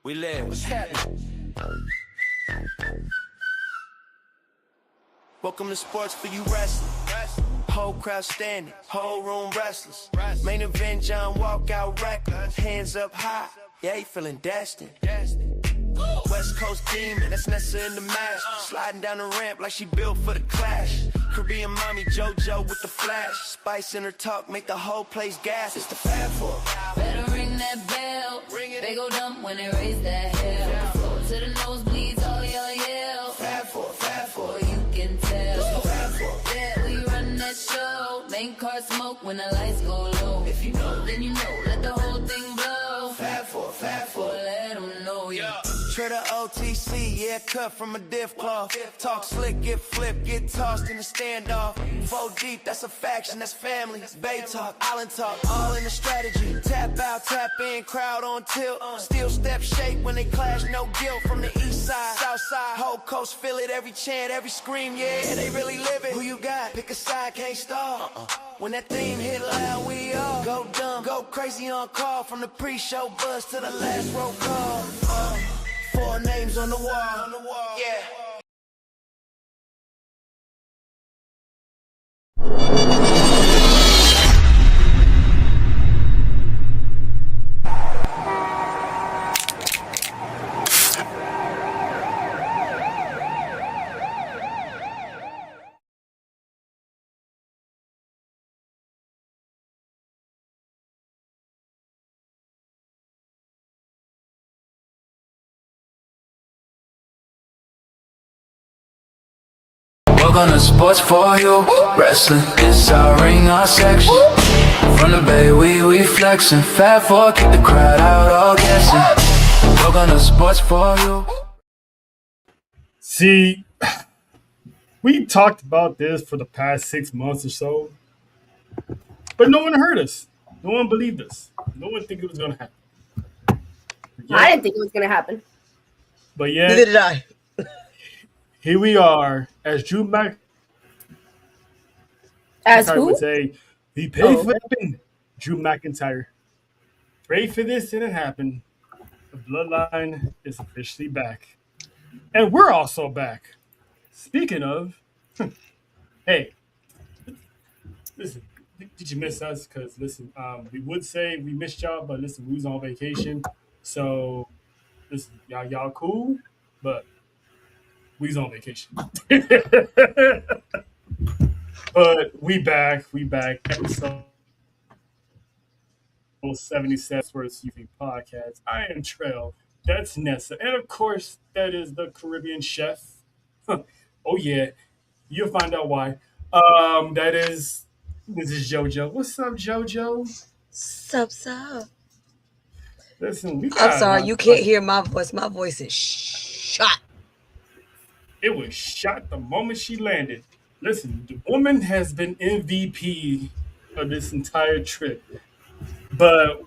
We live. What's happening? Welcome to S4UWrestling. Whole crowd standing, whole room restless. Main event, John walk out reckless. Hands up high, yeah, he feeling destined. West Coast demon, that's Nessa in the mask. Sliding down the ramp like she built for the clash. Korean mommy JoJo with the flash. Spice in her talk, make the whole place gas. It's the Fab Four. Better ring that bell. They go dumb when they raise that hell. Floor to the nosebleeds, all yell. Fab Four. You can tell. Fab Four. Yeah, we run that show. Main car smoke when the lights go low. If you know, then you know. Let the whole thing blow. Fab Four. Let them know, yeah. Treader OTC, yeah, cut from a diff cloth. Talk slick, get flipped, get tossed in a standoff. 4 deep, that's a faction, that's family. Bay talk, island talk, all in the strategy. Tap out, tap in, crowd on tilt. Still step shake when they clash, no guilt. From the east side, south side, whole coast feel it. Every chant, every scream, yeah, they really live it. Who you got? Pick a side, can't stop. When that theme hit loud, we all go dumb, go crazy on call. From the pre-show buzz to the last roll call. 4 names on the wall. Yeah. Welcome to Sports for You Wrestling. It's our ring, our section. From the bay, we flexing. Fat four, kick the crowd out, all guessing. Welcome to Sports for You. See, we talked about this for the past 6 months or so, but no one heard us. No one believed us. No one think it was going to happen. I didn't think it was going to happen. But yeah, Neither did I. here we are, as Drew McIntyre As who? would say, we paid for it. Drew McIntyre. Prayed for this and it happened. The bloodline is officially back. And we're also back. Speaking of, hey, listen, did you miss us? Because, listen, we would say we missed y'all, but listen, we was on vacation. So, listen, y'all cool, but we was on vacation. But we back. Episode 77 Sports UV Podcast. I am Trail. That's Nessa. And of course, that is the Caribbean chef. Oh yeah. You'll find out why. This is JoJo. What's up, JoJo? Sup. Listen, we got I'm sorry, you can't hear my voice. My voice is shot. It was shot the moment she landed. Listen, the woman has been MVP of this entire trip. But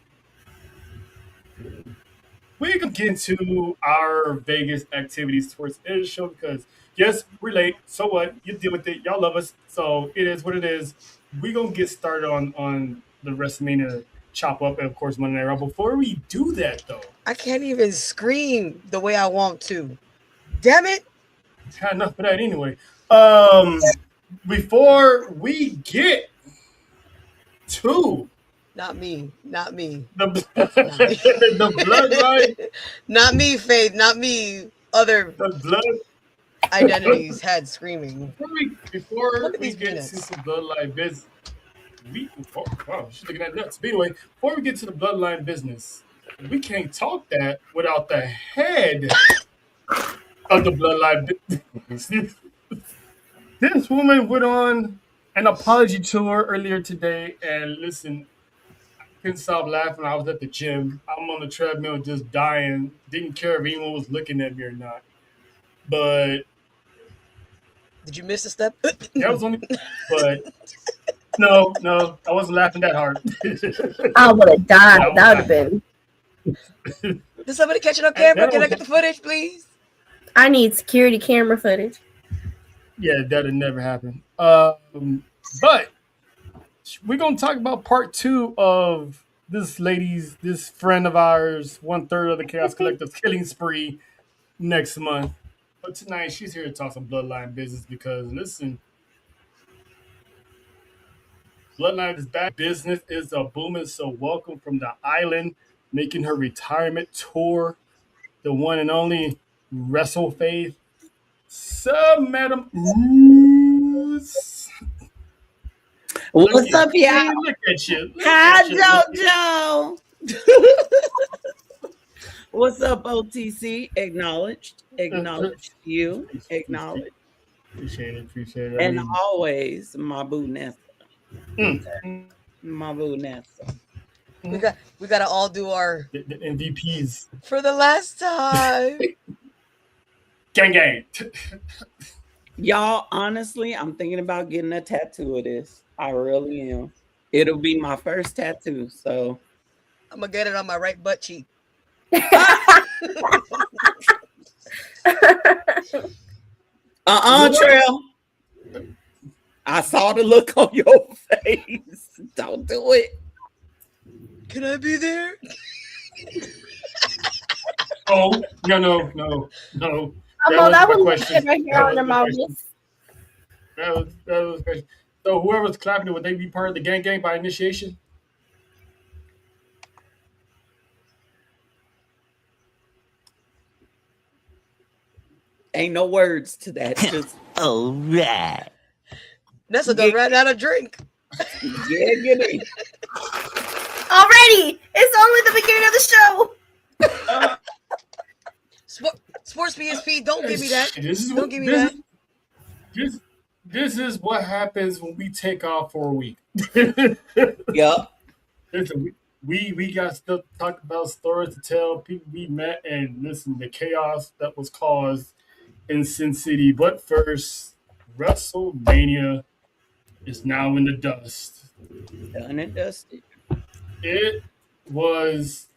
we're going to get into our Vegas activities towards the end of the show because, yes, we're late. So what? You deal with it. Y'all love us. So it is what it is. We're going to get started on the WrestleMania chop up and, of course, Monday Night Raw. Before we do that, though. I can't even scream the way I want to. Damn it. Had enough of that anyway. Before we get to Not me. the bloodline, Not me, Faith. Not me. Other the blood identities had screaming. Before Look at we these get peanuts. to some bloodline business, she's looking at nuts. But anyway, before we get to the bloodline business, we can't talk that without the head of the bloodline business. This woman went on an apology tour earlier today, and listen, I couldn't stop laughing. I was at the gym. I'm on the treadmill just dying. Didn't care if anyone was looking at me or not. But Did you miss a step? that was only. But no, I wasn't laughing that hard. I would have died. That would have been. Did somebody catch it on camera? Can I get the footage, please? I need security camera footage. Yeah, that'll never happen. But we're gonna talk about part 2 of this friend of ours, 1/3 of the Chaos Collective's killing spree next month. But tonight she's here to talk some bloodline business because listen, bloodline is back. Business is a booming. So welcome from the island, making her retirement tour, the one and only Wrestle Faith. Sub Madam Ooze. What's up, y'all? Look at you. Hi, JoJo. What's up, OTC? Acknowledged you. Acknowledged. Appreciate it. And always, my boo Nessa. My boo Nessa. We gotta all do our the MVPs for the last time. gang. Y'all, honestly, I'm thinking about getting a tattoo of this. I really am. It'll be my first tattoo, so I'm gonna get it on my right butt cheek. Trail. I saw the look on your face. Don't do it. Can I be there? Oh, no. That was question right here under my wrist. That was the question. So whoever's clapping it, would they be part of the gang by initiation? Ain't no words to that. Just all right. Nessa done ran out of drink. Yeah, get it. Already! It's only the beginning of the show. Sports PSP, don't give me that. Don't give me that. This is what happens when we take off for a week. Yup. Listen, we got stuff to talk about, stories to tell, people we met, and listen, the chaos that was caused in Sin City. But first, WrestleMania is now in the dust. Done and dusted. It was,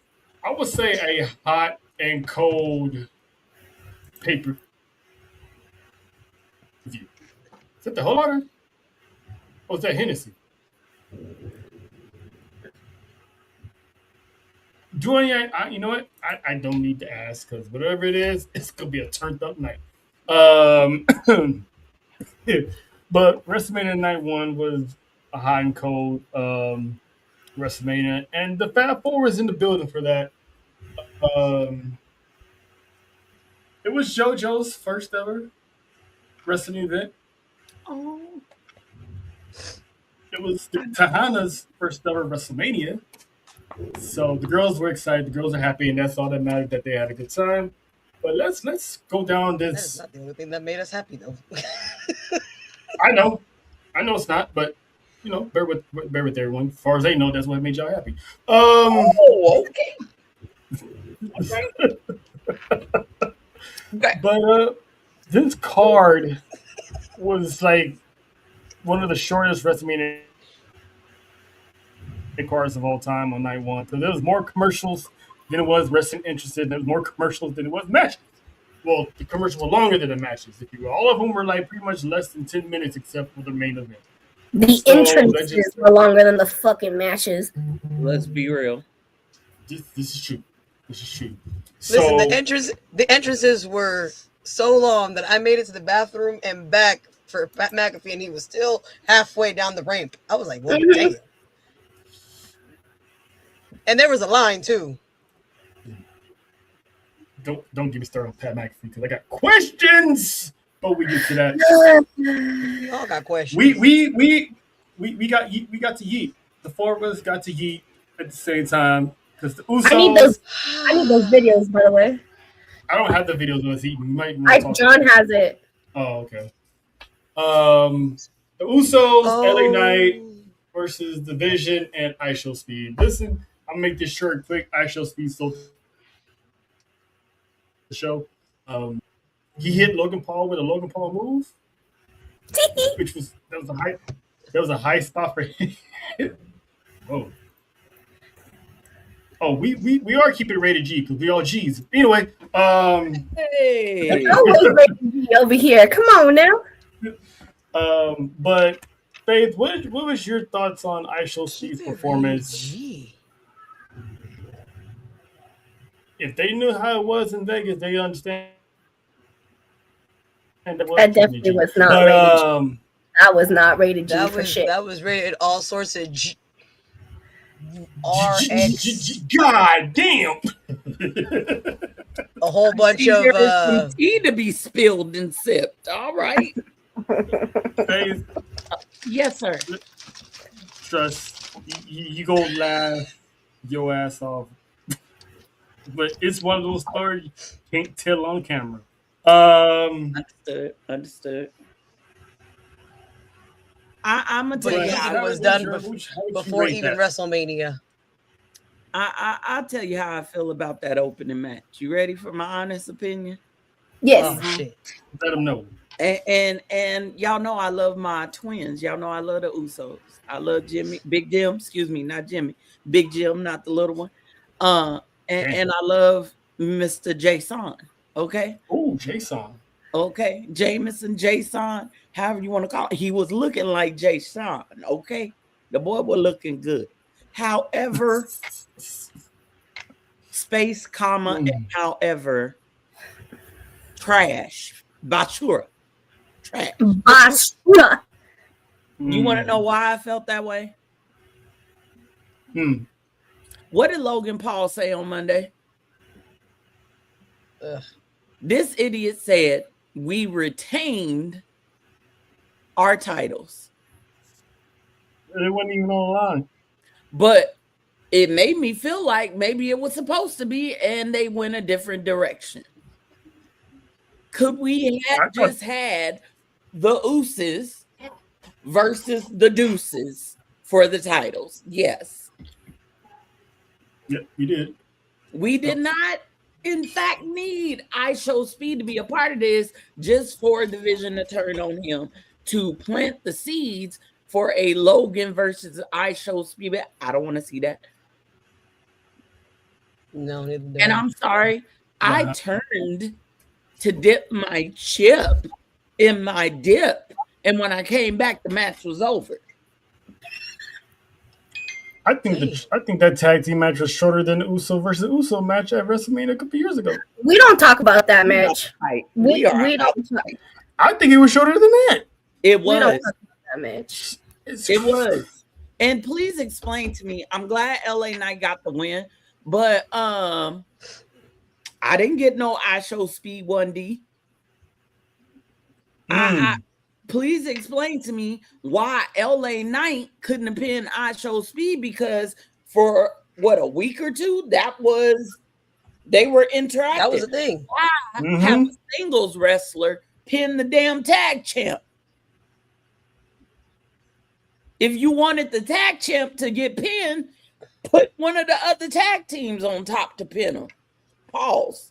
I would say, a hot and cold paper. Is that the whole order? Or was that Hennessy? Julian, you know what? I don't need to ask because whatever it is, it's gonna be a turned up night. But WrestleMania Night 1 was a hot and cold WrestleMania, and the Fab Four is in the building for that. It was JoJo's first ever wrestling event. Oh. It was Tahana's first ever WrestleMania. So the girls were excited, the girls are happy, and that's all that mattered, that they had a good time. But let's go down this. That is not the only thing that made us happy, though. I know it's not, but you know, bear with everyone. As far as they know, that's what made y'all happy. Okay. But this card was like one of the shortest WrestleMania cards of all time on night 1. So there was more commercials than it was wrestling interested. There was more commercials than it was matches. Well, the commercials were longer than the matches, if you will. All of them were like pretty much less than 10 minutes except for the main event. The entrances were longer than the fucking matches. Let's be real. This is true. Listen, So, the entrances were so long that I made it to the bathroom and back for Pat McAfee, and he was still halfway down the ramp. I was like, "What? Damn!" And there was a line too. don't get me started on Pat McAfee because I got questions. But we get to that. We all got questions. We got to yeet. The four of us got to yeet at the same time because the Usos. I need those videos, by the way. I don't have the videos of us eating. John has it. Oh, okay. The Usos, LA Knight versus The Vision and ISHO Speed. Listen, I'll make this short, quick. ISHO Speed stole the show. He hit Logan Paul with a Logan Paul move, which was that was a high spot for him. Whoa. Oh, we are keeping it rated G because we all G's. Anyway, Hey. It's always rated G over here. Come on now. But Faith, what was your thoughts on ISHO Speed's performance? if they knew how it was in Vegas, they understand that was That Disney definitely G. was not But rated G. I was not rated G for shit. That was rated all sorts of RX, God damn. a whole bunch See, of there is some tea to be spilled and sipped. All right. Hey, Yes, sir. trust you go laugh your ass off, but it's one of those stories you can't tell on camera. Understood. I'm gonna but tell But you he how. was what's done your, how would you before rate even that? WrestleMania. I'll tell you how I feel about that opening match. You ready for my honest opinion? Yes. Oh shit! Let them know. And y'all know I love my twins. Y'all know I love the Usos. I love Big Jim. Excuse me, not Jimmy. Big Jim, not the little one. Uh, and I love Mr. Jason. Okay. Oh, Jason. Okay, Jameson, Jason, however you want to call it. He was looking like Jason. Okay, the boy was looking good. However, space, comma, and however, trash, Bachura, trash. Basura. You want to know why I felt that way? Hmm. What did Logan Paul say on Monday? Ugh. This idiot said we retained our titles, It wasn't even online. but it made me feel like maybe it was supposed to be, and they went a different direction. Could we have just had the Usos versus the Deuces for the titles? Yes. Yeah, you did. We did not, in fact, need I Show Speed to be a part of this just for the vision to turn on him to plant the seeds for a Logan versus I Show Speed. I don't want to see that. No, neither do And I. I'm sorry, I turned to dip my chip in my dip. And when I came back, the match was over. I think that tag team match was shorter than the Uso versus Uso match at WrestleMania a couple years ago. We don't talk about that match. We don't talk. I think it was shorter than that. It We don't was. talk about that match. It was. And please explain to me. I'm glad LA Knight got the win, but I didn't get no I Show Speed 1D. Please explain to me why LA Knight couldn't have pinned I Show Speed, because for what, a week or two, they were interactive. That was the thing. Why have a singles wrestler pin the damn tag champ? If you wanted the tag champ to get pinned, put one of the other tag teams on top to pin him. Pause.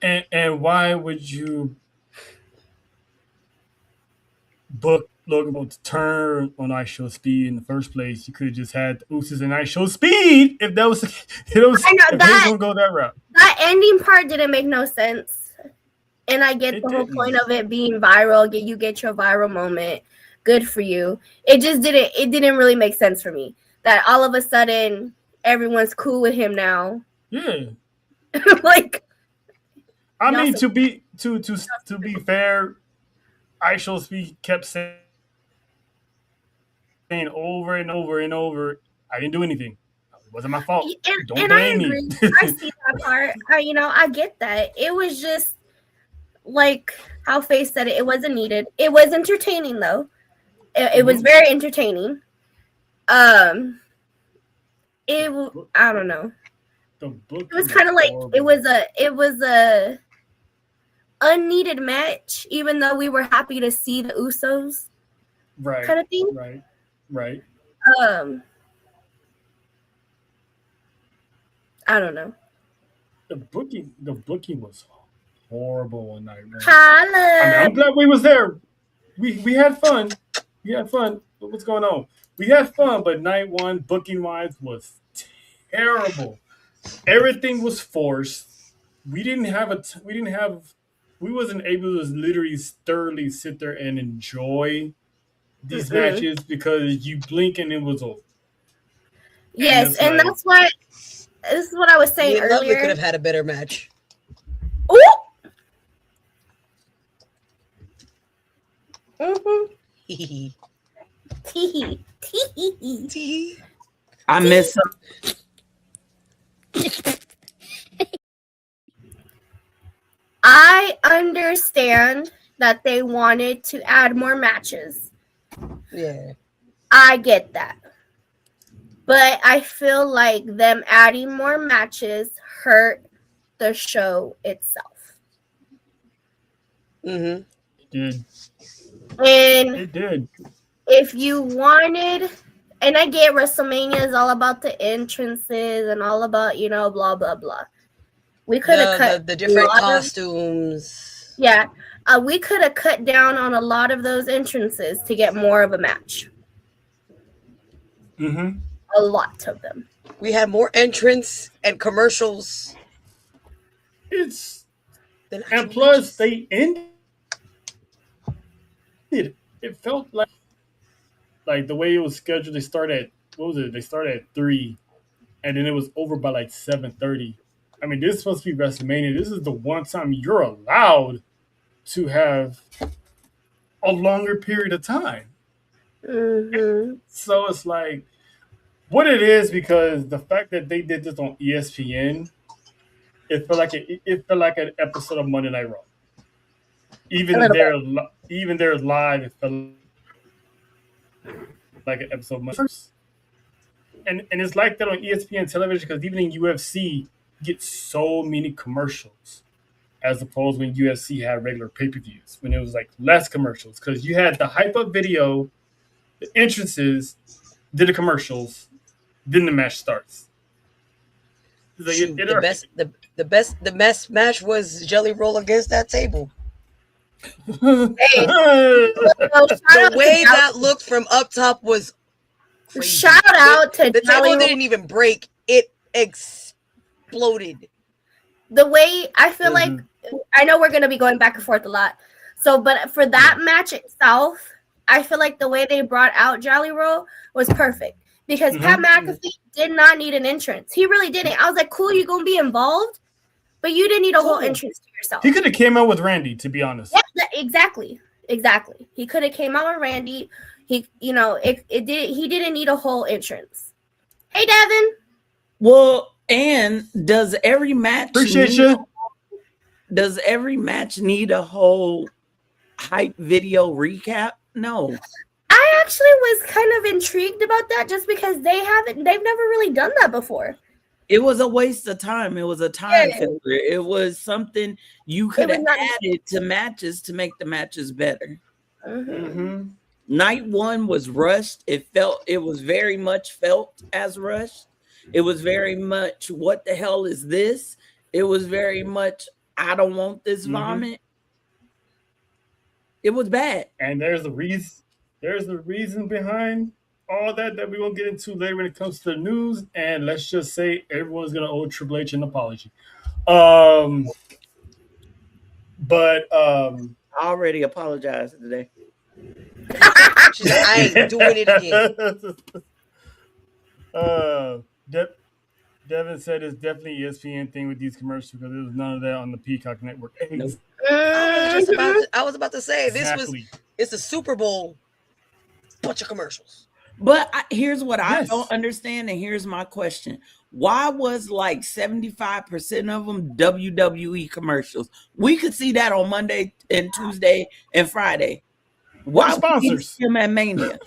And why would you book Logan Paul to turn on I Show Speed in the first place? You could have just had the Usos and I Show Speed if that was I know if they was gonna go that route. That ending part didn't make no sense. And I get the whole point of it being viral. You get your viral moment. Good for you. It didn't really make sense for me. That all of a sudden everyone's cool with him now. Yeah. Like, I mean, to be fair, I Show Speed kept saying over and over and over, I didn't do anything. It wasn't my fault. Don't blame me. I see that part. I get that. It was just like how Faye said it. It wasn't needed. It was entertaining though. It was very entertaining. I don't know. It was kind of like it was a unneeded match, even though we were happy to see the Usos. Right. Kind of thing. Right. I don't know. The booking was horrible one night, man. I'm glad we was there. We had fun. What's going on? We had fun, but night one, booking wise, was terrible. Everything was forced. We wasn't able to literally thoroughly sit there and enjoy these matches because you blink and it was over. Yes, and that's why this is what I was saying Ian Lovely earlier. could have had a better match. Ooh. Mm-hmm. Tee Tee hee. hee. I miss him. I understand that they wanted to add more matches. Yeah. I get that. But I feel like them adding more matches hurt the show itself. Mm-hmm. It did. And It did. if you wanted, and I get WrestleMania is all about the entrances and all about, blah, blah, blah. We could have cut the different costumes. We could have cut down on a lot of those entrances to get more of a match. Mm-hmm. A lot of them. We had more entrance and commercials. And plus they ended. It felt like the way it was scheduled. They started They started at 3, and then it was over by like 7:30. I mean, this is supposed to be WrestleMania. This is the one time you're allowed to have a longer period of time. Mm-hmm. So it's like what it is, because the fact that they did this on ESPN, it felt like an episode of Monday Night Raw. Even there live, it felt like an episode of Monday Night Raw. And it's like that on ESPN television, because even in UFC, you get so many commercials, as opposed when UFC had regular pay-per-views, when it was like less commercials, because you had the hype-up video, the entrances, then the commercials, then the match starts. Like the best match was Jelly Roll against that table. Hey. The way that looked from up top was crazy. Shout out to the table didn't even break; it exploded. The way I feel like, I know we're gonna be going back and forth a lot. So, but for that match itself, I feel like the way they brought out Jolly Roll was perfect, because Pat McAfee did not need an entrance. He really didn't. I was like, cool, you're gonna be involved, but you didn't need a whole entrance to yourself. He could have came out with Randy, to be honest. Yeah, exactly. He could have came out with Randy. He didn't need a whole entrance. Hey, Devin. Well, and does every match Does every match need a whole hype video recap? No. I actually was kind of intrigued about that, just because they've never really done that before. It was a waste of time. It was a time filler. It was something you could have added to matches to make the matches better. Mm-hmm. Night 1 was rushed. It was very much felt as rushed. It was very much, what the hell is this? It was very much, I don't want this vomit. It was bad. And there's the reason behind all that we won't get into later when it comes to the news. And let's just say everyone's gonna owe Triple H an apology. But I already apologized today. She's like, I ain't doing it again. Devin said it's definitely ESPN thing with these commercials, because there was none of that on the Peacock Network. Nope. I was about to say Exactly. it's a Super Bowl, bunch of commercials. But here's what I don't understand, and here's my question. Why was like 75% of them WWE commercials? We could see that on Monday and Tuesday and Friday. Why sponsors? Them at Mania?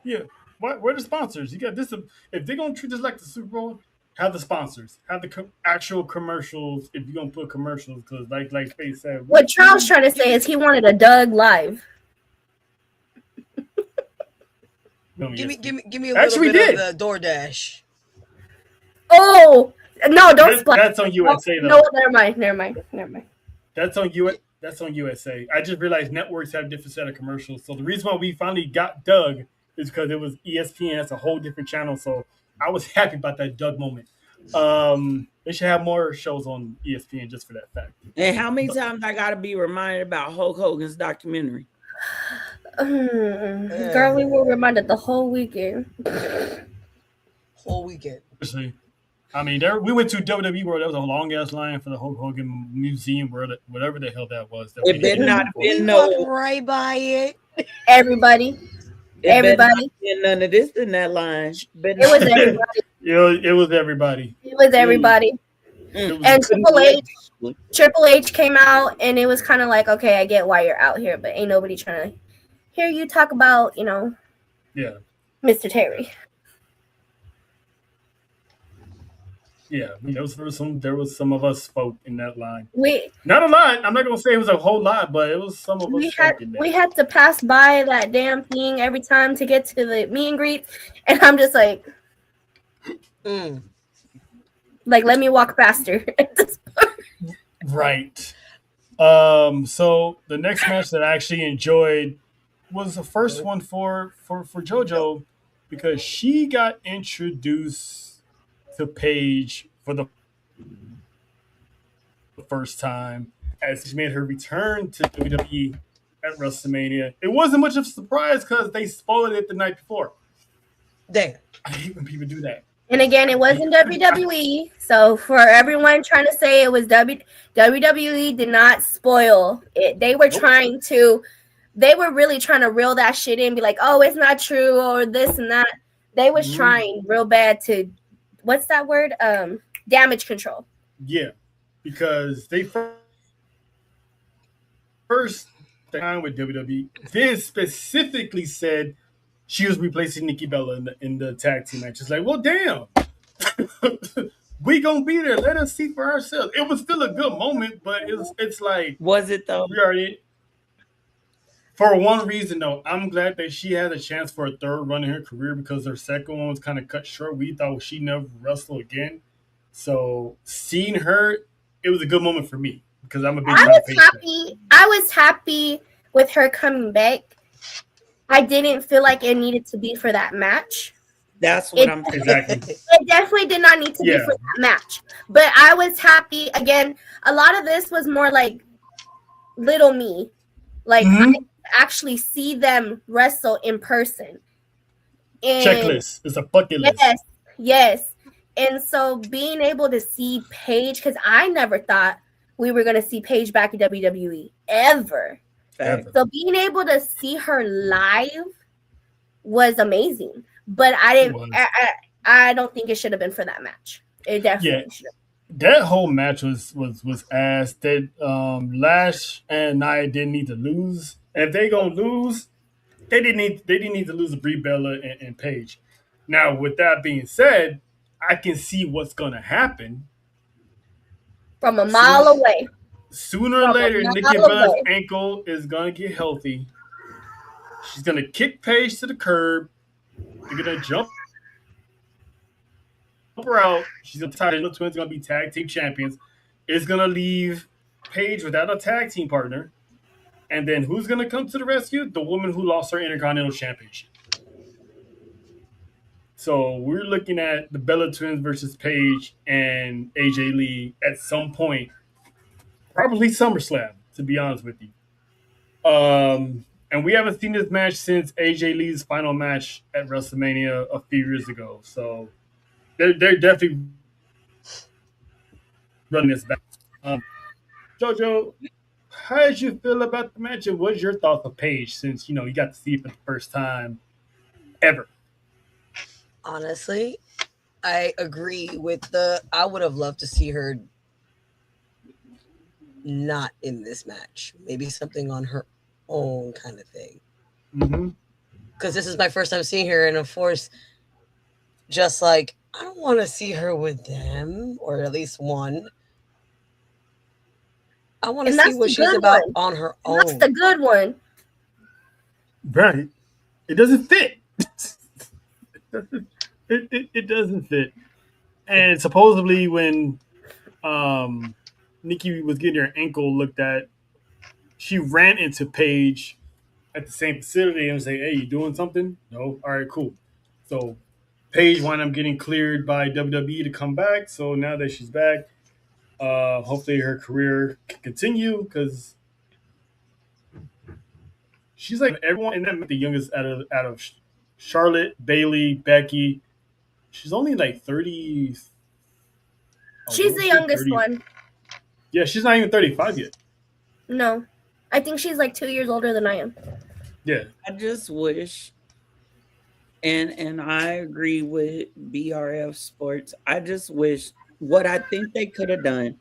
Yeah. Where are the sponsors? You got this. If they're gonna treat this like the Super Bowl, have the sponsors, have the actual commercials. If you're gonna put commercials, because like Faye said, what Charles trying to say is he wanted a Doug live. Give me a little bit of the DoorDash. Oh no! Don't splash. That's on USA though. No, never mind. That's on USA. I just realized networks have different set of commercials. So the reason why we finally got Doug is because it was ESPN. That's a whole different channel. So I was happy about that Doug moment. They should have more shows on ESPN just for that fact. And how many times I gotta be reminded about Hulk Hogan's documentary? Girl, we were reminded the whole weekend. Whole weekend. I mean, we went to WWE World. That was a long ass line for the Hulk Hogan Museum, whatever the hell that was. It better not have been walked right by it. Everybody. It better not be none of this in that line. It was everybody. It was everybody. It was everybody. And Triple H came out, and it was kind of like, okay, I get why you're out here, but ain't nobody trying to hear you talk about, yeah, Mr. Terry. Yeah, there was some of us spoke in that line. We not a lot. I'm not gonna say it was a whole lot, but it was some of us. We had to pass by that damn thing every time to get to the meet and greet, and I'm just like, like, let me walk faster at this point. Right. So the next match that I actually enjoyed was the first one for JoJo, because she got introduced to Paige for the first time as she made her return to WWE at WrestleMania. It wasn't much of a surprise because they spoiled it the night before. Damn. I hate when people do that. And again, it wasn't WWE. So for everyone trying to say it was WWE did not spoil it. They were really trying to reel that shit in, be like, oh, it's not true, or this and that. They was trying real bad to, what's that word? Damage control. Yeah, because they first time with WWE, they specifically said she was replacing Nikki Bella in the tag team match. It's like, well, damn. We gonna be there. Let us see for ourselves. It was still a good moment, but it's like, was it though? We already, for one reason though, I'm glad that she had a chance for a third run in her career, because her second one was kind of cut short. We thought she'd never wrestle again. So seeing her, it was a good moment for me, because I'm a big fan of Paige. I was happy with her coming back. I didn't feel like it needed to be for that match. That's what I'm saying. Exactly. It definitely did not need to be for that match. But I was happy. Again, a lot of this was more like little me. Like, I actually see them wrestle in person. And checklist. It's a bucket list. Yes. And so being able to see Paige, because I never thought we were going to see Paige back in WWE ever. So being able to see her live was amazing. But I don't think it should have been for that match. It definitely should have. That whole match was ass. That Lash and Nia didn't need to lose. And if they gonna lose, they didn't need to lose to Brie Bella and Paige. Now, with that being said, I can see what's gonna happen from a mile away. Sooner or later, Nikki Bella's ankle is gonna get healthy. She's gonna kick Paige to the curb. They're gonna jump her out. She's gonna tie the twins. Gonna be tag team champions. It's gonna leave Paige without a tag team partner. And then who's gonna come to the rescue? The woman who lost her Intercontinental Championship. So we're looking at the Bella Twins versus Paige and AJ Lee at some point, probably SummerSlam, to be honest with you. And we haven't seen this match since AJ Lee's final match at WrestleMania a few years ago. So they're definitely running this back. JoJo, how did you feel about the match, and what's your thoughts of Paige, since you got to see it for the first time ever? Honestly, I agree with I would have loved to see her not in this match. Maybe something on her own kind of thing. Because this is my first time seeing her, and of course, just like, I don't want to see her with them, or at least one. I want to see what she's about on her own. That's the good one. Right. It doesn't fit. It doesn't fit. And supposedly when Nikki was getting her ankle looked at, she ran into Paige at the same facility and was like, hey, you doing something? No? All right, cool. So Paige wound up getting cleared by WWE to come back. So now that she's back, hopefully her career can continue, because she's like everyone in that, the youngest out of Charlotte, Bayley, Becky. She's only like 30, She's the youngest one. Yeah, she's not even 35 yet. No. I think she's like 2 years older than I am. Yeah. I just wish, and I agree with BRF Sports. I just wish what I think they could have done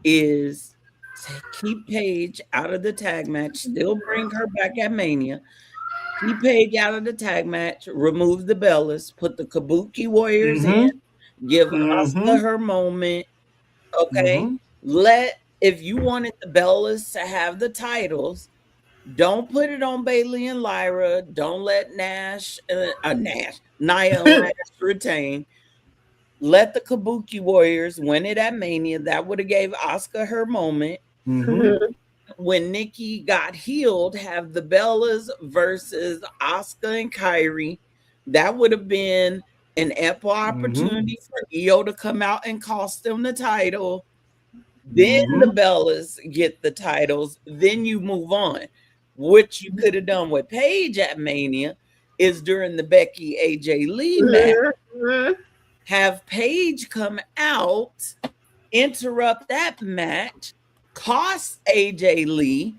is to keep Paige out of the tag match, still bring her back at Mania, keep Paige out of the tag match, remove the Bellas, put the Kabuki Warriors in, give Asuka her moment. Okay. If you wanted the Bellas to have the titles, don't put it on Bailey and Lyra. Don't let Nia and Lash retain. Let the Kabuki Warriors win it at Mania. That would have gave Asuka her moment. When Nikki got healed, have the Bellas versus Asuka and Kairi. That would have been an ample opportunity for Io to come out and cost them the title. Then the Bellas get the titles. Then you move on. What you could have done with Paige at Mania is during the Becky AJ Lee match, have Paige come out, interrupt that match, cost AJ Lee,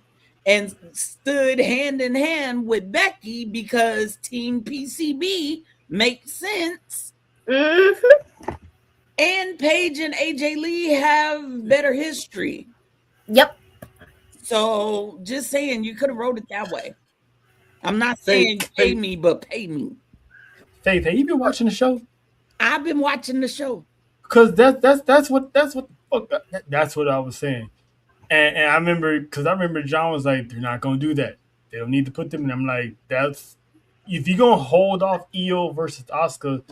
and stood hand in hand with Becky because Team PCB makes sense. And Paige and AJ Lee have better history. Yep. So just saying, you could have wrote it that way. I'm not saying pay me, but pay me. Faith, have you been watching the show? I've been watching the show. Because that's what I was saying. And I remember John was like, they're not gonna do that. They don't need to put them in. I'm like, that's if you're gonna hold off Io versus Asuka,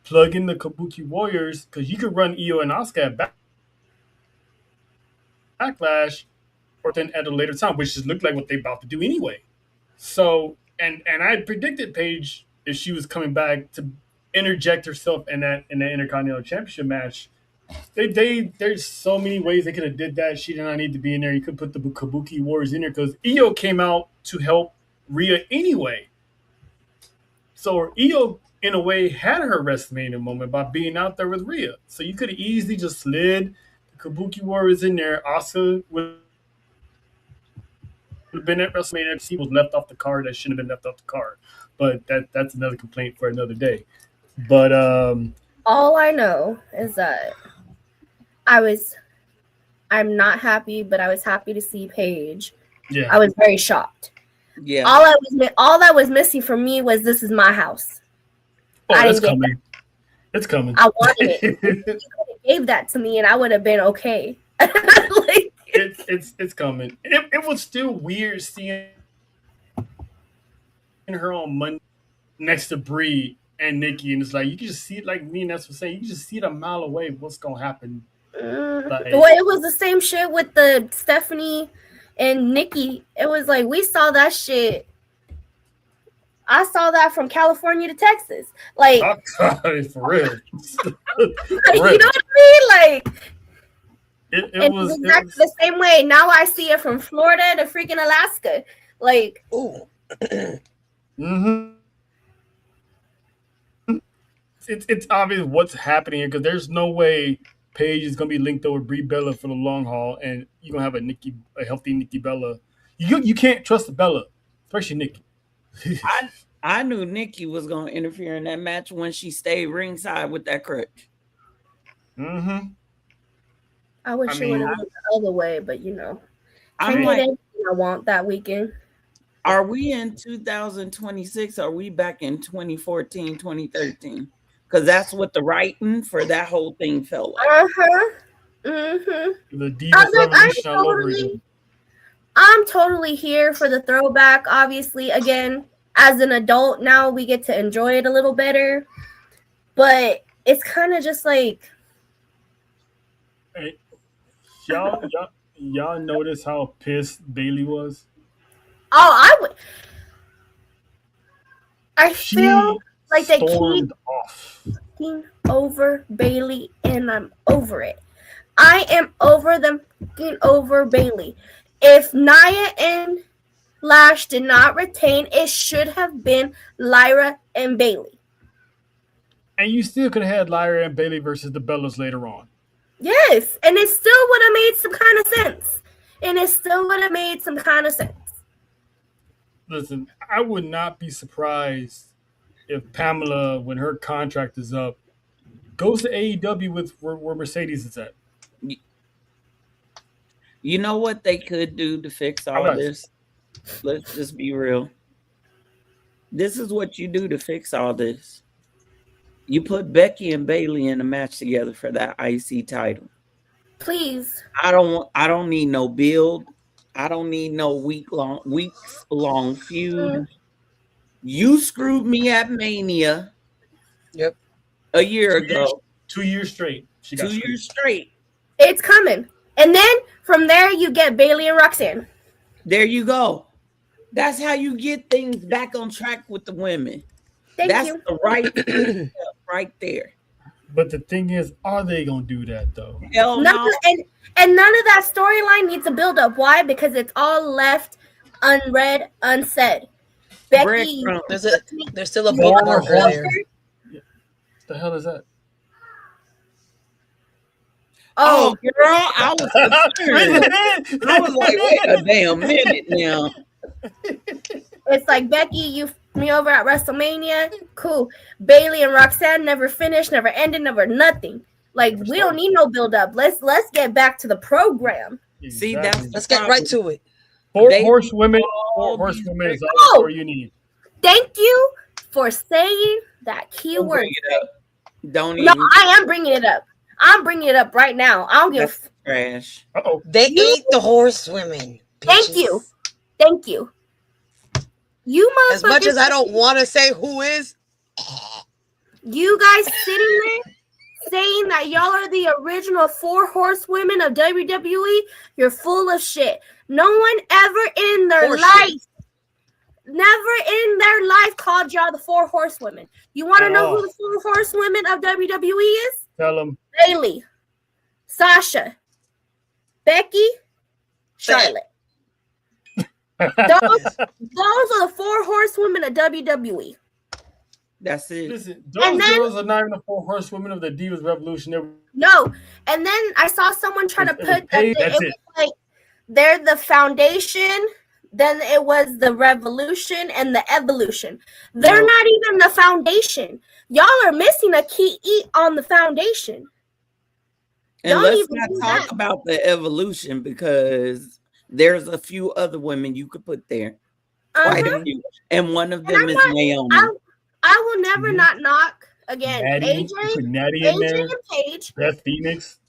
plug in the Kabuki Warriors, because you could run Io and Asuka at Backlash or then at a later time, which just looked like what they about to do anyway. So and I predicted Paige, if she was coming back, to interject herself in that Intercontinental Championship match. There's so many ways they could have did that. She did not need to be in there. You could put the Kabuki Warriors in there because Io came out to help Rhea anyway. So Io, in a way, had her WrestleMania moment by being out there with Rhea. So you could have easily just slid the Kabuki Warriors in there. Asuka would have been at WrestleMania. She was left off the card. That shouldn't have been left off the card. But that's another complaint for another day. But all I know is that I'm not happy, but I was happy to see Paige. Yeah. I was very shocked. Yeah. All that was missing from me was this is my house. It's coming. It's coming. I wanted it. You could have gave that to me and I would have been okay. It's coming. It was still weird seeing her on Monday next to Brie and Nikki, and it's like you can just see it, like me and that's what saying. You can just see it a mile away what's gonna happen. Well, it was the same shit with the Stephanie and Nikki. It was like we saw that shit. I saw that from California to Texas. Like for real. You know what I mean? Like it was exactly the same way. Now I see it from Florida to freaking Alaska. Like It's obvious what's happening here because there's no way Paige is gonna be linked over Brie Bella for the long haul, and you're gonna have a healthy Nikki Bella. You can't trust the Bella, especially Nikki. I knew Nikki was gonna interfere in that match when she stayed ringside with that crutch. I wish it would have went the other way, but I get anything I want that weekend. Are we in 2026? Are we back in 2014, 2013? Because that's what the writing for that whole thing felt like. The Divas Revolution all over again. I'm totally here for the throwback. Obviously, again, as an adult now, we get to enjoy it a little better. But it's kind of just like, hey, y'all notice how pissed Bailey was? Oh, I feel like they keep fucking over Bailey, and I'm over it. I am over them fucking over Bailey. If Nia and Lash did not retain, it should have been Lyra and Bailey. And you still could have had Lyra and Bailey versus the Bellas later on. Yes, and it still would have made some kind of sense. And it still would have made some kind of sense. Listen, I would not be surprised if Pamela, when her contract is up, goes to AEW with where Mercedes is at. You know what they could do to fix all this? Let's just be real. This is what you do to fix all this. You put Becky and Bayley in a match together for that IC title. Please. I don't need no build. I don't need no weeks long feud. You screwed me at Mania. Yep. A year ago. 2 years straight. 2 years straight. It's coming. And then from there you get Bayley and Roxanne. There you go. That's how you get things back on track with the women. That's the right step right there. But the thing is, are they gonna do that though? Hell no. And none of that storyline needs a build up. Why? Because it's all left unread, unsaid. Becky, there's still a bookmark there. What the hell is that? Oh, girl, I was concerned. I was like, wait a damn minute now. It's like, Becky, you me over at WrestleMania. Cool. Bayley and Roxanne never finished, never ended, never nothing. Like, we don't need no build up. Let's get back to the program. See, let's get right to it. Four horsewomen is all you need. Thank you for saying that keyword. Don't even. No, I am bringing it up. I'm bringing it up right now. I don't give a trash. They ate the horsewomen. Thank you. Thank you. You motherfuckers. As much as I don't want to say who is, you guys sitting there saying that y'all are the original 4 horsewomen of WWE, you're full of shit. No one ever in their life called y'all the 4 horsewomen. You want to know who the 4 horsewomen of WWE is? Tell them. Bayley, Sasha, Becky, Charlotte. Those are the 4 horsewomen of WWE. That's it. Listen, those girls are not even the 4 horsewomen of the Divas Revolution. No, and then I saw someone try to put that it was like they're the foundation. Then it was the revolution and the evolution. They're not even the foundation. Y'all are missing a key on the foundation. And let's not talk about the evolution because there's a few other women you could put there. Quite a few. And one of them is Naomi. I will never not knock again. Natty AJ and Paige. Beth Phoenix.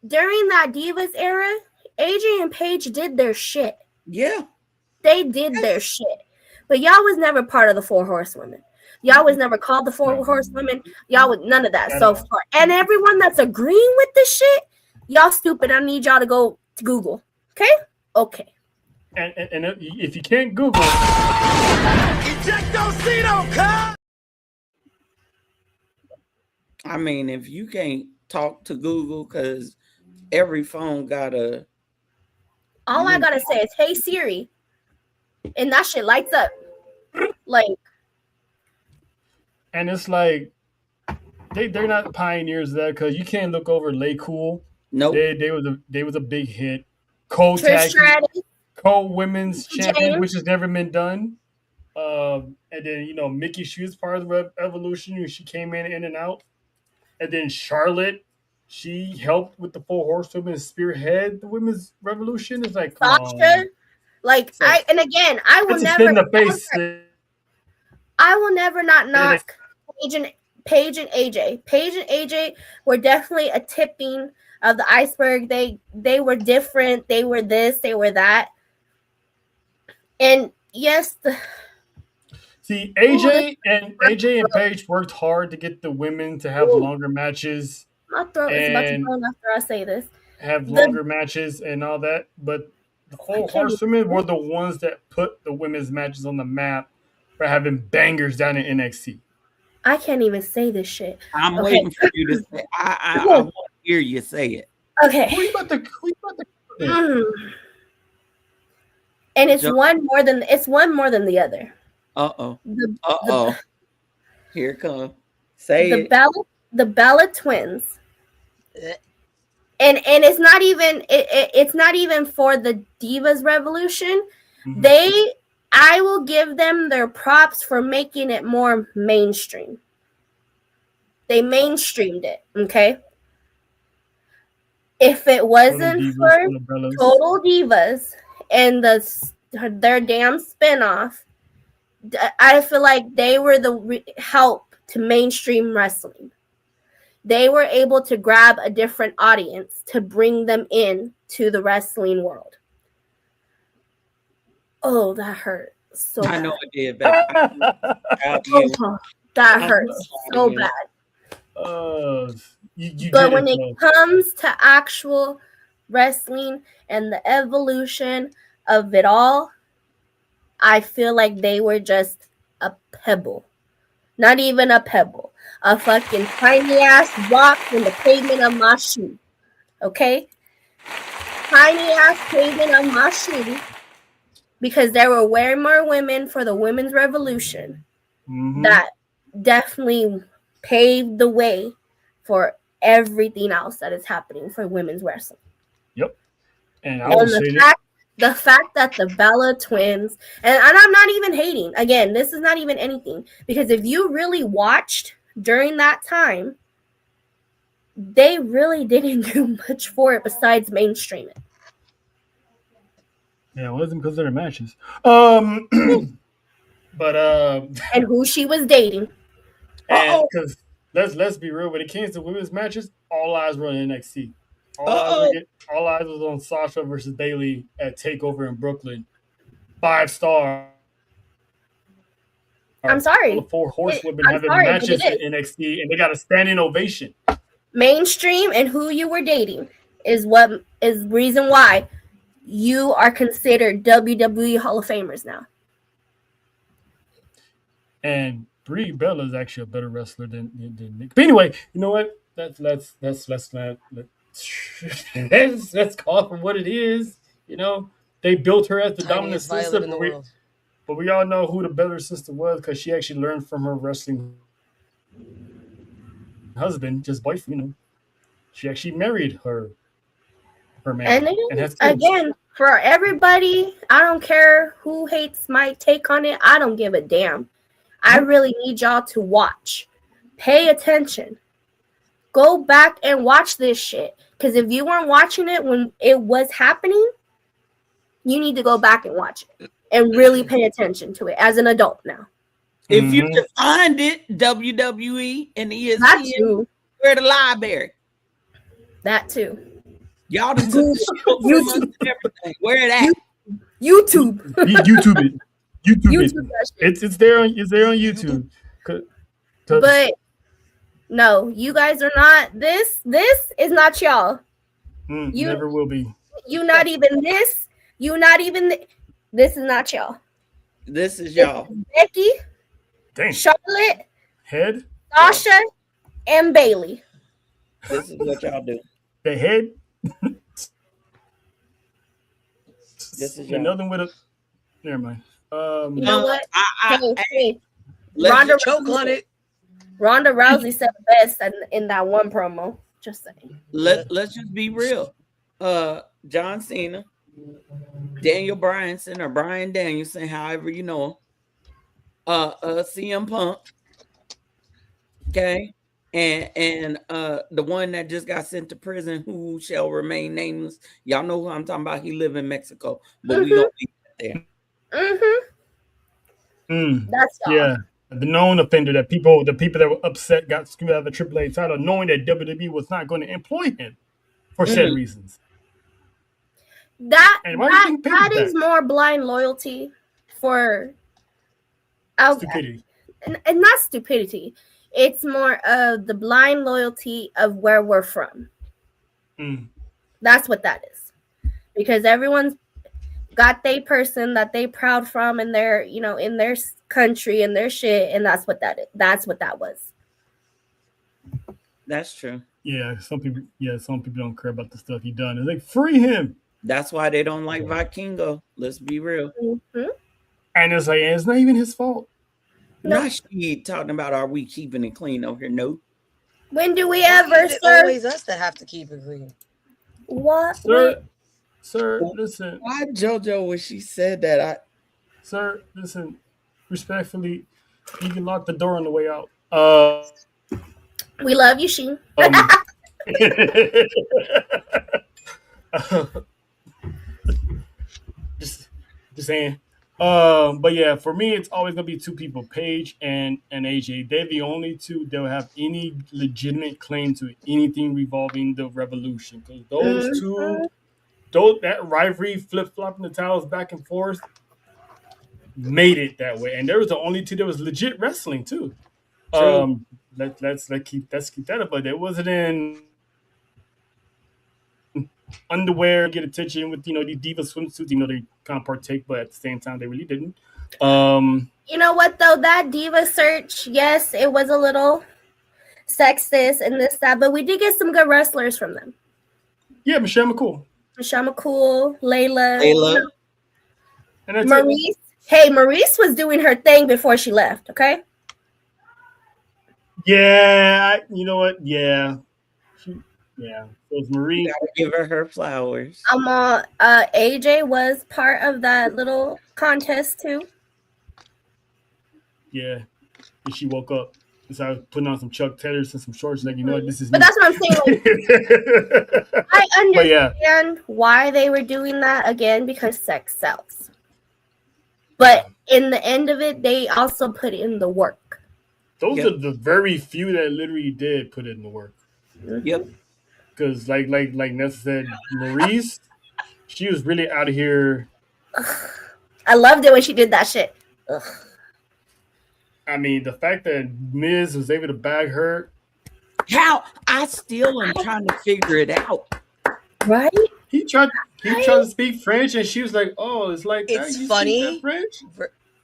During that Divas era, AJ and Paige did their shit. Yeah. They did their shit. But y'all was never part of the 4 horsewomen. Y'all was never called the 4 horsewomen. Y'all was none of that so far. And everyone that's agreeing with this shit, y'all stupid. I need y'all to go to Google. Okay? Okay. And if you can't Google, I mean, if you can't talk to Google, because every phone got a. All I gotta say is, "Hey Siri," and that shit lights up. Like, and it's like they're not pioneers of that because you can't look over Lay Cool. Nope. They was a big hit. Co-women's champion, which has never been done. And then Mickey, she was part of the Evolution. She came in and out. And then Charlotte, she helped with the 4 horsewomen spearhead the women's revolution. It's like Sasha, like so, I will never in the face. I will never not knock Paige and AJ. Paige and AJ were definitely a tipping of the iceberg. They were different. They were this. They were that. And yes, see, AJ and Paige worked hard to get the women to have longer matches. My throat is about to burn after I say this. Have longer matches and all that, but the 4 horsewomen were the ones that put the women's matches on the map for having bangers down in NXT. I can't even say this shit. I'm waiting for you to say. I want to hear you say it. Okay. Who you about to And it's one more than the other. Here it comes. Say it. The Bella twins And it's not even it's not even for the Divas Revolution. I will give them their props for making it more mainstream. They mainstreamed it, okay? If it wasn't for Total Divas and their damn spinoff, I feel like they were the help to mainstream wrestling. They were able to grab a different audience to bring them in to the wrestling world. Oh, that hurt so bad. I know it did, baby. That hurts so bad. But when it comes to actual wrestling and the evolution of it all, I feel like they were just a pebble. Not even a pebble. A fucking tiny ass rock in the pavement of my shoe. Okay? Tiny ass pavement of my shoe. Because there were way more women for the women's revolution. That definitely paved the way for everything else that is happening for women's wrestling. Yep. And I will say the fact that the Bella twins, and I'm not even hating. Again, this is not even anything. Because if you really watched during that time, they really didn't do much for it besides mainstream it. Yeah, it wasn't because of their matches. But and who she was dating. And because let's be real, when it came to women's matches, all eyes were on NXT. All eyes was on Sasha versus Bayley at Takeover in Brooklyn. 5-star. I'm sorry. The 4 horsewomen having matches at NXT, and they got a standing ovation. Mainstream and who you were dating is what is reason why you are considered WWE Hall of Famers now. And Brie Bella is actually a better wrestler than Nick. But anyway, you know what? Let's call it for what it is. You know, they built her as the dominant sister, but we all know who the better sister was because she actually learned from her wrestling husband, just boyfriend. You know, she actually married her man. And again, for everybody, I don't care who hates my take on it. I don't give a damn. I really need y'all to watch. Pay attention. Go back and watch this shit. Because if you weren't watching it when it was happening, you need to go back and watch it. And really pay attention to it as an adult now. If you can find it, WWE and ESPN, we're the library. That too. Y'all done took YouTube and everything. Where it at? YouTube. YouTube it. YouTube it. It's there on YouTube. But no, you guys are not this. This is not y'all. You never will be. You not even this. You not even. This is not y'all. This is y'all. Becky, Dang. Charlotte, Head, Sasha, and Bayley. This is what y'all do. The head. This is y'all. Nothing with a. Never mind. You know what? Hey, Ronda choke on it. Ronda Rousey said the best in that one promo. Just saying. Let's just be real. John Cena, Daniel Bryanson or Bryan Danielson, however you know him. CM Punk. Okay. And the one that just got sent to prison, who shall remain nameless. Y'all know who I'm talking about. He live in Mexico, but we gonna be there. That's all. Yeah. The known offender that the people that were upset got screwed out of the AAA title, knowing that WWE was not going to employ him for said reasons. That is more blind loyalty for stupidity. And not stupidity. It's more of the blind loyalty of where we're from. That's what that is. Because everyone's got their person that they proud from in their, in their country and their shit, and that's what that is. That's what that was. That's true. Yeah, some people don't care about the stuff he done. It's like, free him. That's why they don't like Vikingo. Let's be real. And it's like, it's not even his fault. Not she talking about, are we keeping it clean over here? No. When do we ever, It's sir? always us that have to keep agreeing. What? Sir, listen. Why JoJo when she said that? Sir, listen. Respectfully, you can lock the door on the way out. We love you, Sheen. just saying. But yeah, for me, it's always gonna be two people, Paige and AJ. They're the only two that will have any legitimate claim to anything revolving the Revolution. Because those two, that rivalry, flip flopping the titles back and forth, made it that way. And there was the only two that was legit wrestling too. Let's keep that up, but it wasn't in underwear, get attention with these diva swimsuits. They kind of partake, but at the same time they really didn't. You know what though? That diva search, yes, it was a little sexist and this that, but we did get some good wrestlers from them. Yeah, Michelle McCool, Layla. and Maurice. Hey, Maurice was doing her thing before she left. Okay. Yeah, you know what? Yeah. Yeah, so it's Marie. Gotta give her flowers. AJ was part of that little contest too. Yeah, and she woke up and started putting on some Chuck Taylors and some shorts. Like, this is. But me. that's what I'm saying. Like, I understand why they were doing that again because sex sells. But in the end of it, they also put in the work. Those are the very few that literally did put in the work. Yep. Because like Nessa said, Maurice, she was really out of here. I loved it when she did that shit. Ugh. I mean, the fact that Miz was able to bag her. How? I still am trying to figure it out. Right? He tried to speak French, and she was like, "Oh, it's like it's funny French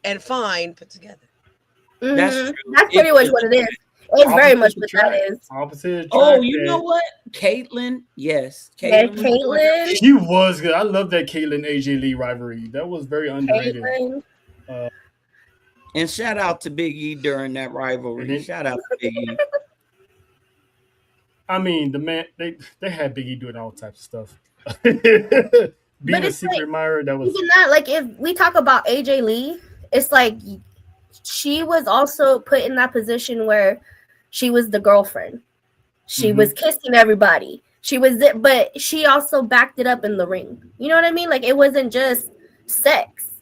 and fine put together." Mm-hmm. That's true. That's pretty much what it is. It's very much what that is. Opposite. Oh, you know what? Caitlyn, yes. Caitlyn. She was good. I love that Caitlyn AJ Lee rivalry. That was very underrated. And shout out to Big E during that rivalry. Shout out to Big E. I mean, the man they had Big E doing all types of stuff. Being a secret admirer, that was even that. Like if we talk about AJ Lee, it's like she was also put in that position where she was the girlfriend. She was kissing everybody. She was it, but she also backed it up in the ring. You know what I mean? Like it wasn't just sex.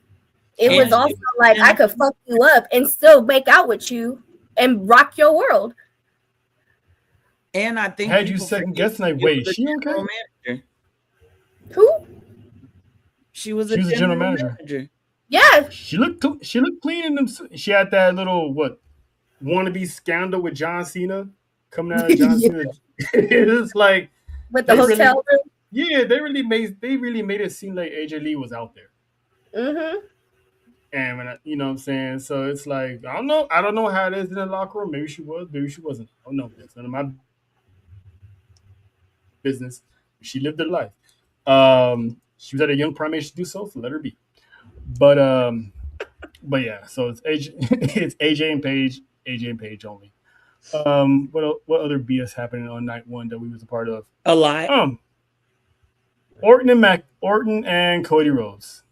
It was also like I could fuck you up and still make out with you and rock your world. And I think had you second guessing, like, wait, is she okay? Manager. Who? She was a general manager. Yeah. She looked clean in them. She had that little wannabe scandal with John Cena coming out of John Cena. It's like with the hotel room. Yeah, they really made it seem like AJ Lee was out there. Mm-hmm. And when you know what I'm saying, so it's like I don't know how it is in the locker room. Maybe she was, maybe she wasn't. I don't know. It's none of my business. She lived her life. She was at a young prime age to do so let her be. But yeah, so it's AJ and Paige only. What other BS happening on night one that we was a part of? A lot. Orton and Cody Rhodes.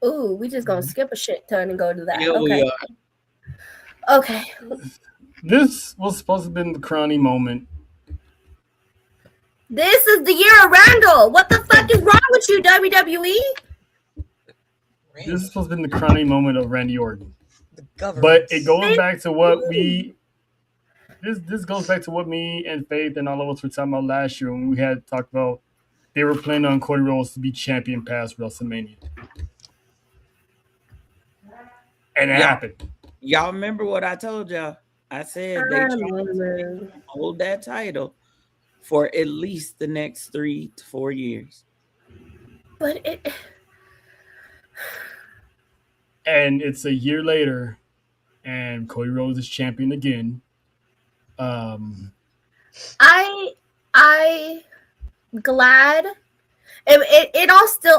Ooh, we just gonna skip a shit ton and go to that. Yeah, okay. we are. Okay. This was supposed to have been the crowning moment. This is the year of Randall. What the fuck is wrong with you, WWE? This is supposed to be the crowning moment of Randy Orton. But it goes back to what this goes back to what me and Faith and all of us were talking about last year when we had talked about they were planning on Cody Rhodes to be champion past WrestleMania. And it happened. Y'all remember what I told y'all? I said they tried to hold that title for at least the next 3 to 4 years. But and it's a year later, and Cody Rhodes is champion again. I glad it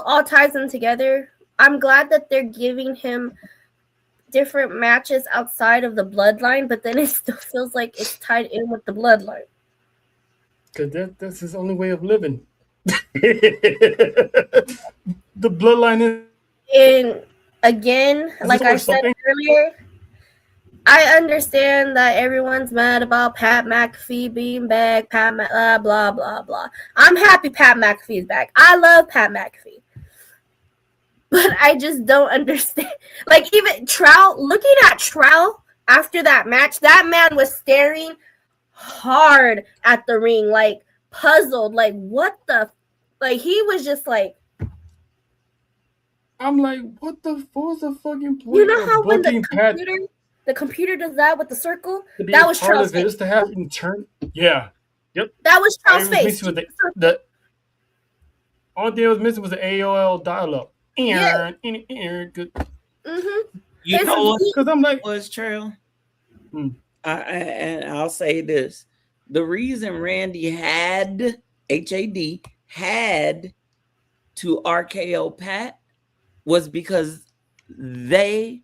all ties in together. I'm glad that they're giving him different matches outside of the bloodline, but then it still feels like it's tied in with the bloodline. Because that's his only way of living. The bloodline is. And again, like I said earlier, I understand that everyone's mad about Pat McAfee being back, blah, blah, blah, blah. I'm happy Pat McAfee's back. I love Pat McAfee. But I just don't understand. Like, even Trout, looking at Trout after that match, that man was staring hard at the ring, like, puzzled. Like, what the? Like, he was just like. I'm like, what the fucking point? You know how when the computer does that with the circle? That was Trout's face. To have him turn. Yeah. Yep. That was Trout's face. The only thing I was missing was the AOL dial-up. Yeah. You know what? Because I'm like, was true. And I'll say this: the reason Randy had had to RKO Pat was because they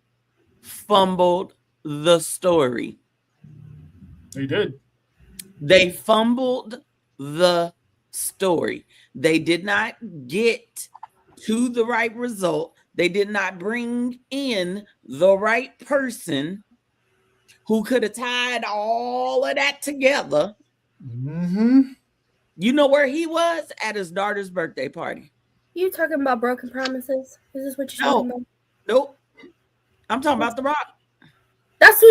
fumbled the story. They did. They fumbled the story. They did not get to the right result. They did not bring in the right person who could have tied all of that together. Mm-hmm. You know where he was? At his daughter's birthday party. You talking about broken promises? Is this what you're talking about? Nope. I'm talking about The Rock. That's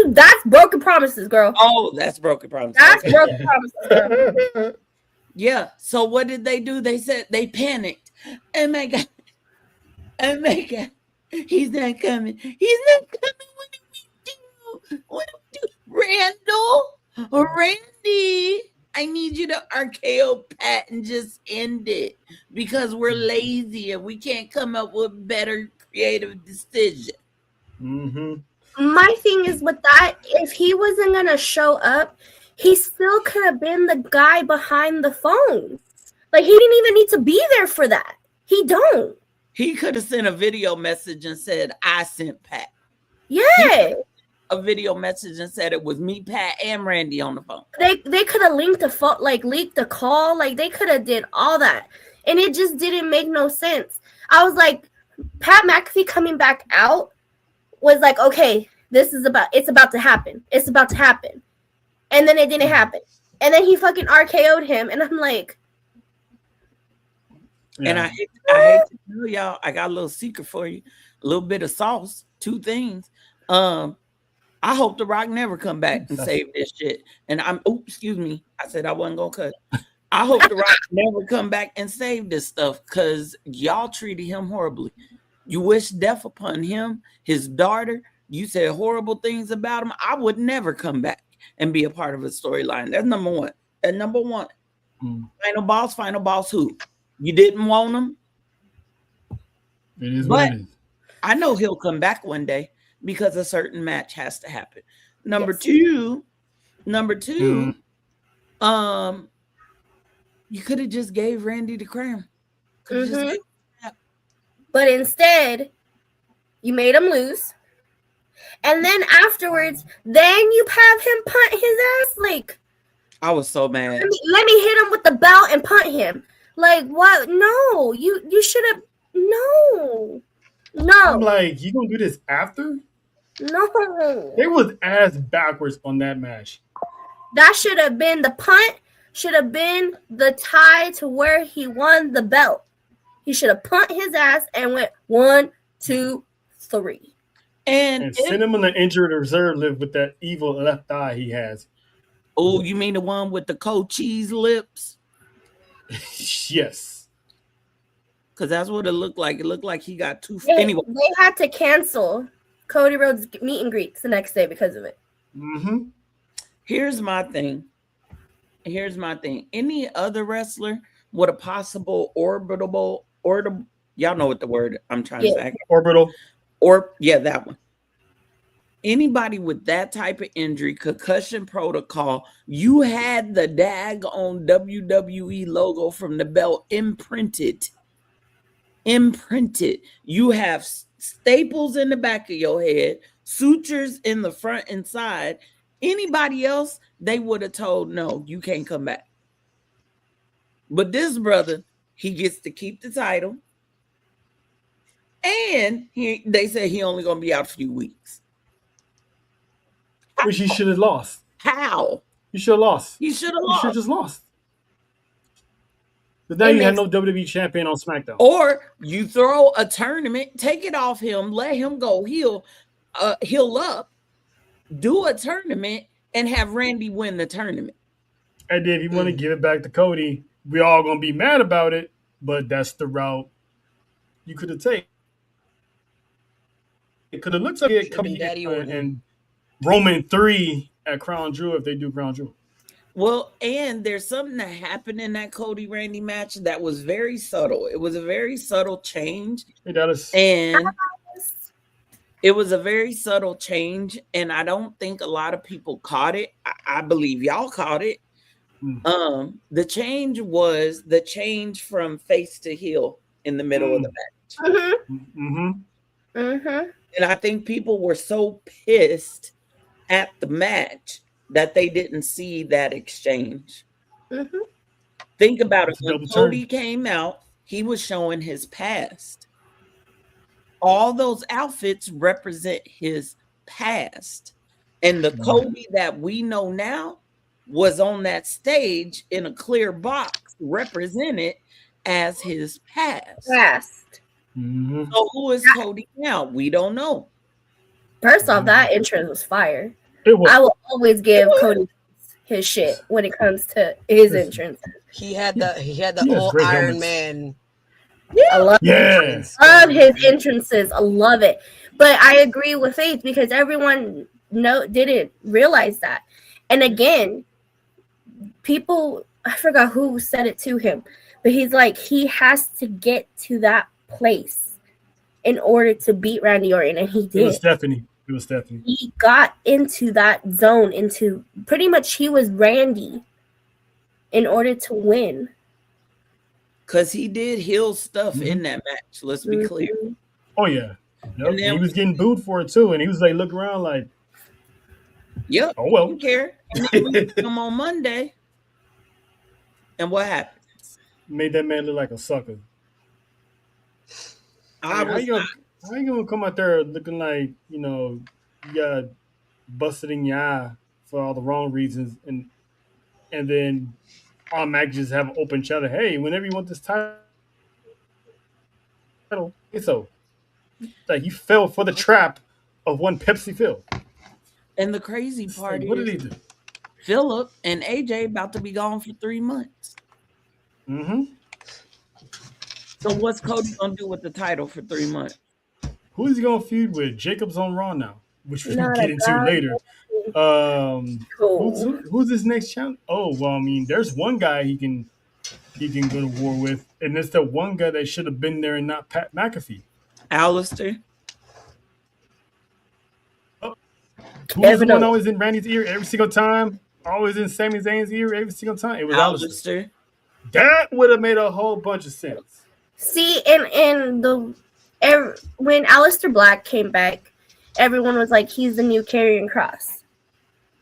broken promises, girl. Oh, that's broken promises. That's broken promises, girl. Yeah. So what did they do? They said they panicked. Oh my God. Oh my God. He's not coming. He's not coming. What do we do? What do we do? Randy, I need you to RKO Pat and just end it because we're lazy and we can't come up with better creative decision. Mm-hmm. My thing is with that, if he wasn't gonna show up, he still could have been the guy behind the phone. Like, he didn't even need to be there for that. He don't. He could have sent a video message and said, I sent Pat. Yeah. A video message and said it was me, Pat, and Randy on the phone. They could have linked the phone, like leaked the call, like they could have did all that, and it just didn't make no sense. I was like, Pat McAfee coming back out was like, okay, it's about to happen, and then it didn't happen, and then he fucking RKO'd him, and I'm like, yeah. And I hate to tell y'all, I got a little secret for you, a little bit of sauce, two things. I hope The Rock never come back and save this shit. And excuse me. I said I wasn't gonna cut. I hope The Rock never come back and save this stuff because y'all treated him horribly. You wish death upon him, his daughter. You said horrible things about him. I would never come back and be a part of a storyline. That's number one. And number one, final boss who? You didn't want him? It is what it is. I know he'll come back one day. Because a certain match has to happen. Number two, you could have just gave Randy the crown. But instead, you made him lose. And then afterwards, then you have him punt his ass. Like, I was so mad. Let me hit him with the belt and punt him. Like, what? No, you should have. No. I'm like, you gonna do this after? No. They was ass backwards on that match. That should have been the punt. Should have been the tie to where he won the belt. He should have punt his ass and went 1, 2, 3. And send him on the injured reserve list with that evil left eye he has. Oh, you mean the one with the cold cheese lips? Yes. Because that's what it looked like. It looked like he got too. Anyway, they had to cancel Cody Rhodes meet and greets the next day because of it. Mm-hmm. Here's my thing. Any other wrestler with a possible orbital, y'all know what the word I'm trying to say. Orbital. That one. Anybody with that type of injury, concussion protocol, you had the daggone WWE logo from the belt imprinted. You have staples in the back of your head, sutures in the front and side. Anybody else, they would have told, no, you can't come back. But this brother, he gets to keep the title. And they say he only going to be out a few weeks. Which he should have lost. How? You should have lost. He should have You lost. should have just lost. But now you had no WWE champion on SmackDown. Or you throw a tournament, take it off him, let him go heal up, do a tournament, and have Randy win the tournament. And then if you want to give it back to Cody, we all gonna be mad about it, but that's the route you could have taken. It could have looked like it Cody and Roman 3 at Crown Jewel if they do Crown Jewel. Well, and there's something that happened in that Cody Randy match that was very subtle. It was a very subtle change. And it was a very subtle change, and I don't think a lot of people caught it. I believe y'all caught it. The change was the change from face to heel in the middle of the match. And I think people were so pissed at the match that they didn't see that exchange. Think about it. When Cody came out, he was showing his past. All those outfits represent his past. And the Cody that we know now was on that stage in a clear box represented as his past. So who is Cody now? We don't know. First off, that entrance was fire. I will always give Cody his shit when it comes to his entrance. He had the old Iron Man. I love his entrances. I love it. But I agree with Faith because everyone didn't realize that. And again, people, I forgot who said it to him, but he's like, he has to get to that place in order to beat Randy Orton, and he did. It was Stephanie. He got into that zone, into pretty much he was Randy in order to win. Because he did heel stuff in that match. Let's be clear. Oh, yeah. Yep. Then, he was getting booed for it, too. And he was like, look around like, yep. Oh, well. I don't care. And then we come on Monday. And what happens? Made that man look like a sucker. How you gonna come out there looking like, you got busted in your eye for all the wrong reasons and then automatically just have an open challenge. Hey, whenever you want this title, it's over. Like you fell for the trap of one Pepsi Phil. And the crazy part is, what did he do? Phillip and AJ about to be gone for 3 months. So what's Cody gonna do with the title for 3 months? Who is he gonna feud with? Jacob's on Raw now, which we're gonna get into later. Who's his next challenge? Oh, well, I mean, there's one guy he can go to war with, and it's the one guy that should have been there and not Pat McAfee. Alistair. Who's the one always in Randy's ear every single time? Always in Sami Zayn's ear every single time? It was Alistair. That would have made a whole bunch of sense. See, when Aleister Black came back, everyone was like, he's the new Karrion Kross.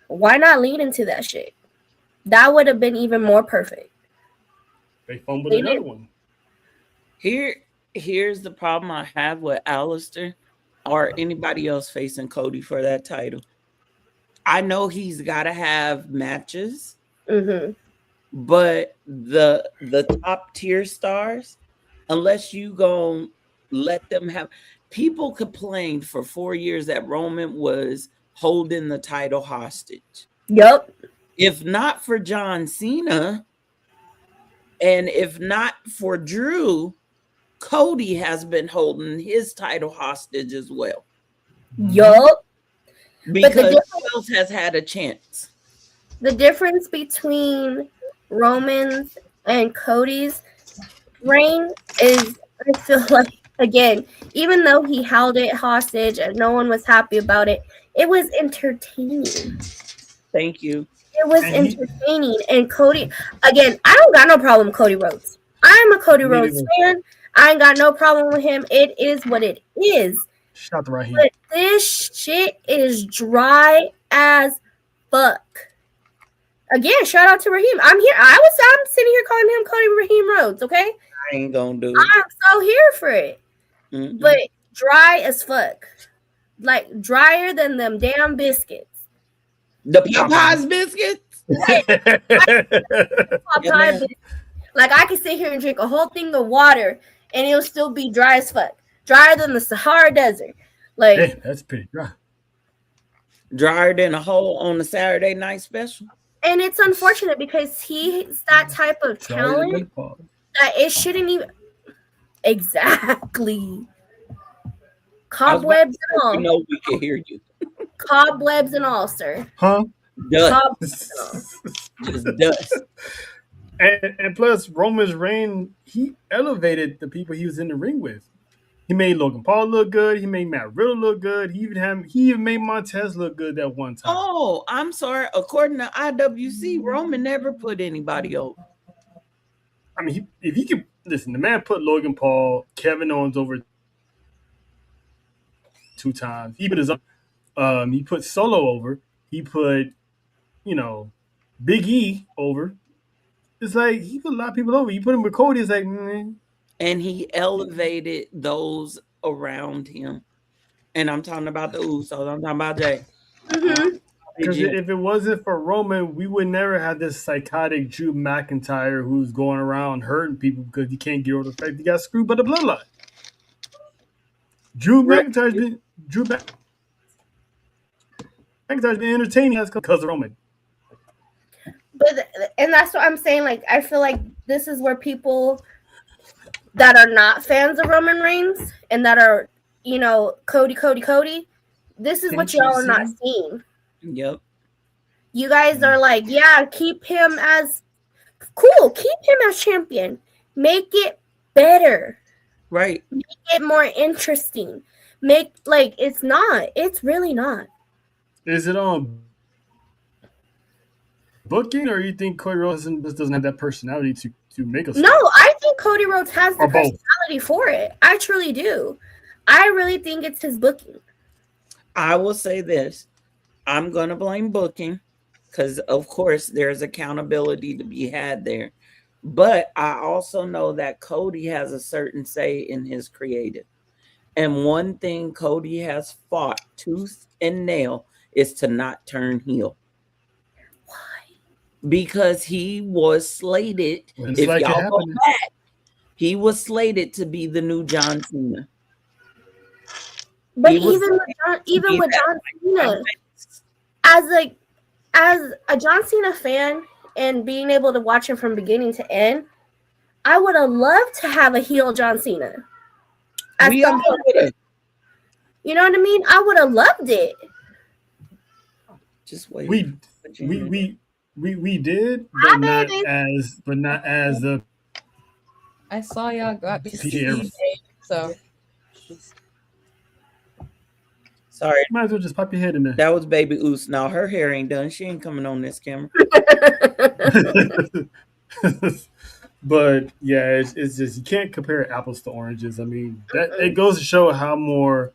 Why not lean into that shit? That would have been even more perfect. They fumbled another one. Here's the problem I have with Aleister or anybody else facing Cody for that title. I know he's got to have matches, but the top tier stars, unless you go let them have. People complained for 4 years that Roman was holding the title hostage. Yep. If not for John Cena, and if not for Drew, Cody has been holding his title hostage as well. Yup. Because who else has had a chance? The difference between Roman's and Cody's reign is, I feel like, again, even though he held it hostage and no one was happy about it, it was entertaining. Thank you. It was entertaining. And Cody, again, I don't got no problem with Cody Rhodes. I'm a Cody Rhodes fan. I ain't got no problem with him. It is what it is. Shout to Raheem. But this shit is dry as fuck. Again, shout out to Raheem. I'm sitting here calling him Cody Raheem Rhodes, okay? I ain't gonna do it. I'm so here for it. Mm-mm. But dry as fuck. Like drier than them damn biscuits. The Popeyes biscuits? Popeye biscuits. Like I could sit here and drink a whole thing of water and it'll still be dry as fuck. Drier than the Sahara Desert. Like yeah, that's pretty dry. Drier than a hole on the Saturday night special. And it's unfortunate because he's that type of talent that it shouldn't even exactly. Cobwebs and all. You know we can hear you. Cobwebs and all, sir. Huh? Dust. Just dust. And plus, Roman's reign, he elevated the people he was in the ring with. He made Logan Paul look good. He made Matt Riddle look good. He even made Montez look good that one time. Oh, I'm sorry. According to IWC, Roman never put anybody over. I mean, if he could listen, the man put Logan Paul, Kevin Owens over 2 times. He put he put Solo over. He put, Big E over. It's like he put a lot of people over. You put him with Cody, it's like, And he elevated those around him. And I'm talking about the Usos. I'm talking about Jay. Mm-hmm. Because if it wasn't for Roman, we would never have this psychotic Drew McIntyre who's going around hurting people because he can't get over the fact he got screwed by the bloodline. Drew McIntyre's been entertaining us because of Roman. And that's what I'm saying. Like, I feel like this is where people that are not fans of Roman Reigns and that are, Cody, this is what y'all are not seeing. Yep. You guys are like, yeah, keep him as cool. Keep him as champion. Make it better. Right. Make it more interesting. It's not. It's really not. Is it on booking, or you think Cody Rhodes doesn't have that personality to make us? No, I think Cody Rhodes has the personality for it. I truly do. I really think it's his booking. I will say this. I'm going to blame booking because, of course, there's accountability to be had there. But I also know that Cody has a certain say in his creative. And one thing Cody has fought tooth and nail is to not turn heel. Why? Because he was slated, if y'all go back, he was slated to be the new John Cena. But even with John Cena, as a John Cena fan and being able to watch him from beginning to end, I would have loved to have a heel John Cena. You know what I mean? I would have loved it. Just wait. We did, but not as the. I saw y'all got PCA, so. Sorry. Might as well just pop your head in there. That was Baby Oos. Now her hair ain't done. She ain't coming on this camera. But yeah, it's just you can't compare apples to oranges. I mean, that it goes to show how more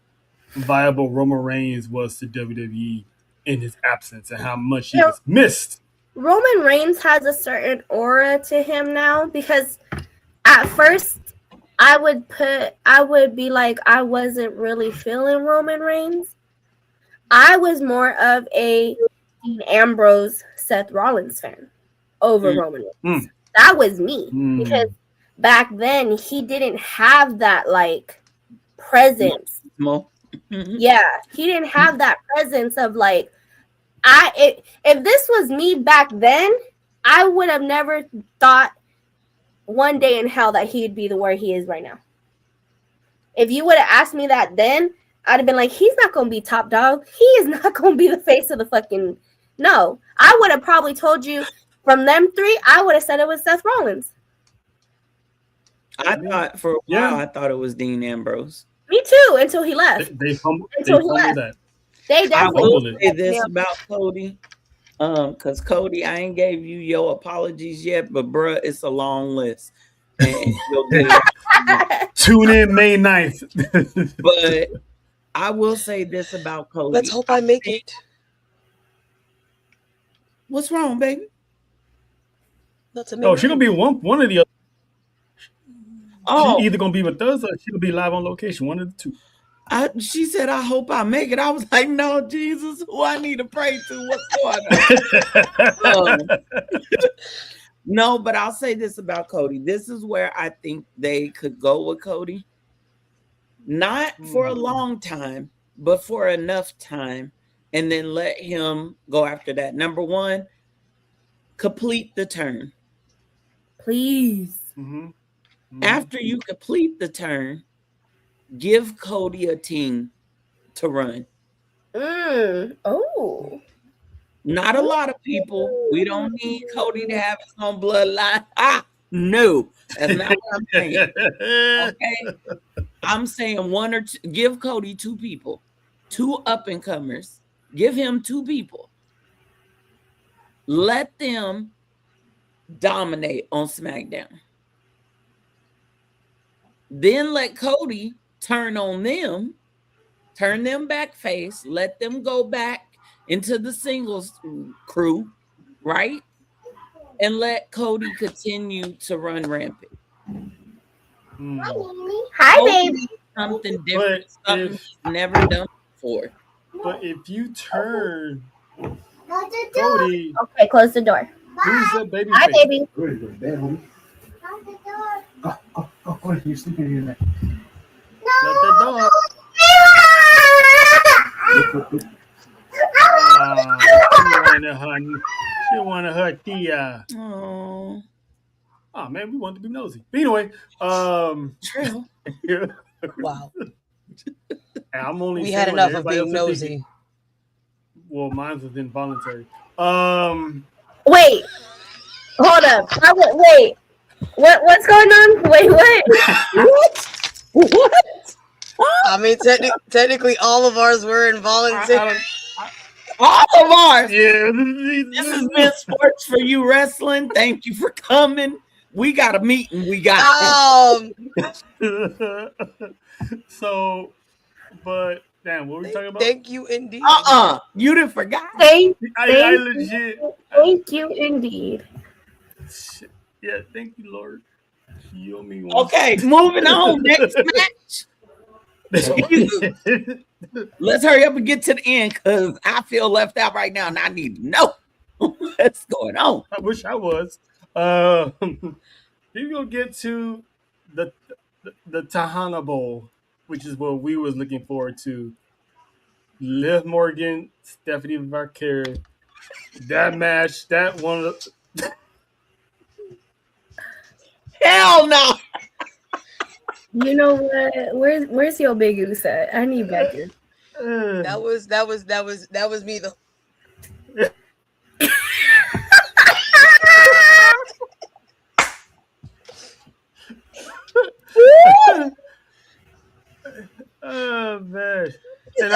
viable Roman Reigns was to WWE in his absence and how much he was missed. Roman Reigns has a certain aura to him now because at first I would be like, I wasn't really feeling Roman Reigns. I was more of a Dean Ambrose, Seth Rollins fan over Roman Reigns. That was me because back then he didn't have that presence. Yeah, he didn't have that presence of if this was me back then, I would have never thought one day in hell that he'd be where he is right now. If you would have asked me that then, I'd have been like, he's not going to be top dog. He is not going to be the face of the fucking... No. I would have probably told you from them 3, I would have said it was Seth Rollins. I thought for a while, I thought it was Dean Ambrose. Me too, until he left. They fumbled that. They definitely I will say this about Cody. Because Cody, I ain't gave you your apologies yet, but bruh, it's a long list. And you'll get Tune in May 9th. But I will say this about Cody. Let's hope I make it. What's wrong, baby? That's Oh, she's gonna be one of the other. Oh, She's either gonna be with us or she'll be live on location. One of the two. She said, I hope I make it. I was like, no, Jesus, who I need to pray to? What's going on? No, but I'll say this about Cody. This is where I think they could go with Cody. Not for a long time, but for enough time. And then let him go after that. Number one, complete the turn. Please. After you complete the turn, give Cody a team to run. Oh. Not a lot of people. We don't need Cody to have his own bloodline. No, that's not what I'm saying. Okay. I'm saying one or two. Give Cody two people, two up and comers. Give him two people. Let them dominate on SmackDown. Then let Cody turn on them, turn them back face, let them go back into the singles crew, right? And let Cody continue to run rampant. Hi, baby. Something different, something he's never done before. But if you turn Cody, okay, close the door. Who's the baby? Hi, baby. Go, you're sleeping in there. Shut the door. She wanted her tia. Oh man, we wanted to be nosy. But anyway, true. Wow. I'm only. We had enough of being nosy. Well, mine was involuntary. Wait. Hold up. Wait. What's going on? Wait, what? What? I mean, technically, all of ours were involuntary. All of ours. Yeah. This has been Sports for You Wrestling. Thank you for coming. We got a meeting. We got. So, but damn, what were we talking about? Thank you, indeed. You didn't forget. I legit. Thank you, indeed. Yeah, thank you, Lord. You owe me one. Okay, moving on. Next match. Let's hurry up and get to the end because I feel left out right now and I need to know what's going on. I wish I was. We're gonna get to the Tahana Bowl, which is what we was looking forward to. Liv Morgan, Stephanie Vaquer. That match, that one. Hell no. You know what? Where's your big goose at? I need back here. That was me though. Oh man. And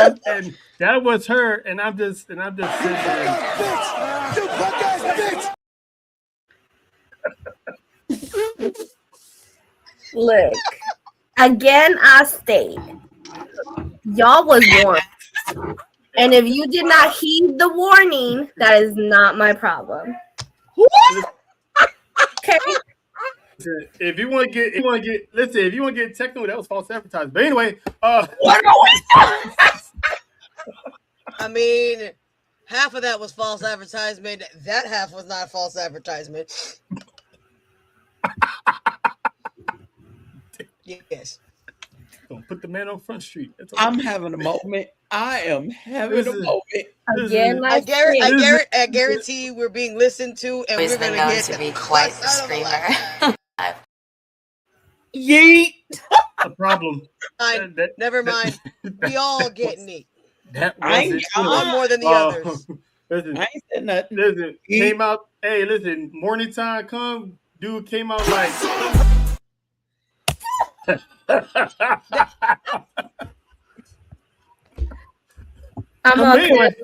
that was her, and I'm just sitting there. Bitch! You punk ass bitch! Look, again, I state, y'all was warned, and if you did not heed the warning, that is not my problem. Okay. If you want to get technical, that was false advertising. But anyway, I mean, half of that was false advertisement. That half was not false advertisement. Yes. Don't put the man on Front Street. I'm having a moment. I am having a moment. Again, I guarantee we're being listened to, and we're going to get to be quite the screamer. Yeet. A problem. Never mind. We all get neat. That one more than the others. Listen, I ain't said nothing. Listen, came out. Hey, listen, morning time come. Dude came out like. I'm okay.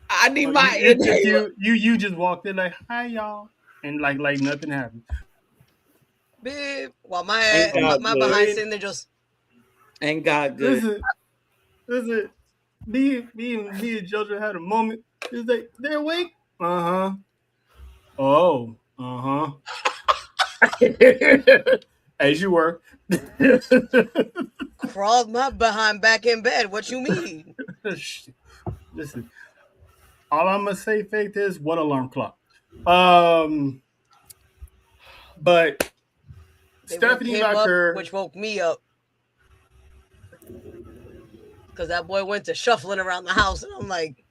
I need my inhaler. You just walked in like, hi y'all, and like nothing happened. Babe, while my behind sitting there just ain't God good. Listen. Me and JoJo had a moment. He's like, they're awake? Uh-huh. Oh, uh-huh. As you were. crawled my behind back in bed. What you mean? Listen. All I'm gonna say, Faith, is what alarm clock. But They Stephanie woke him Lucker, up, which woke me up. Because that boy went to shuffling around the house, and I'm like,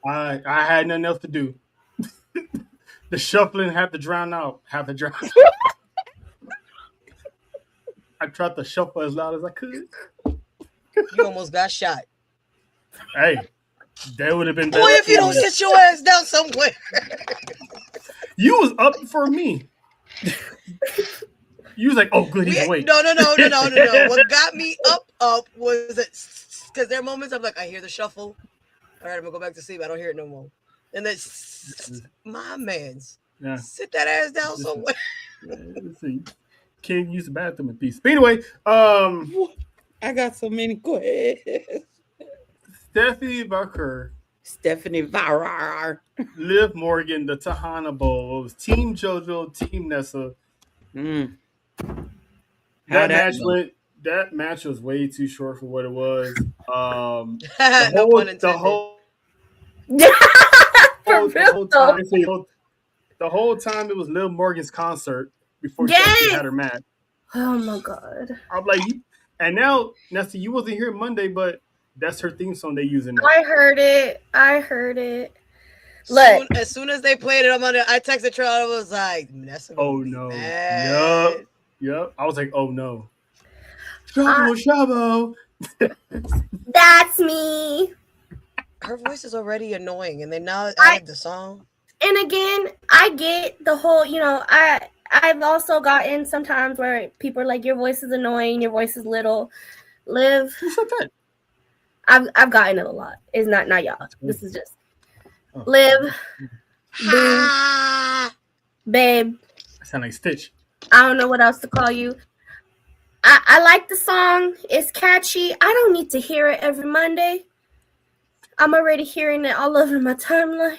I had nothing else to do. The shuffling had to drown out. I tried to shuffle as loud as I could. You almost got shot. Hey, that would have been better. Boy, if you don't sit your ass down somewhere. You was up for me. You was like, oh, good, he's awake. No. What got me up was that, because there are moments I'm like, I hear the shuffle. All right, I'm going to go back to sleep. I don't hear it no more. And then, my man's. Yeah. Sit that ass down somewhere. Let's see. Can't use the bathroom in peace. But anyway, I got so many questions. Stephanie Lucker. Liv Morgan, the Tahana Bowl. It was Team JoJo, Team Nessa. That match was way too short for what it was. The whole time it was Liv Morgan's concert before she had her match. Oh my God. I'm like, and now Nessa, you wasn't here Monday, but that's her theme song they using now. I heard it. Look, as soon as they played it on Monday, I texted Trell. I was like, Nessa. Oh no. Yep. I was like, oh no. Shabo. That's me. Her voice is already annoying, and then now I have the song. And again, I get the whole, I've also gotten sometimes where people are like, your voice is annoying, your voice is little. Liv. Who said that? I've gotten it a lot. It's not y'all. This is just Liv. Babe. I sound like Stitch. I don't know what else to call you. I like the song. It's catchy. I don't need to hear it every Monday. I'm already hearing it all over my timeline.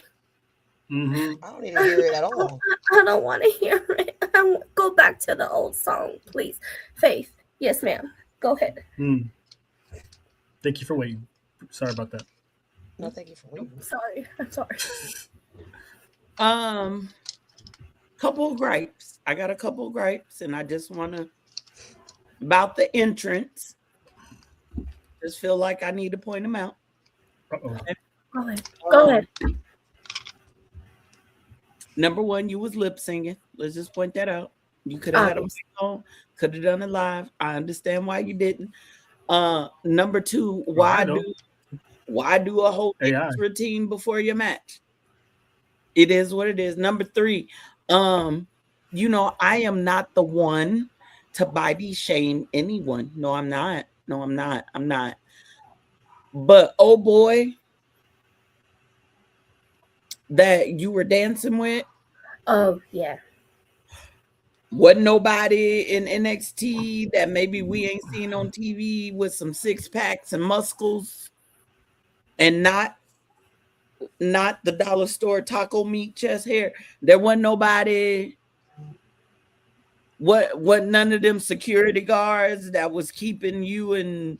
Mm-hmm. I don't need to hear it at all. I don't want to hear it. Go back to the old song, please. Faith. Yes, ma'am. Go ahead. Thank you for waiting. Sorry about that. No, thank you for waiting. I'm sorry. Couple of gripes. I got a couple of gripes, and I just want to about the entrance. Just feel like I need to point them out. Uh-oh. Go ahead. Number one, you was lip singing. Let's just point that out. You could have had a mic on, could have done it live. I understand why you didn't. Number two, why do a whole routine before your match? It is what it is. Number three, I am not the one to body shame anyone. No, I'm not. I'm not. But oh boy, that you were dancing with. Oh yeah. Wasn't nobody in NXT that maybe we ain't seen on TV with some six packs and muscles, and not the dollar store taco meat chest hair. There wasn't nobody. What none of them security guards that was keeping you and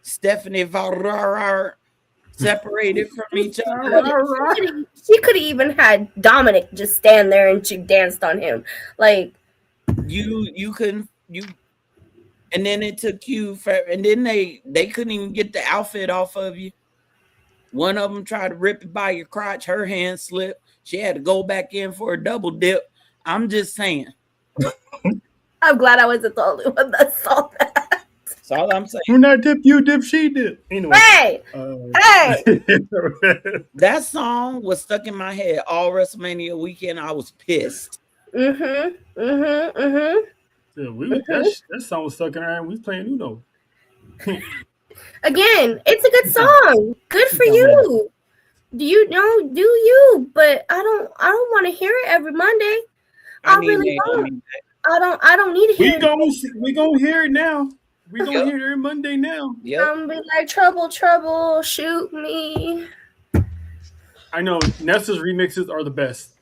Stephanie Varrar separated from each other. She could have even had Dominic just stand there and she danced on him. Like you couldn't and then it took you for, and then they couldn't even get the outfit off of you. One of them tried to rip it by your crotch, her hand slipped. She had to go back in for a double dip. I'm just saying. I'm glad I wasn't the only one that saw that. That's all I'm saying. When I dip, you dip, she dip. Anyway. Hey! That song was stuck in my head all WrestleMania weekend. I was pissed. That song was stuck in our head. We was playing Uno. Again, it's a good song. Good for you. Do you? But I don't want to hear it every Monday. I really don't. I don't need to hear We gonna hear it now. We gonna hear it every Monday now. Yeah. I'm gonna be like, trouble, shoot me. I know Nessa's remixes are the best.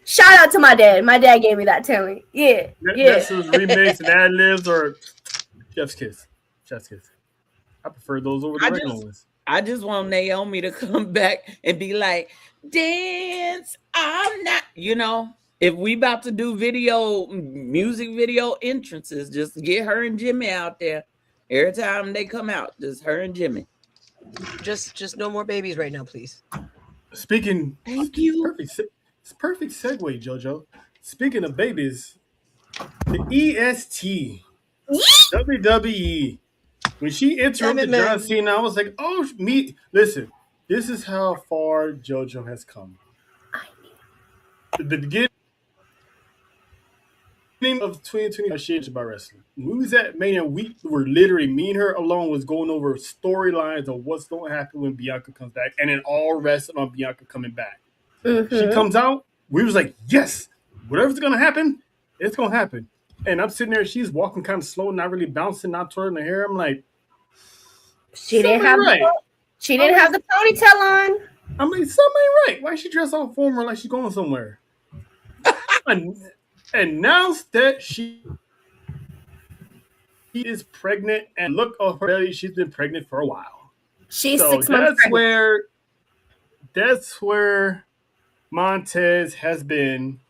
Shout out to my dad. My dad gave me that talent. Yeah. Nessa's remix and ad libs are chef's kiss. Chef's kiss. I prefer those over the regular ones. I just want Naomi to come back and be like, dance. I'm not, if we about to do music video entrances, just get her and Jimmy out there. Every time they come out, just her and Jimmy. Just no more babies right now, please. Speaking, thank you. Perfect segue, JoJo. Speaking of babies, the EST, WWE, when she interrupted John Cena, I was like, oh, listen, this is how far JoJo has come. The beginning of 2020, she was about wrestling. When we was at Mania, we were literally, me and her alone was going over storylines of what's going to happen when Bianca comes back, and then all rested on Bianca coming back. Mm-hmm. She comes out, we was like, yes, whatever's going to happen, it's going to happen. And I'm sitting there, she's walking kind of slow, not really bouncing, not twirling her hair. I'm like, she didn't have the ponytail on. I'm like, something ain't right. Why is she dressed all formal like she's going somewhere? Announced that she is pregnant, and look at her belly, she's been pregnant for a while. She's 6 months pregnant. That's where Montez has been.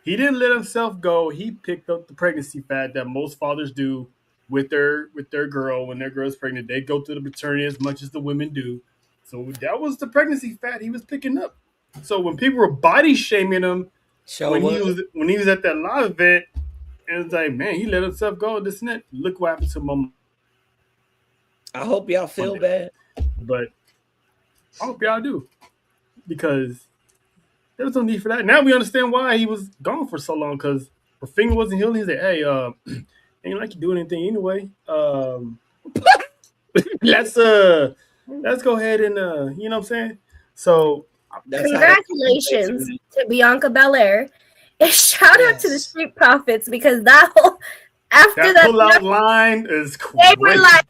He didn't let himself go. He picked up the pregnancy fat that most fathers do with their girl. When their girl's pregnant, they go to the maternity as much as the women do. So that was the pregnancy fat he was picking up. So when people were body shaming him when he was at that live event, and it's like, man, he let himself go, this and that. Look what happened to Mom. I hope y'all feel bad. But I hope y'all do. Because there was no need for that. Now we understand why he was gone for so long, because her finger wasn't healing. He said, hey, ain't like you doing anything anyway. Let's go ahead and you know what I'm saying? So congratulations to Bianca Belair. And shout out to the Street Profits, because that whole after that pull-out line is crazy. They were like,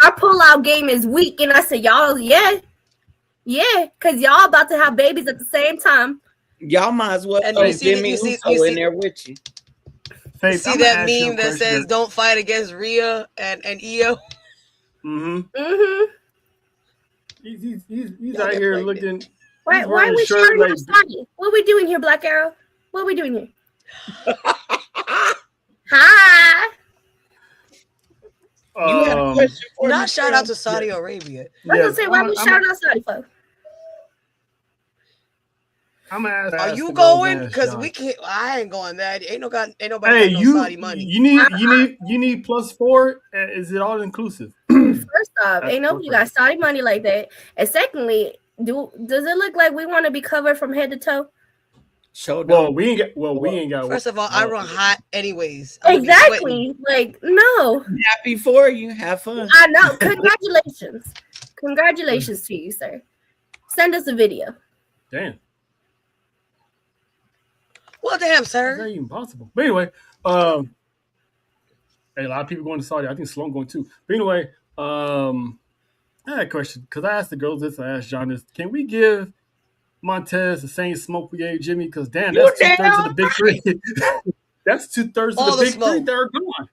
our pull-out game is weak. And I said, y'all, yeah, because y'all about to have babies at the same time. Y'all might as well Jimmy Uso in there with you. You see that meme that says, don't fight against Rhea and Io? Mm-hmm. He's out here looking. Why are we shouting out Saudi? What are we doing here, Black Arrow? What are we doing here? Hi. You had a question for me? Not shout out to Saudi Arabia. I was gonna say, why we shouting out Saudi for? I'm gonna ask. Are you going? Because we can't. I ain't going there. Ain't nobody got no Saudi money. You need +4. Is it all inclusive? First off, ain't nobody got Saudi money like that. And secondly, does it look like we want to be covered from head to toe? We ain't got. First of all, I run hot anyways. Exactly. Like, no. Happy for you. Have fun. I know. Congratulations to you, sir. Send us a video. Damn. Well, damn, sir. That's not even possible. But anyway, a lot of people going to Saudi. I think Sloan going too. But anyway, I had a question, because I asked the girls this, I asked John this. Can we give Montez the same smoke we gave Jimmy? Because damn, that's 2/3 of the big three. That's 2/3 of the big three that are gone.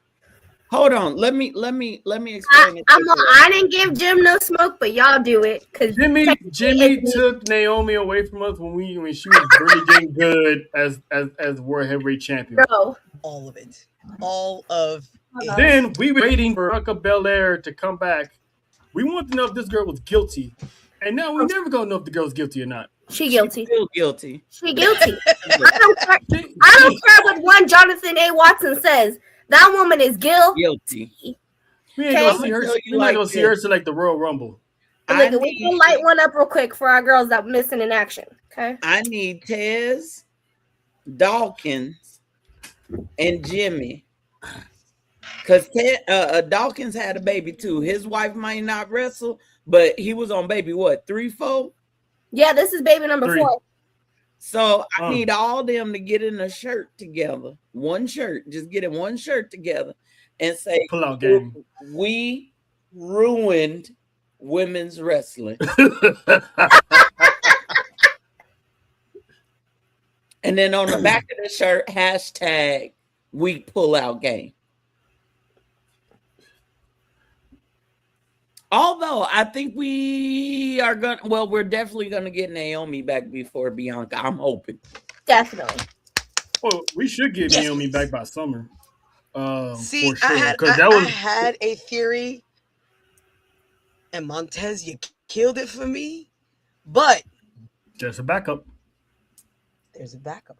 Hold on. Let me explain it. I didn't give Jim no smoke, but y'all do it. Because Jimmy took Naomi away from us when she was really getting good as world heavyweight champion. Bro. All of it. All of it. Then we were waiting for Bianca Belair to come back. We wanted to know if this girl was guilty. And now we never gonna know if the girl's guilty or not. She guilty. She's still guilty. She guilty. I don't care what one Jonathan A. Watson says. That woman is guilty. We ain't gonna see her. We're not gonna see her to like the Royal Rumble. We're gonna light one up real quick for our girls that missing in action. Okay. I need Tez, Dawkins, and Jimmy. Because Dawkins had a baby too. His wife might not wrestle, but he was on baby 3, 4? Yeah, this is baby number 4. So I need all them to get in a shirt together. One shirt. Just get in one shirt together and say, pull out game. We ruined women's wrestling. And then on the back of the shirt, hashtag we pull out game. Although I think we are going to, well, we're definitely going to get Naomi back before Bianca. I'm hoping. Definitely. Well, we should get Naomi back by summer. See, for sure. I had a theory, and Montez, you killed it for me. But just a backup. There's a backup.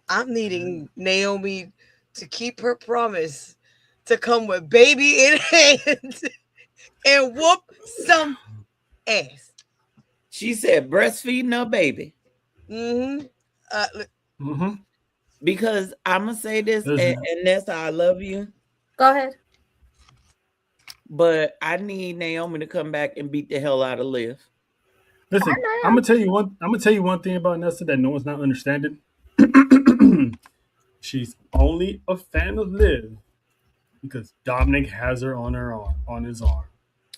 I'm needing Naomi to keep her promise to come with baby in hand and whoop some ass. She said breastfeeding her baby. Because I'm going to say this, and Nessa, I love you. Go ahead. But I need Naomi to come back and beat the hell out of Liv. Listen, I'm gonna tell you one thing about Nessa that no one's not understanding. She's only a fan of Liv because Dominic has her on his arm.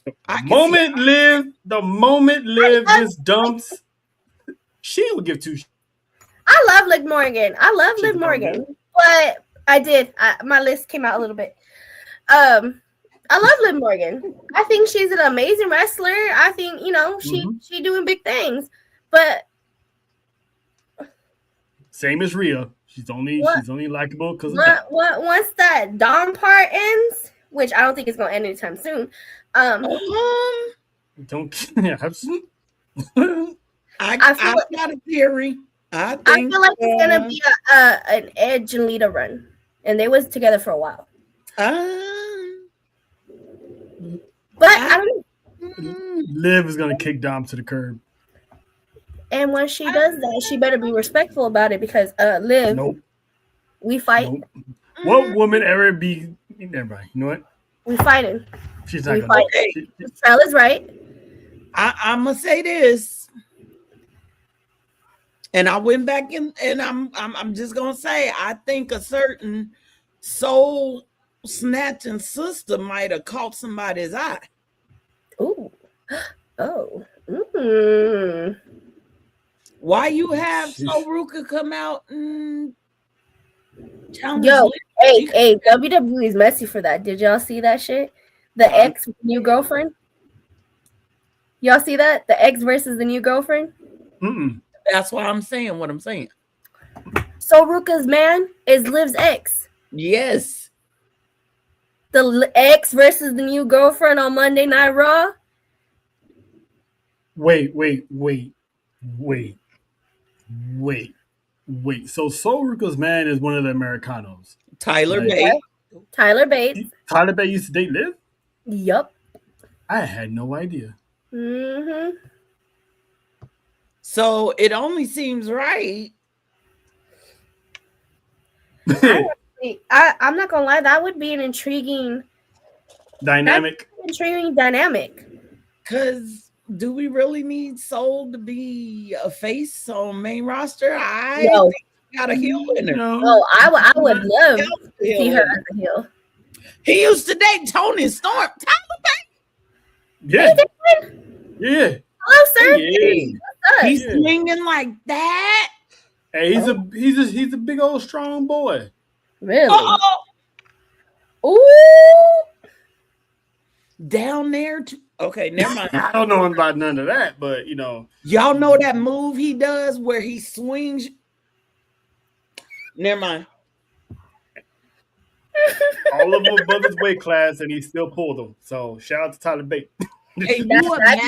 The moment Liv just dumps, she will give two. I love Liv Morgan. I love Liv Morgan, but my list came out a little bit. I love Liv Morgan. I think she's an amazing wrestler. I think, she doing big things. But same as Rhea. She's only likable because of that. Once that Dom part ends, which I don't think it's gonna end anytime soon. Don't I got a theory. I feel like it's gonna be an Edge and Lita run. And they was together for a while. But I don't. Liv is gonna kick Dom to the curb. And when she does that, she better be respectful about it because Liv, we fight. Nope. What woman ever be? Never mind. You know what? We fighting. She's not gonna. Stella's right. I'm gonna say this, and I went back and I'm just gonna say I think a certain soul snatching sister might have caught somebody's eye. Ooh. Oh. Why you have Soruka come out and challenge? Yo, hey, WWE is messy for that. Did y'all see that shit? The ex new girlfriend. Y'all see that? The ex versus the new girlfriend. That's why I'm saying what I'm saying. Soruka's man is Liv's ex. Yes. The ex versus the new girlfriend on Monday Night Raw. Wait. So Soruka's man is one of the Americanos. Tyler Bates. Tyler Bates. Tyler Bates used to date Liv? Yup. I had no idea. So it only seems right. I'm not gonna lie, that would be an intriguing dynamic. Because do we really need Soul to be a face on main roster? I think we got a heel winner. No, I would love to see her as a heel. He used to date Tony Storm. Tyler Bates. Yeah. Hello, sir. He's swinging like that. Hey, he's a big old strong boy. Really? Ooh. Down there. Okay, never mind. I don't know about none of that, but y'all know that move he does where he swings. Never mind. All of them above his weight class, and he still pulled them. So shout out to Tyler Bates. That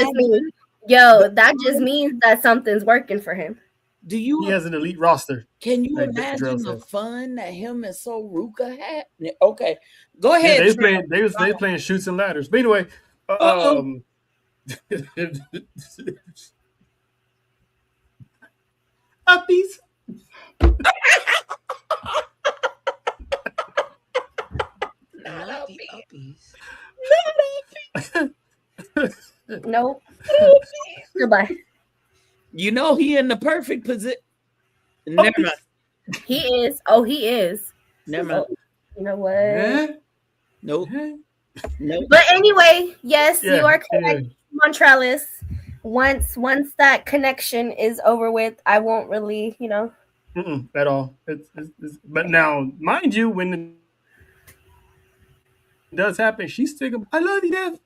just means that something's working for him. He has an elite roster. Can you imagine the fun that him and Soruka had? Okay, go ahead. They was playing shoots and ladders. But anyway, uppies. Not the uppies. No. Goodbye. You know he in the perfect position. Never mind. He is. Oh, he is. Never mind. You know what? Nope. Nope. But anyway, yes, you are correct, Montrellis. Once that connection is over with, I won't really, at all. It's, but now, mind you, when it does happen, she's still. I love you, Dev,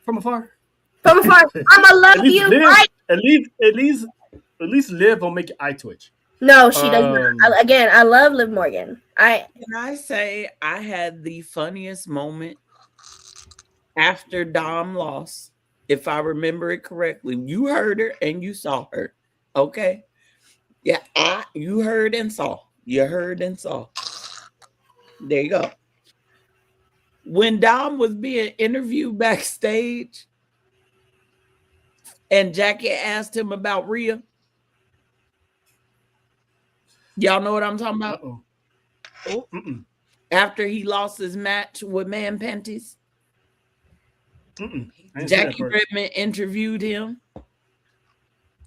from afar. From afar, I'ma love you. Liv, at least Liv will make your eye twitch. No, she does not. Again, I love Liv Morgan. Can I say I had the funniest moment after Dom lost, if I remember it correctly. You heard her and you saw her. Okay. Yeah, you heard and saw. You heard and saw. There you go. When Dom was being interviewed backstage and Jackie asked him about Rhea. Y'all know what I'm talking about? Oh. After he lost his match with Man Panties. Jackie Redmond interviewed him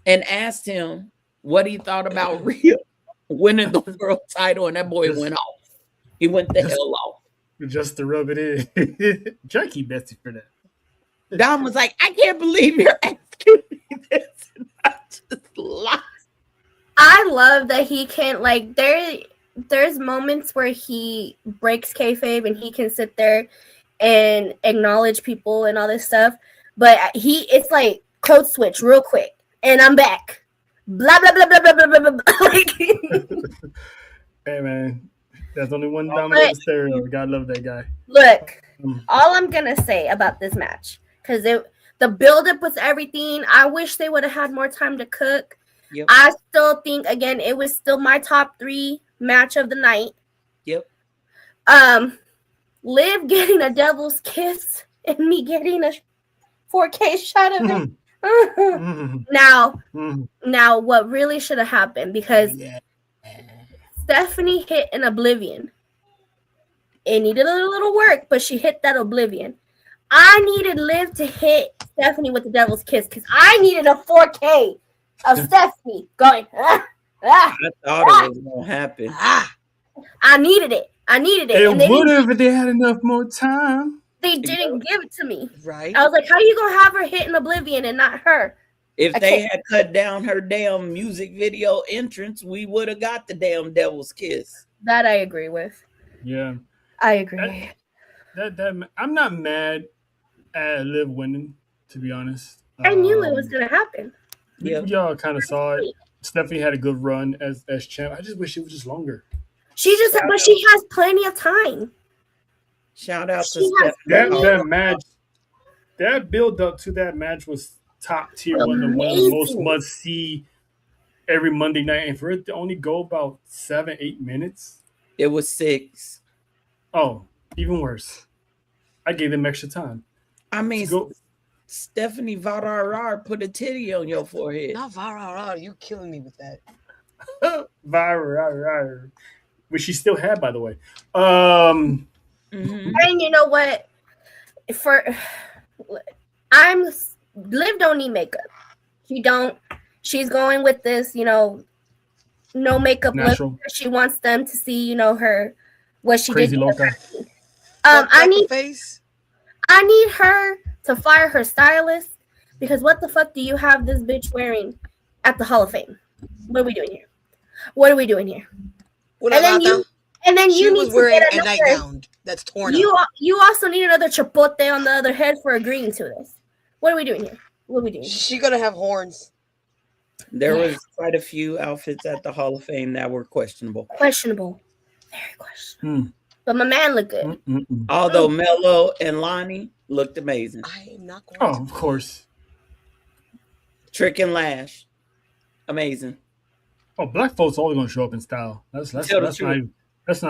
and asked him what he thought about Rhea winning the world title, and that boy went off. He went the hell off. Just to rub it in. Jackie bestie for that. Dom was like, I can't believe you're asking me this. And I just laughed. I love that he can't, like, there's moments where he breaks kayfabe and he can sit there and acknowledge people and all this stuff, but it's like code switch real quick and I'm back. Blah blah blah blah blah blah blah blah. Hey man, there's only one dominant stereo. Gotta love that guy. Look, all I'm gonna say about this match, because the build-up was everything. I wish they would have had more time to cook. Yep. I still think, again, it was still my top 3 match of the night. Yep. Liv getting a devil's kiss and me getting a 4K shot of it. Now, what really should have happened, because Stephanie hit an oblivion. It needed a little work, but she hit that oblivion. I needed Liv to hit Stephanie with the devil's kiss because I needed a 4K of Stephanie going. I thought it was gonna happen. I needed it. It would have if they had enough more time. They didn't give it to me. Right. I was like, how are you gonna have her hit an oblivion and not her? If they had cut down her damn music video entrance, we would have got the damn devil's kiss. That I agree with. Yeah. I agree. That I'm not mad at Liv winning, to be honest. I knew it was gonna happen. Y'all kind of saw it. Stephanie had a good run as champ. I just wish it was just longer. She has plenty of time. Shout out to Stephanie. That match, that build up to that match was top tier. One of the most must see every Monday night, and for it to only go about 7-8 minutes, it was 6. Oh, even worse. I gave them extra time. I mean, Stephanie Vararar put a titty on your forehead. Not Vararar. You killing me with that. Vararar. Which she still had, by the way. And you know what? Liv don't need makeup. She don't. She's going with this, no makeup look. She wants them to see, her what she Crazy did. Loca. I need her to fire her stylist, because what the fuck do you have this bitch wearing at the Hall of Fame? What are we doing here? And then you need to wearing get a nightgown that's torn up. You also need another chapote on the other head for agreeing to this. What are we doing here? She gonna have horns. There was quite a few outfits at the Hall of Fame that were questionable. Very questionable. But my man looked good. Although Mello and Lonnie looked amazing. I am not going to. Of course. Trick and Lash, amazing. Oh, black folks always gonna show up in style. That's not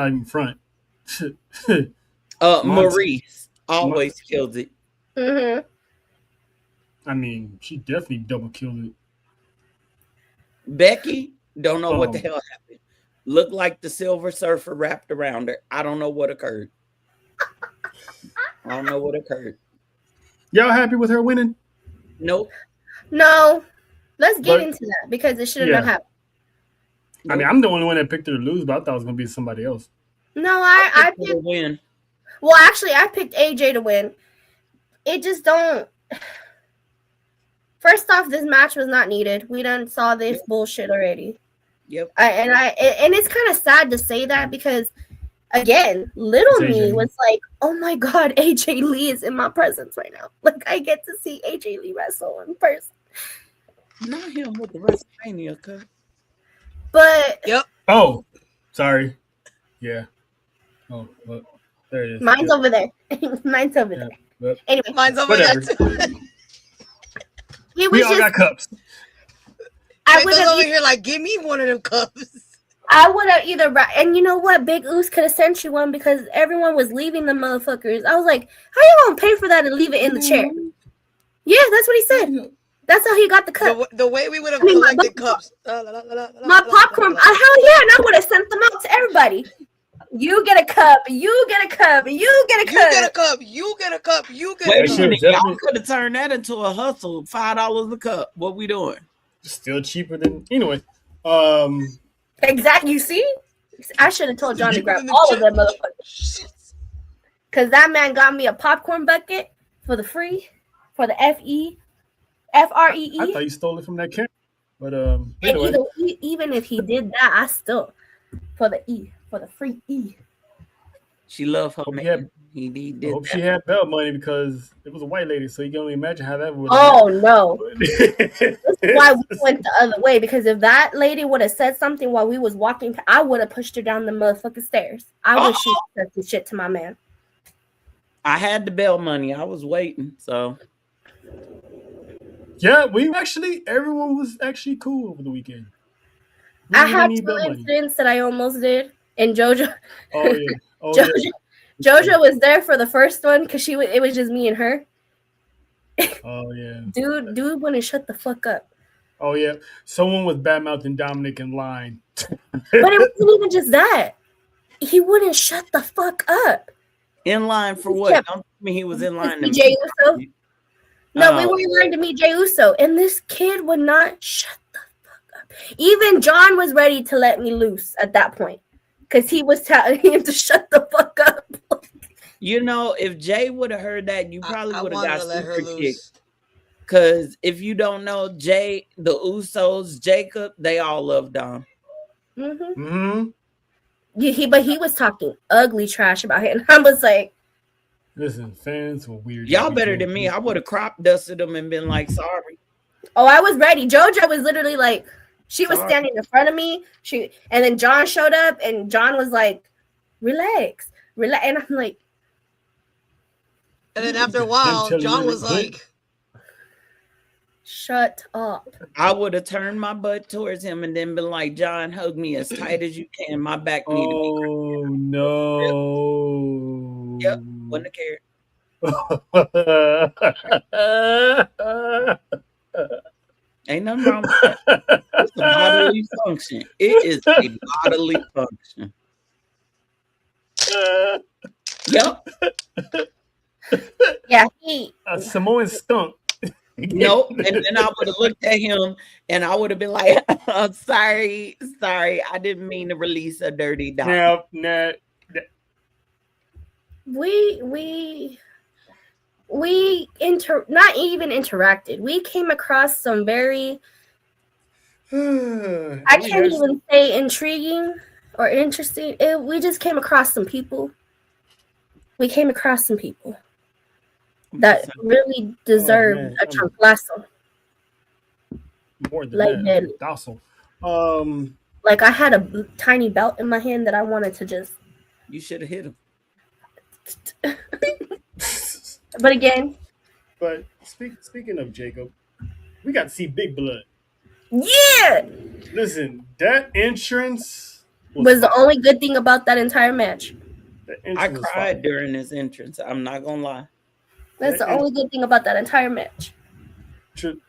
even front. Maurice always kills it. I mean, she definitely double killed it. Becky, don't know what the hell happened. Looked like the Silver Surfer wrapped around her. I don't know what occurred. Y'all happy with her winning? Nope. No. Let's get into that because it should have not happened. I mean, I'm the only one that picked her to lose, but I thought it was going to be somebody else. No, I picked to win. Well, actually, I picked AJ to win. It just don't. First off, this match was not needed. We done saw this bullshit already. Yep. And it's kind of sad to say that because, again, little me was like, "Oh my god, AJ Lee is in my presence right now. Like I get to see AJ Lee wrestle in person." Not him with the WrestleMania cup. But oh, sorry. Yeah. Oh, well, there it is. Mine's over there. Mine's over there. But anyway, mine's over there. We all got cups. I would have over here like, give me one of them cups. I would have either, and you know what? Big Oos could have sent you one because everyone was leaving the motherfuckers. I was like, how you gonna pay for that and leave it in the chair? Yeah, that's what he said. That's how he got the cup. The way we would have collected cups. My popcorn. Hell yeah, and I would have sent them out to everybody. You get a cup. You get a cup. You get a cup. You get a cup. You get a cup. You get a cup. Wait, y'all could have turned that into a hustle. $5 a cup. What we doing? Still cheaper than anyway. Exactly. You see, I should have told John to grab all of them motherfuckers. Cause that man got me a popcorn bucket for the free, for the FREE. I thought you stole it from that camp. But anyway. Even if he did that, I still for the free E. She loved her man. He did. I hope she had belt money because it was a white lady, so you can only imagine how that would. Oh no! That's why we went the other way because if that lady would have said something while we was walking, I would have pushed her down the motherfucking stairs. I wish she said some shit to my man. I had the bell money. I was waiting, so. Yeah, everyone was actually cool over the weekend. I had 2 incidents that I almost did, and JoJo. Oh yeah. JoJo was there for the first one because it was just me and her. Oh yeah. Dude wouldn't shut the fuck up. Oh yeah. Someone was bad-mouthing Dominic in line. But it wasn't even just that. He wouldn't shut the fuck up. In line for what? Don't tell me he was in line to Jey Uso. No, we were in line to meet Jey Uso, and this kid would not shut the fuck up. Even John was ready to let me loose at that point. Because he was telling him to shut the fuck up. You know, if Jay would have heard that, you probably would have got super kicked. Because if you don't know, Jay, the Usos, Jacob, they all love Dom. Yeah, but he was talking ugly trash about it. And I was like, listen, fans were weird. Y'all better than me. I would have crop dusted them and been like, sorry. Oh, I was ready. JoJo was literally like, she was standing in front of me. And then John showed up, and John was like, relax. And I'm like. And then after a while, John was like, shut up. I would have turned my butt towards him and then been like, John, hug me as tight as you can. My back need to be. Oh, no. Yep, wouldn't have cared. Ain't nothing wrong with that. It's a bodily function. It is a bodily function. Yep. Yeah, a Samoan skunk. Nope. And then I would have looked at him and I would have been like, oh, sorry, I didn't mean to release a dirty dog. No. We not even interacted. We came across some very I can't even say intriguing or interesting. We just came across some people. We came across some people that really deserve a chanclazo. More than that, docile. Like I had a tiny belt in my hand that I wanted to just. You should have hit him. But again. But speaking of Jacob, we got to see Big Blood. Yeah. Listen, that entrance was the only good thing about that entire match. I cried during his entrance. I'm not gonna lie. That's the only good thing about that entire match. True.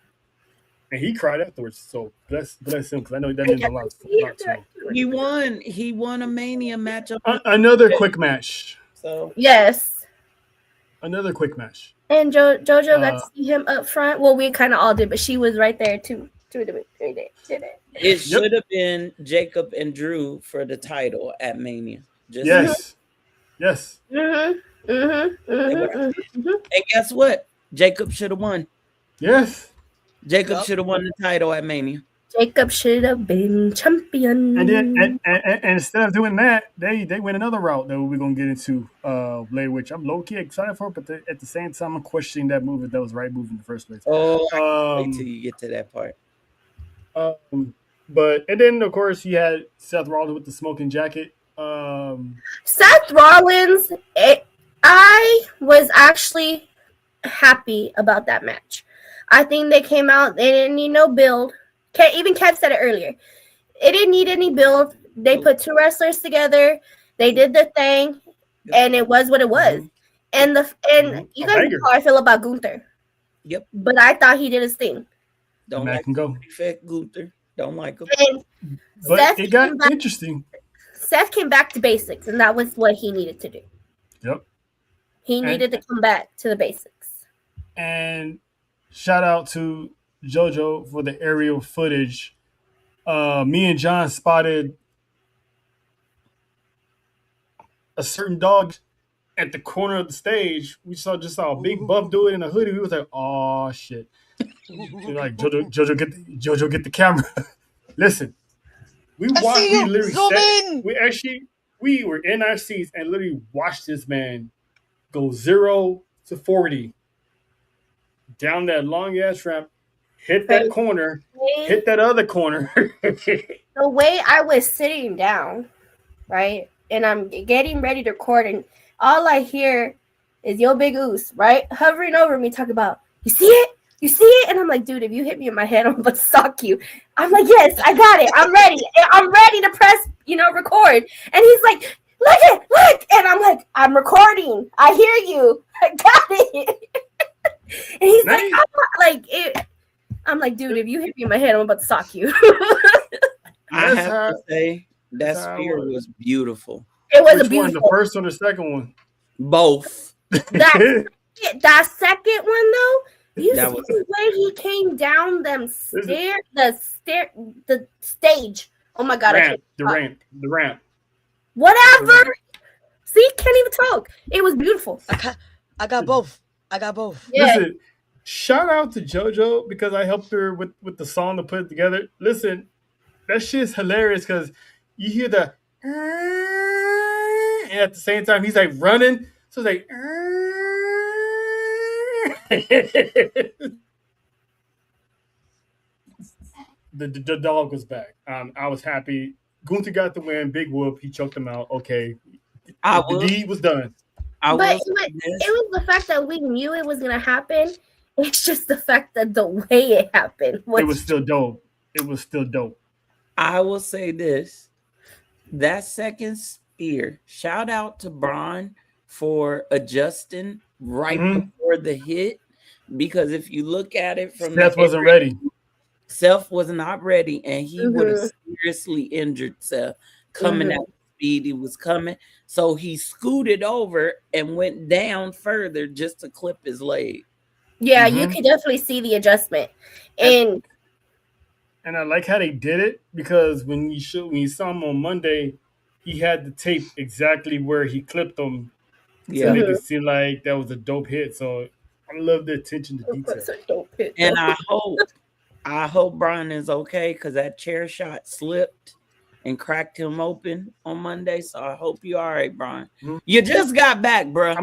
And he cried afterwards. So bless him because I know that means a lot to him. He won a Mania match. Another quick match. So yes. Another quick match. And JoJo got to see him up front. Well, we kind of all did, but she was right there too. It should have been Jacob and Drew for the title at Mania. Yes. And guess what? Jacob should have won. Yes. Jacob should have won the title at Mania. Jacob should have been champion. And then and instead of doing that, they went another route that we're gonna get into later, which I'm low key excited for, but at the same time I'm questioning that move if that was the right move in the first place. Wait till you get to that part. But and then of course you had Seth Rollins with the smoking jacket. Seth Rollins, I was actually happy about that match. I think they came out, they didn't need no build. Even Kev said it earlier. It didn't need any build. They put two wrestlers together. They did the thing, and it was what it was. And you guys know how I feel about Gunther. Yep. But I thought he did his thing. Don't like Gunther. Don't like him. But Seth it got interesting. Seth came back to basics, and that was what he needed to do. Yep. He needed to come back to the basics. And shout out to JoJo for the aerial footage. Me and John spotted a certain dog at the corner of the stage. We just saw a big buff do it in a hoodie. We was like, "Oh shit!" We're like, JoJo, get the camera. Listen, we were in our seats and literally watched this man go 0 to 40 down that long ass ramp, hit that corner, hit that other corner. The way I was sitting down, right, and I'm getting ready to record, and all I hear is Yo Big Oos, right, hovering over me, talking about, you see it? You see it? And I'm like, dude, if you hit me in my head, I'm gonna sock you. I'm like, yes, I got it. I'm ready. I'm ready to press, record. And he's like, look. And I'm like, I'm recording. I hear you. I got it. And he's like, I'm like, dude, if you hit me in my head, I'm about to sock you. I have to say that spear was beautiful. It was Which beautiful. one, the first or the second one? Both. That second one though, you see the way he came down the stage. Oh my god! The ramp. Whatever. See, can't even talk. It was beautiful. I got both. Yeah. Listen, shout out to JoJo because I helped her with the song to put it together. Listen, that shit's hilarious because you hear the and at the same time he's like running, so it's like the dog was back. I was happy. Gunther got the win. Big whoop. He choked him out. Okay, the deed was done. It was the fact that we knew it was gonna happen. It's just the fact that the way it happened was still dope. It was still dope. I will say this: that second spear. Shout out to Braun for adjusting right before the hit, because if you look at it from Seth wasn't ready. Seth was not ready, and he would have seriously injured Seth coming at the speed he was coming. So he scooted over and went down further just to clip his leg. Yeah, you could definitely see the adjustment. And I like how they did it because when you saw him on Monday, he had the tape exactly where he clipped him. So make it seem like that was a dope hit. So I love the attention to detail. And I hope Brian is okay because that chair shot slipped and cracked him open on Monday. So I hope you're all right, Brian. You just got back, bro.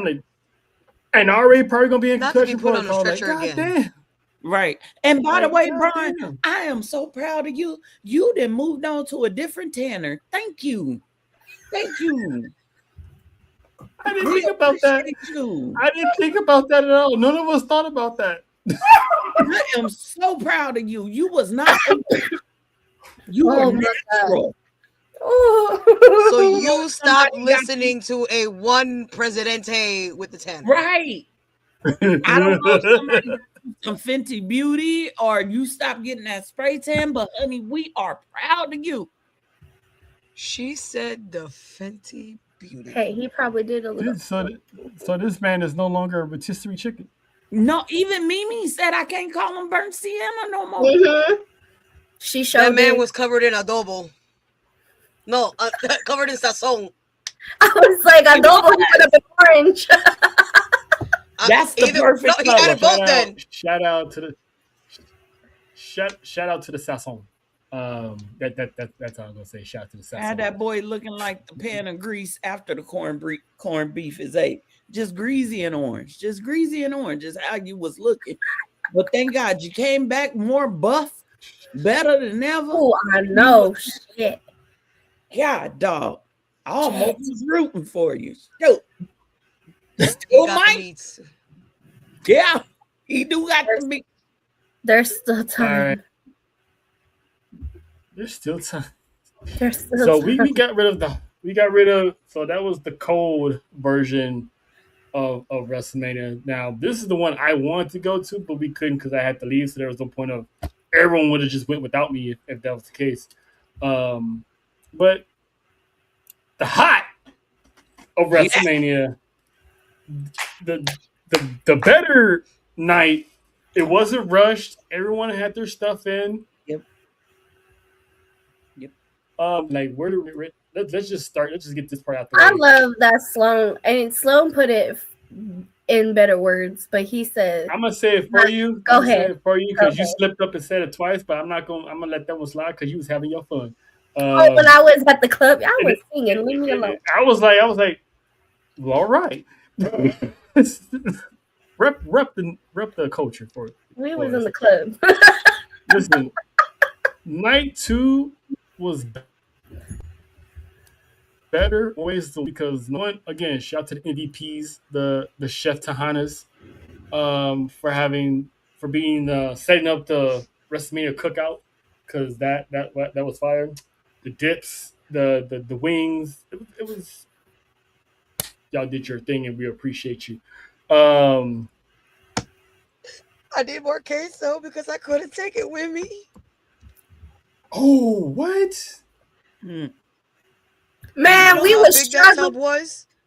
And already probably gonna be in not to be put on a stretcher again. Damn. Right. And by the way, Brian, I am so proud of you. You then moved on to a different Tanner. Thank you. I didn't think about that. I didn't think about that at all. None of us thought about that. I am so proud of you. You was not. You were natural. So you stopped listening to a one Presidente with the 10. Right. I don't know if somebody some Fenty Beauty or you stopped getting that spray tan, but honey, we are proud of you. She said the Fenty Beauty. Hey, he probably did a little. So this man is no longer a rotisserie chicken. No, even Mimi said I can't call him burnt sienna no more. She showed that man it. was covered in adobo. No, covered in sazon. I was like, adobo could have been orange. That's the perfect No, he had it both then. Shout out to the sazon. That's all I'm gonna say. Shout out to the sazon. Had that boy looking like the pan of grease after the corned beef is ate. Just greasy and orange. Just greasy and orange is how you was looking. But thank God you came back more buff, better than ever. Oh, I know. Shit. God, dog. I almost was rooting for you. Still might. Yeah, he do got to be. There's still time. All right. There's still time. There's still So time. we got rid of so that was the cold version of WrestleMania. Now this is the one I wanted to go to, but we couldn't because I had to leave. So there was no point of everyone would have just went without me if that was the case. But the hot of WrestleMania, the better night. It wasn't rushed. Everyone had their stuff in. Yep. Like where do we? Let's just start. Let's just get this part out the way. I love that Sloan, and Sloan put it in better words, but he said, "I'm gonna say it for you. Go ahead. Say it for you because you slipped up and said it twice, but I'm gonna let that one slide because you was having your fun." when I was at the club, I was singing. Leave me alone. I was like, well, all right. rep the culture for it. We was in the club. Listen, night 2 was better always because one again, shout out to the MVPs, the Chef Tahanas, for being setting up the WrestleMania cookout because that was fire. The dips, the wings, it was y'all did your thing and we appreciate you. I did more queso because I couldn't take it with me. Oh, what? Man, we was struggling.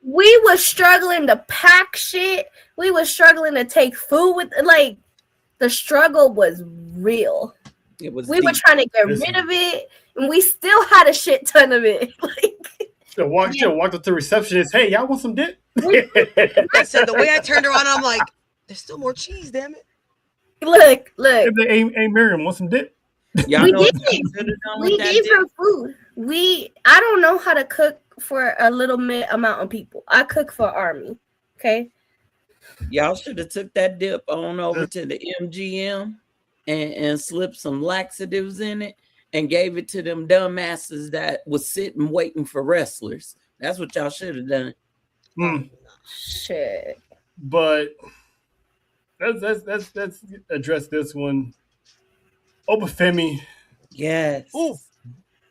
We was struggling to pack shit. We was struggling to take food with the struggle was real. It was. We were trying to get rid of it, and we still had a shit ton of it. Walked up to the receptionist. Hey, y'all want some dip? I said the way I turned around, I'm like, there's still more cheese, damn it. Look. Hey, Miriam, want some dip? We gave her food. I don't know how to cook for a little amount of people. I cook for Army. Okay. Y'all should have took that dip on over to the MGM and slipped some laxatives in it and gave it to them dumbasses that was sitting waiting for wrestlers. That's what y'all should have done. Shit. But let's address this one. Obafemi. Yes. Ooh.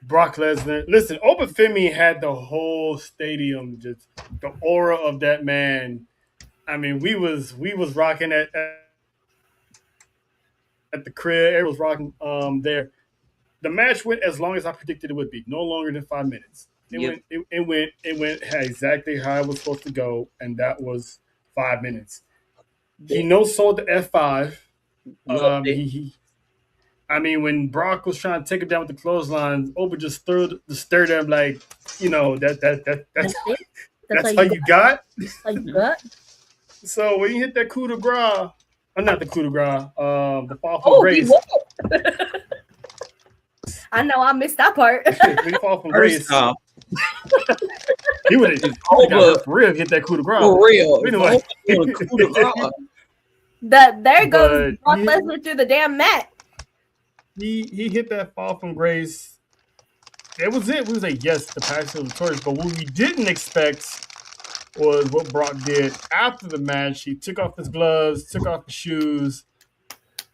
Brock Lesnar. Listen, Obafemi had the whole stadium, just the aura of that man. I mean, we was rocking at the crib. Everyone was rocking there. The match went as long as I predicted it would be, no longer than 5 minutes. It went exactly how it was supposed to go, and that was 5 minutes. He no-sold the F5. I mean, when Brock was trying to take him down with the clothesline, Oba just stared at him like, that's how you got. So when he hit that coup de grace, not the coup de grace, the fall from grace. I know I missed that part. When he fall from grace, he would have got for real hit that coup de grace. For real. Anyway. There goes Brock Lesnar through the damn mat. He hit that fall from grace. It was it. We was like, yes, the passion of the torch. But what we didn't expect was what Brock did after the match. He took off his gloves, took off his shoes,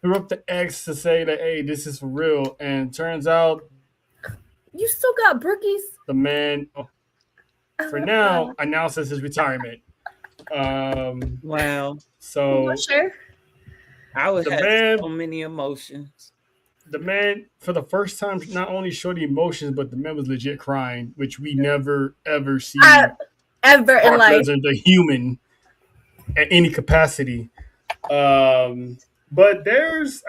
threw up the X to say that, hey, this is for real. And turns out you still got brookies. The man, for now, announces his retirement. Wow. So sure. I was having so many emotions. The man, for the first time, not only showed the emotions, but the man was legit crying, which we never, ever see ever in life. The human at any capacity. But there's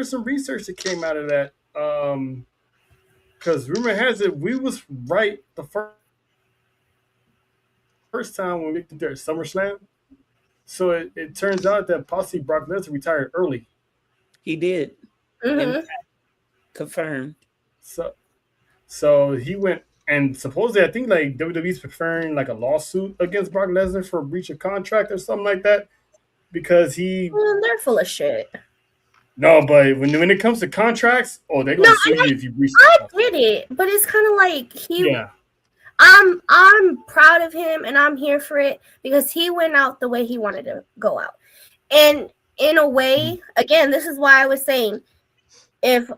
some research that came out of that. Because rumor has it we was right the first time when we looked there at SummerSlam. So it turns out that possibly Brock Lesnar retired early. He did. Mm-hmm. Confirmed. So he went, and supposedly I think like WWE's preparing like a lawsuit against Brock Lesnar for breach of contract or something like that because they're full of shit. No, but when it comes to contracts, they're gonna sue you if you breach. I get it, but it's kind of like Yeah. I'm proud of him and I'm here for it because he went out the way he wanted to go out. And in a way, again, this is why I was saying if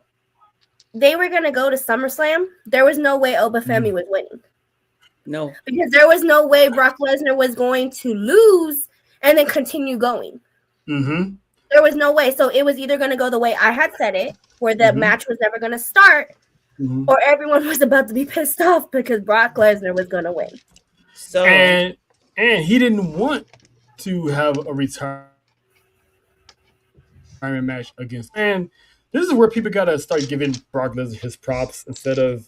they were going to go to SummerSlam, there was no way Obafemi was winning. No. Because there was no way Brock Lesnar was going to lose and then continue going. Mm-hmm. There was no way. So it was either going to go the way I had said it, where the match was never going to start, or everyone was about to be pissed off because Brock Lesnar was going to win. So and he didn't want to have a retirement match against. And this is where people gotta start giving Brock Lesnar his props instead of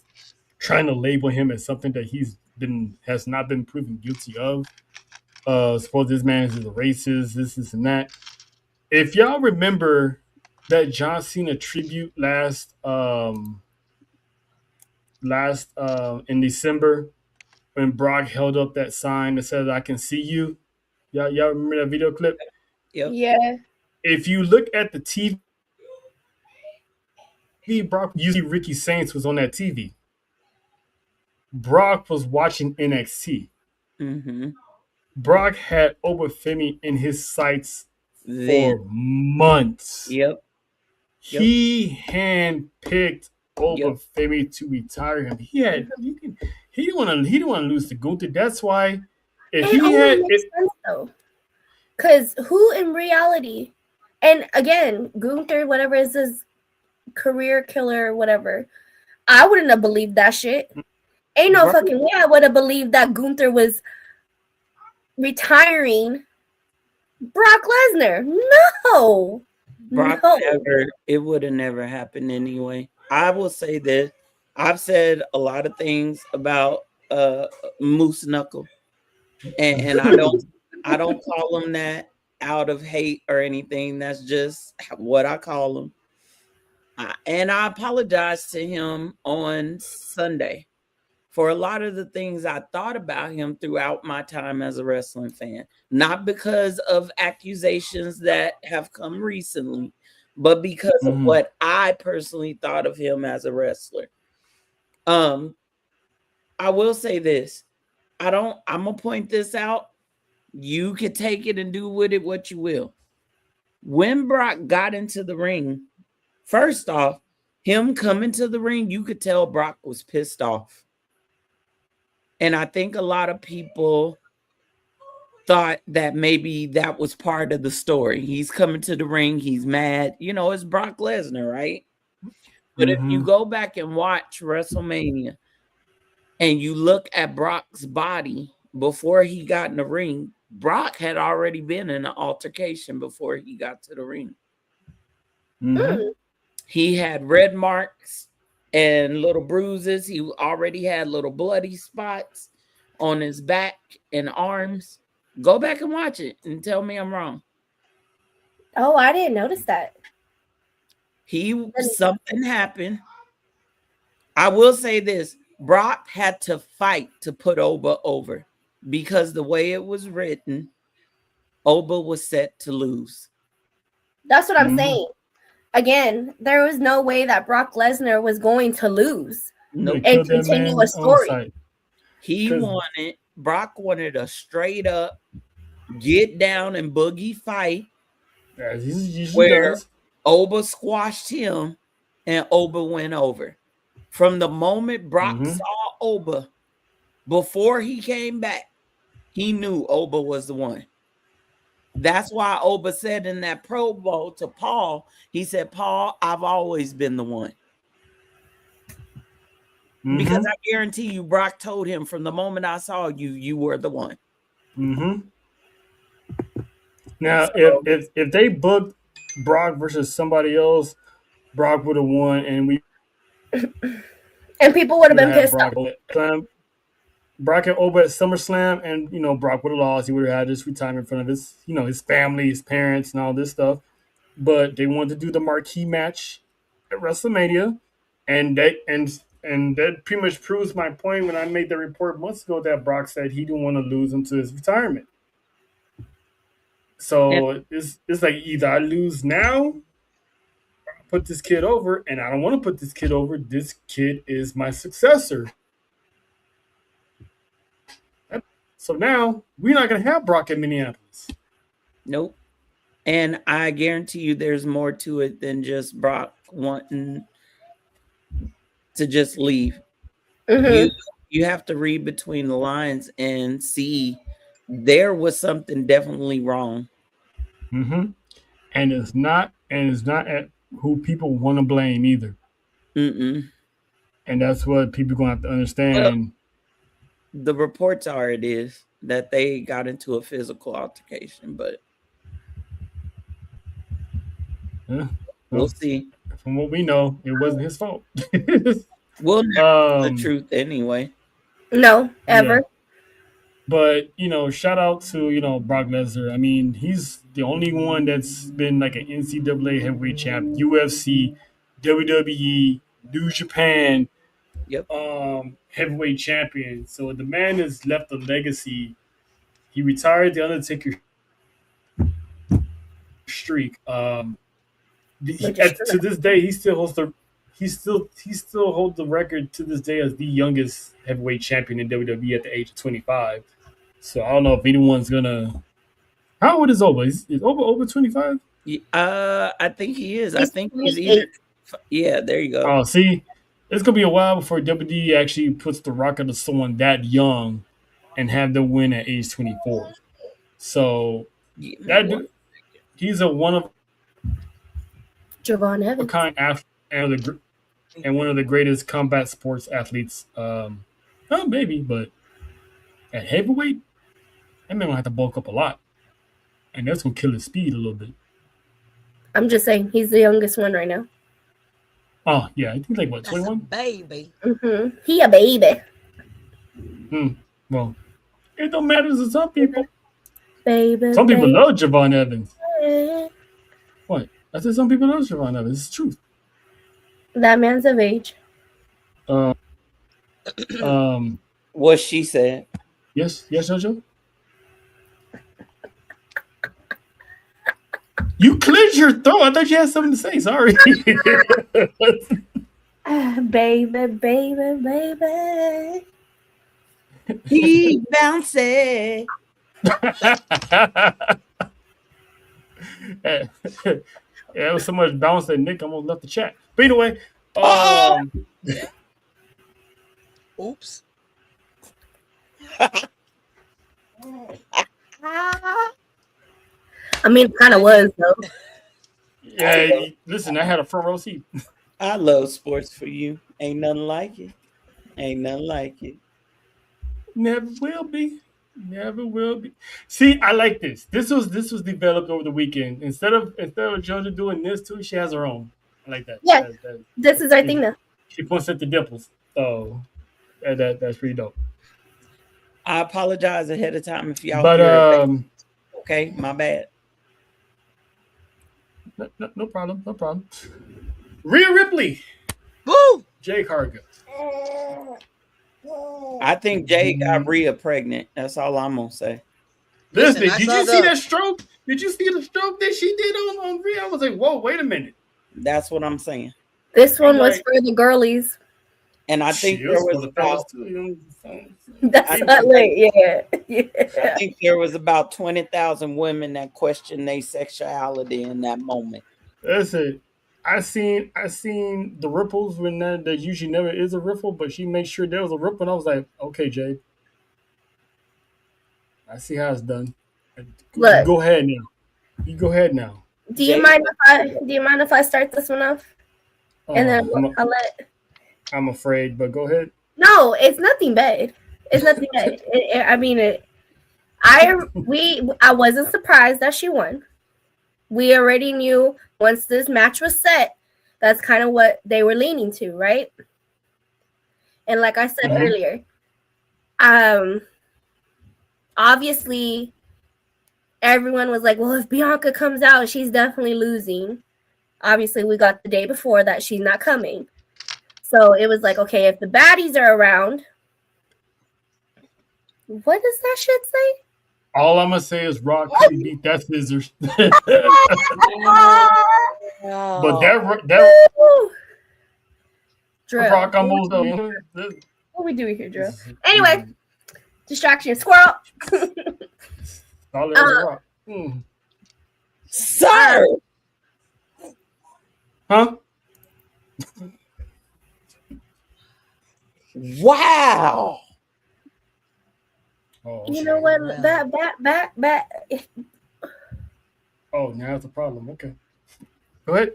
trying to label him as something that has not been proven guilty of. Suppose this man is a racist, this and that. If y'all remember that John Cena tribute last in December when Brock held up that sign that says "I can see you." Y'all remember that video clip? Yep. Yeah. If you look at the TV, Brock usually Ricky Saints was on that TV. Brock was watching NXT. Mm-hmm. Brock had Obafemi in his sights for months. Yep. He handpicked Obafemi to retire him. He didn't want to lose to Gunther. That's why Makes sense though. Because who in reality, and again, Gunther, whatever is his career killer, whatever, I wouldn't have believed that shit. Ain't no fucking way I would have believed that Gunther was retiring Brock Lesnar. No. Brock it would have never happened anyway. I will say this. I've said a lot of things about Moose Knuckle. And I don't call him that out of hate or anything. That's just what I call him. And I apologize to him on Sunday for a lot of the things I thought about him throughout my time as a wrestling fan. Not because of accusations that have come recently, but because of what I personally thought of him as a wrestler. I will say this. I'm going to point this out. You can take it and do with it what you will. When Brock got into the ring, first off, him coming to the ring, you could tell Brock was pissed off. And I think a lot of people thought that maybe that was part of the story. He's coming to the ring. He's mad. You know, it's Brock Lesnar, right? But if you go back and watch WrestleMania and you look at Brock's body before he got in the ring, Brock had already been in an altercation before he got to the ring. He had red marks and little bruises. He already had little bloody spots on his back and arms. Go back and watch it and tell me I'm wrong. Oh, I didn't notice that. Something happened. I will say this. Brock had to fight to put Oba over because the way it was written, Oba was set to lose. That's what I'm saying. Again, there was no way that Brock Lesnar was going to lose and continue a story. Brock wanted a straight up get down and boogie fight where Oba squashed him and Oba went over. From the moment Brock saw Oba, before he came back, he knew Oba was the one. That's why Oba said in that promo to Paul, he said, "Paul, I've always been the one." Because I guarantee you, Brock told him from the moment I saw you, you were the one. Now, if they booked Brock versus somebody else, Brock would have won, and we And people would have been pissed off. Brock and over at SummerSlam, and Brock would have lost. He would have had his retirement in front of his, his family, his parents, and all this stuff. But they wanted to do the marquee match at WrestleMania, and that pretty much proves my point when I made the report months ago that Brock said he didn't want to lose him to his retirement. So it's like either I lose now, or I put this kid over, and I don't want to put this kid over. This kid is my successor. So now we're not going to have Brock in Minneapolis. Nope. And I guarantee you there's more to it than just Brock wanting to just leave. Mm-hmm. You have to read between the lines and see there was something definitely wrong. Mm-hmm. And it's not at who people want to blame either. Mm-mm. And that's what people are going to have to understand. Well, the reports are it is that they got into a physical altercation, but we'll see. From what we know, it wasn't his fault. We'll never know the truth anyway. No, ever. Yeah. But, shout out to, Brock Lesnar. I mean, he's the only one that's been like an NCAA heavyweight champ, UFC, WWE, New Japan, heavyweight champion. So the man has left a legacy. He retired the Undertaker streak. To this day, he still holds the record to this day as the youngest heavyweight champion in WWE at the age of 25. So I don't know if anyone's gonna. How old is Oba? Is Oba over 25? I think he is. I think he's either. Yeah, there you go. Oh, see, it's gonna be a while before WWE actually puts the rocket to someone that young, and have them win at age 24. So he's a one of Javon Evans, a kind athlete and one of the greatest combat sports athletes. Maybe, but at heavyweight, that man will have to bulk up a lot, and that's gonna kill his speed a little bit. I'm just saying, he's the youngest one right now. Oh yeah, I think like what, 21? Baby. Mm-hmm. He a baby. Well, it don't matter to some people. Baby. Some people love Javon Evans. What? I said some people love Javon Evans. It's the truth. That man's of age. What she said. Yes, Jojo. You cleared your throat. I thought you had something to say. Sorry. Baby. He bouncy. It was so much bounce that Nick almost left the chat. But anyway, oops. I mean, it kind of was though. Yeah, listen, I had a front row seat. I love sports for you. Ain't nothing like it. Ain't nothing like it. Never will be. Never will be. See, I like this. This was developed over the weekend. Instead of JoJo doing this too, she has her own. I like that. Yeah, this is our thing now. She points at the dimples. So that's pretty dope. I apologize ahead of time if y'all. But okay, my bad. No problem. No problem. Rhea Ripley. Woo! Jade Cargill. I think Jay got Rhea pregnant. That's all I'm gonna say. Listen, did you see that stroke? Did you see the stroke that she did on Rhea? I was like, whoa, wait a minute. That's what I'm saying. This one was for the girlies. And I think there was about that's not late, yeah. I think there was about 20,000 women that questioned their sexuality in that moment. Listen, I seen the ripples when there usually never is a ripple, but she made sure there was a ripple, and I was like, okay, Jade, I see how it's done. Look, go ahead now. You go ahead now. Do you mind if I start this one off? And then I'll let. I'm afraid, but go ahead. No, it's nothing bad. It's nothing bad. I wasn't surprised that she won. We already knew once this match was set That's kind of what they were leaning to, right? And like I said earlier, obviously everyone was like, well, if Bianca comes out, she's definitely losing. Obviously, we got the day before that she's not coming. So it was like, okay, if the baddies are around, what does that shit say? All I'm gonna say is Rock couldn't beat that scissors. But that Rock almost. What we doing here, Drew? Anyway, distraction, squirrel. All there's a Rock. Sir. Huh? Wow. Oh, you know what? Back. Oh, now it's a problem. Okay. Go ahead.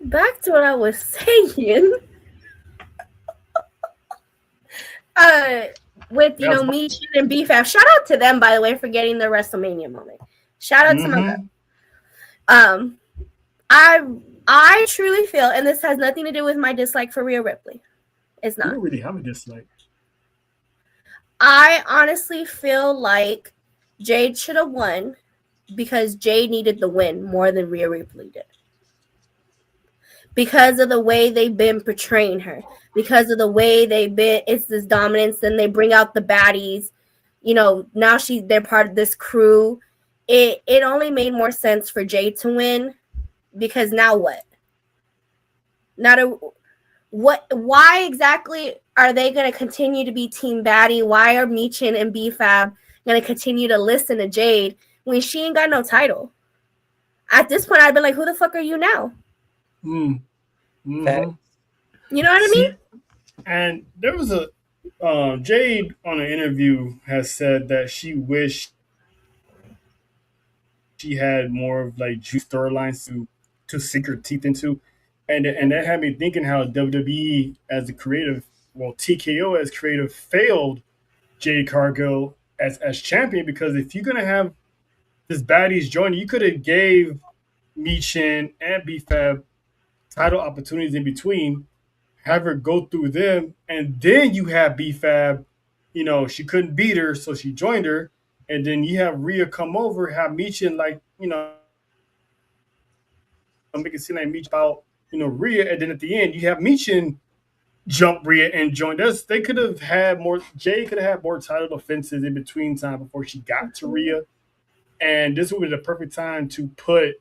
Back to what I was saying. With Meechin and BFAF. Shout out to them, by the way, for getting the WrestleMania moment. Shout out to my I truly feel, and this has nothing to do with my dislike for Rhea Ripley. It's not. You don't really have a dislike. I honestly feel like Jade should have won because Jade needed the win more than Rhea Ripley did. Because of the way they've been portraying her. Because of the way it's this dominance, and they bring out the baddies. Now they're part of this crew. It only made more sense for Jade to win, because now what? Why exactly are they going to continue to be Team Baddie? Why are Meechin and BFAB going to continue to listen to Jade when she ain't got no title? At this point, I'd be like, who the fuck are you now? You know what I mean? And there was a Jade on an interview has said that she wished she had more of like juice storylines to sink her teeth into. And that had me thinking how WWE as a creative, TKO as creative failed Jade Cargill as champion, because if you're gonna have this baddies join, you could have gave Meechin and BFAB title opportunities in between, have her go through them, and then you have BFAB, she couldn't beat her, so she joined her, and then you have Rhea come over, have Meechin make it seem like Meechin about Rhea, and then at the end you have Meechin jump Rhea and join us. They could have had more. Jay could have had more title defenses in between time before she got to Rhea, and this would be the perfect time to put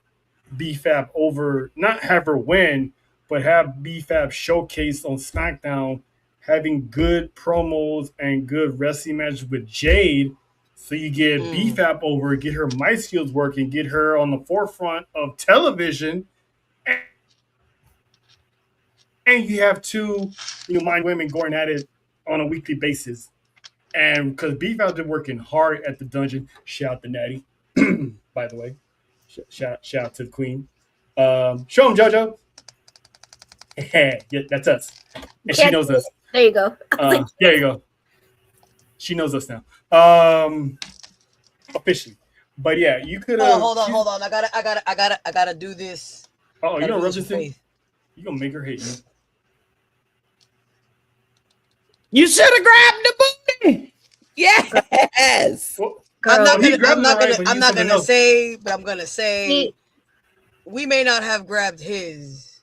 BFAB over, not have her win, but have BFAB showcased on SmackDown, having good promos and good wrestling matches with Jade. So you get BFAB over, get her mic skills working, get her on the forefront of television, and you have two, mind women going at it on a weekly basis. And because BFAB's been working hard at the dungeon, shout out to Natty, by the way. Shout out to the queen. Show him, JoJo. Yeah, that's us. And she knows us. There you go. There you go. She knows us now. Officially. But yeah, you could have. Hold on. I gotta do this. Oh, you don't rub this in? You gonna make her hate you. You should have grabbed the booty. Yes. Well, I'm not gonna say, but I'm gonna say we may not have grabbed his,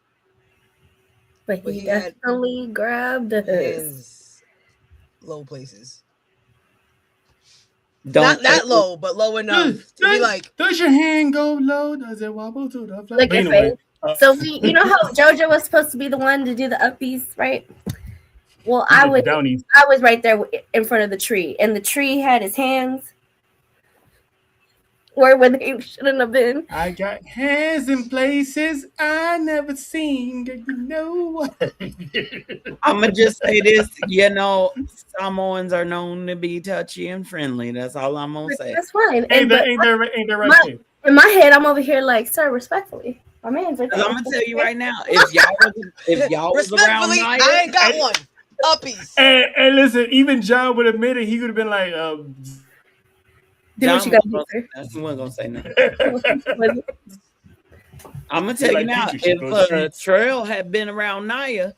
but he definitely grabbed his low places. Not that low, but low enough to be like. Does your hand go low? Does it wobble to the floor? Like anyway, so you know how JoJo was supposed to be the one to do the uppies, right? Well, I was right there in front of the tree, and the tree had his hands where they shouldn't have been. I got hands in places I never seen. You know what? I'm gonna just say this. Samoans are known to be touchy and friendly. That's all I'm gonna say. That's fine. Ain't there right? In my head, I'm over here like, sir, respectfully. My man's like, I'm gonna tell you right now, if y'all was around Nia, I ain't got one. Uppies. And listen, even John would admit it. He would have been like, do what you got to do, sir. He wasn't gonna say nothing. I'm gonna tell you now, if Trail had been around Nia,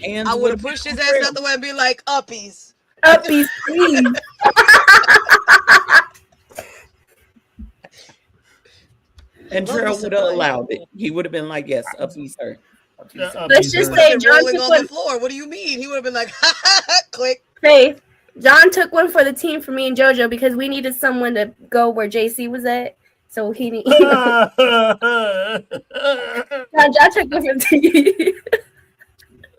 I would have pushed his ass out the way and be like, uppies. Uppies, please. And Trail would have allowed it. He would have been like, yes, uppies, sir. Let's just say John rolling took on one. the floor. What do you mean? He would have been like, click. Hey, John took one for the team for me and JoJo because we needed someone to go where JC was at. So he needed. John took one for the team.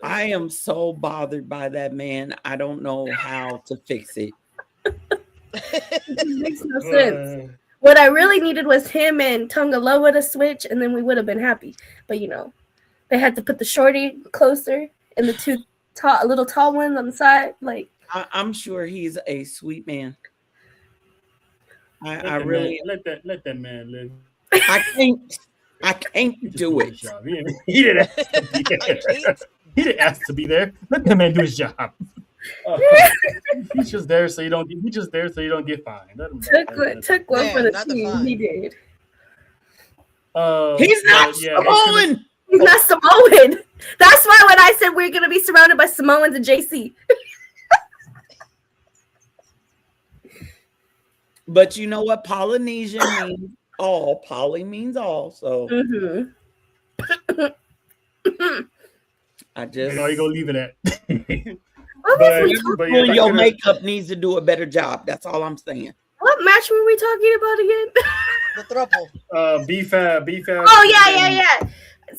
I am so bothered by that man. I don't know how to fix it. It makes no sense. What I really needed was him and Tonga Loa to switch, and then we would have been happy. But they had to put the shorty closer and the two little tall ones on the side. Like I'm sure he's a sweet man. I really let that man live. I can't do it. He didn't ask to be there. He didn't ask to be there. Let that man do his job. He's just there so you don't. He's just there so you don't get fined. Took one for the team. He did. He's not Samoan. He's not Samoan. That's why when I said we're gonna be surrounded by Samoans and JC. But you know what? Polynesian means all. Poly means all. So I just you gonna leave it at. But your makeup needs to do a better job. That's all I'm saying. What match were we talking about again? The throuple. B-Fab. Oh yeah.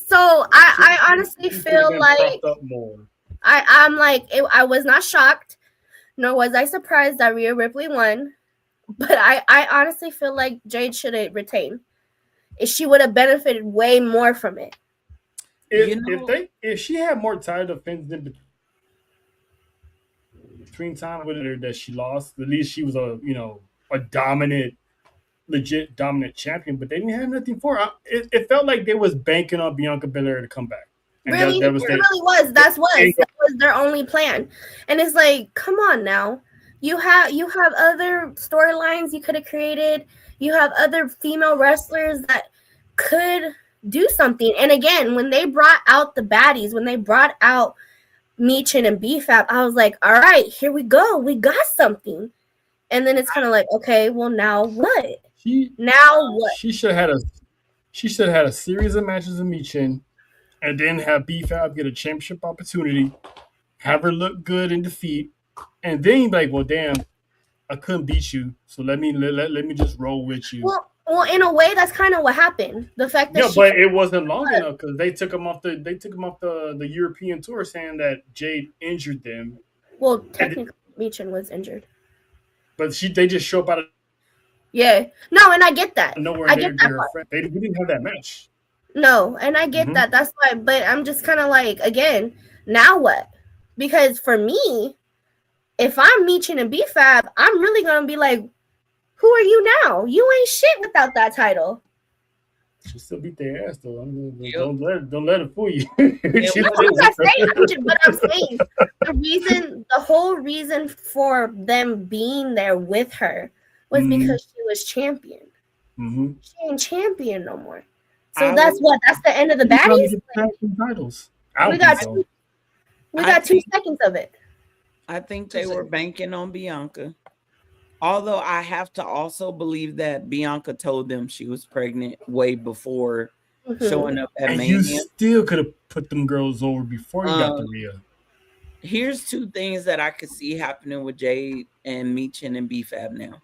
So I honestly feel like I'm like I was not shocked, nor was I surprised that Rhea Ripley won. But I honestly feel like Jade should have retained. She would have benefited way more from it. If she had more title defense in between time with her that she lost, at least she was a legit dominant champion. But they didn't have nothing for her. It felt like they was banking on Bianca Belair to come back. And really, it really was. That was their only plan. And it's like, come on now. You have other storylines you could have created. You have other female wrestlers that could do something. And again, when they brought out the baddies, when they brought out Michin and B-Fab, I was like, all right, here we go. We got something. And then it's kind of like, okay, well, now what? She should have had a series of matches with Michin and then have B-Fab get a championship opportunity, have her look good in defeat, and then like, well, damn, I couldn't beat you, so let me just roll with you. Well, in a way, that's kind of what happened. The fact that but it wasn't long enough because they took him off the European tour, saying that Jade injured them. Well, technically, Michin was injured, but they just show up out of no, and I get that. Nowhere I get that. We didn't have that match. No, and I get that. That's why. But I'm just kind of like, again, now what? Because for me, if I'm Michin and B-Fab, I'm really gonna be like, who are you now? You ain't shit without that title. She'll still beat their ass though. Don't let it fool you. I'm saying the whole reason for them being there with her was because she was champion. She ain't champion no more. So that's the end of the baddies. Titles. We got 2 seconds of it. I think they were banking on Bianca. Although I have to also believe that Bianca told them she was pregnant way before showing up at Mania. You still could have put them girls over before you got to Rhea. Here's 2 things that I could see happening with Jade and Michin and B-Fab now.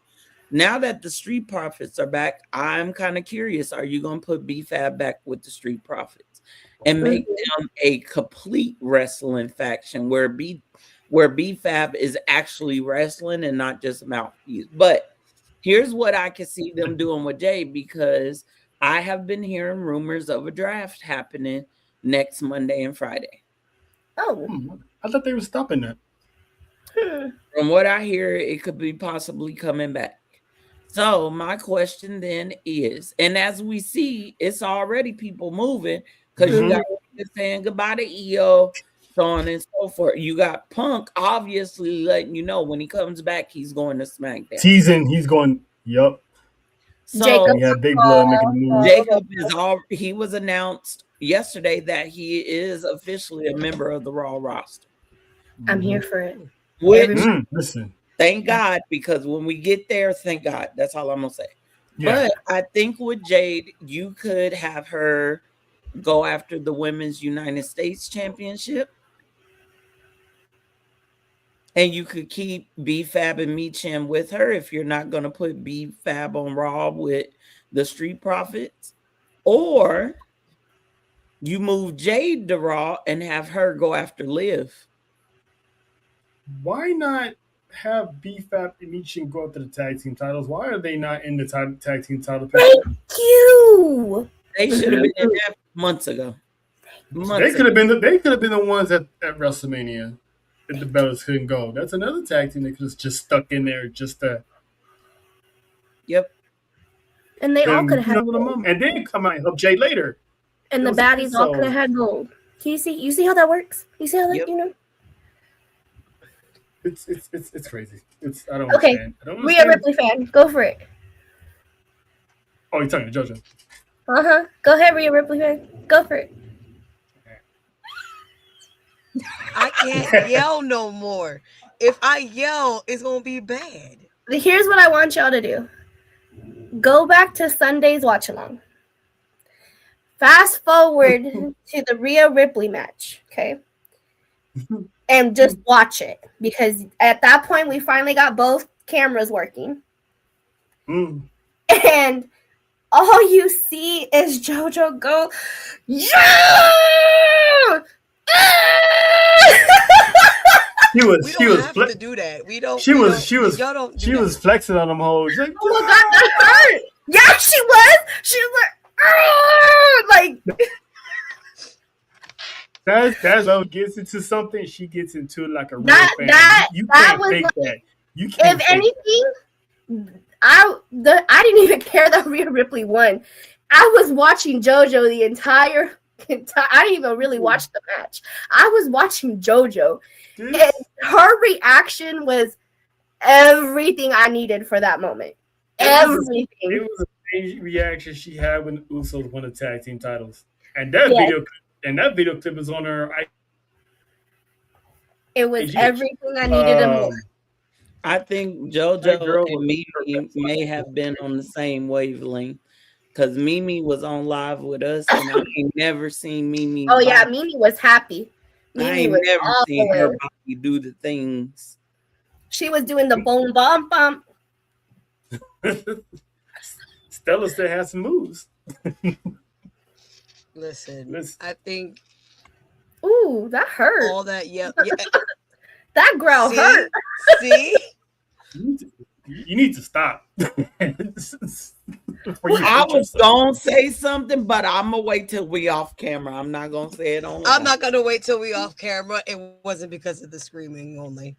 Now that the Street Profits are back, I'm kind of curious. Are you going to put B-Fab back with the Street Profits and make them a complete wrestling faction where B-Fab is actually wrestling and not just mouthpiece? But here's what I can see them doing with Jade, because I have been hearing rumors of a draft happening next Monday and Friday. Oh, I thought they were stopping that. From what I hear, it could be possibly coming back. So my question then is, and as we see, it's already people moving because you got saying goodbye to EO, so on and so forth. You got Punk obviously letting you know when he comes back, he's going to SmackDown. Teasing, he's going, yup. So Jacob, Big Blood making the move. Jacob he was announced yesterday that he is officially a member of the Raw roster. I'm here for it. Which, listen, thank God, because when we get there, thank God. That's all I'm gonna say. Yeah. But I think with Jade, you could have her go after the Women's United States Championship. And you could keep B-Fab and Meecham with her if you're not going to put B-Fab on Raw with the Street Profits. Or you move Jade to Raw and have her go after Liv. Why not have B-Fab and Meecham go after the tag team titles? Why are they not in the tag team title picture? Thank you. They should have been in that months ago. They could have been the ones at WrestleMania. If the Bellas couldn't go, that's another tag team that could have just stuck in there just to. Yep. And they all could have had gold. And then come out and help Jay later. And the baddies all could have had gold. You see how that works? You see how that, you know? It's crazy. I don't okay. understand. I don't Rhea Ripley fan. Go for it. Oh, you're talking to JoJo. Go ahead, Rhea Ripley fan. Go for it. I can't yell no more. If I yell, it's gonna be bad. Here's what I want y'all to do. Go back to Sunday's watch along. Fast forward to the Rhea Ripley match, okay? And just watch it. Because at that point we finally got both cameras working. And all you see is JoJo go, yeah! We don't have to do that. We don't. She was flexing on them hoes. Like, oh my god, that hurt. Yeah, she was. She was like, that's how it gets into something. She gets into like a real fan. You can't fake that. You can't. If anything, I didn't even care that Rhea Ripley won. I was watching JoJo the entire. I didn't even really watch the match. I was watching JoJo, and her reaction was everything I needed for that moment. Everything. It was the same reaction she had when the Usos won the tag team titles, and that video clip is on her. It was everything I needed. I think JoJo and Mimi may have been on the same wavelength. Because Mimi was on live with us, and I ain't never seen Mimi. Oh, yeah, Mimi was happy. I ain't never seen her body do the things. She was doing the boom, bum, bump. Stella still has some moves. Listen, I think. Ooh, that hurt. All that, yeah. That growl hurt. See? You need to stop. I was gonna say something, but I'm gonna wait till we off camera. I'm not gonna say it on. I'm not gonna wait till we off camera. It wasn't because of the screaming only.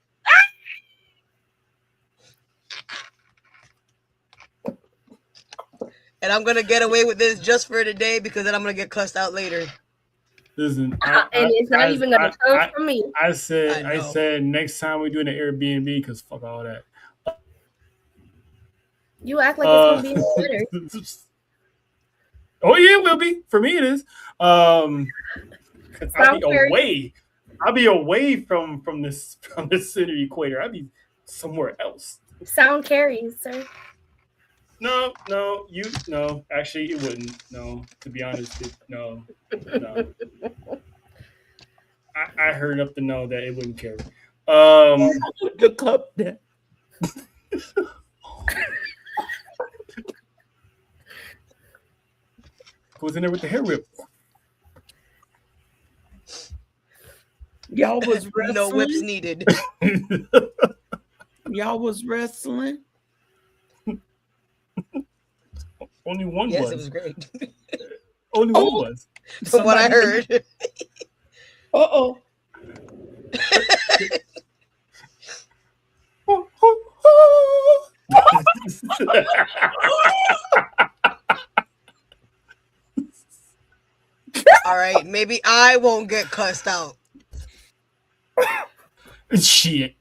And I'm gonna get away with this just for today because then I'm gonna get cussed out later. Listen, and it's not even gonna come from me. I said next time we do an Airbnb because fuck all that. You act like it's gonna be better. Oh yeah, it will be. For me, it is. I'll be away from this center equator. I'll be somewhere else. Sound carries, sir. No. Actually, it wouldn't. No, to be honest, no. I heard enough to know that it wouldn't carry. The cup there. Goes in there with the hair whip. Y'all was wrestling. No whips needed. Y'all was wrestling. Only one was. Yes, it was great. Only one was. From what I heard. Uh-oh. All right, maybe I won't get cussed out. Shit.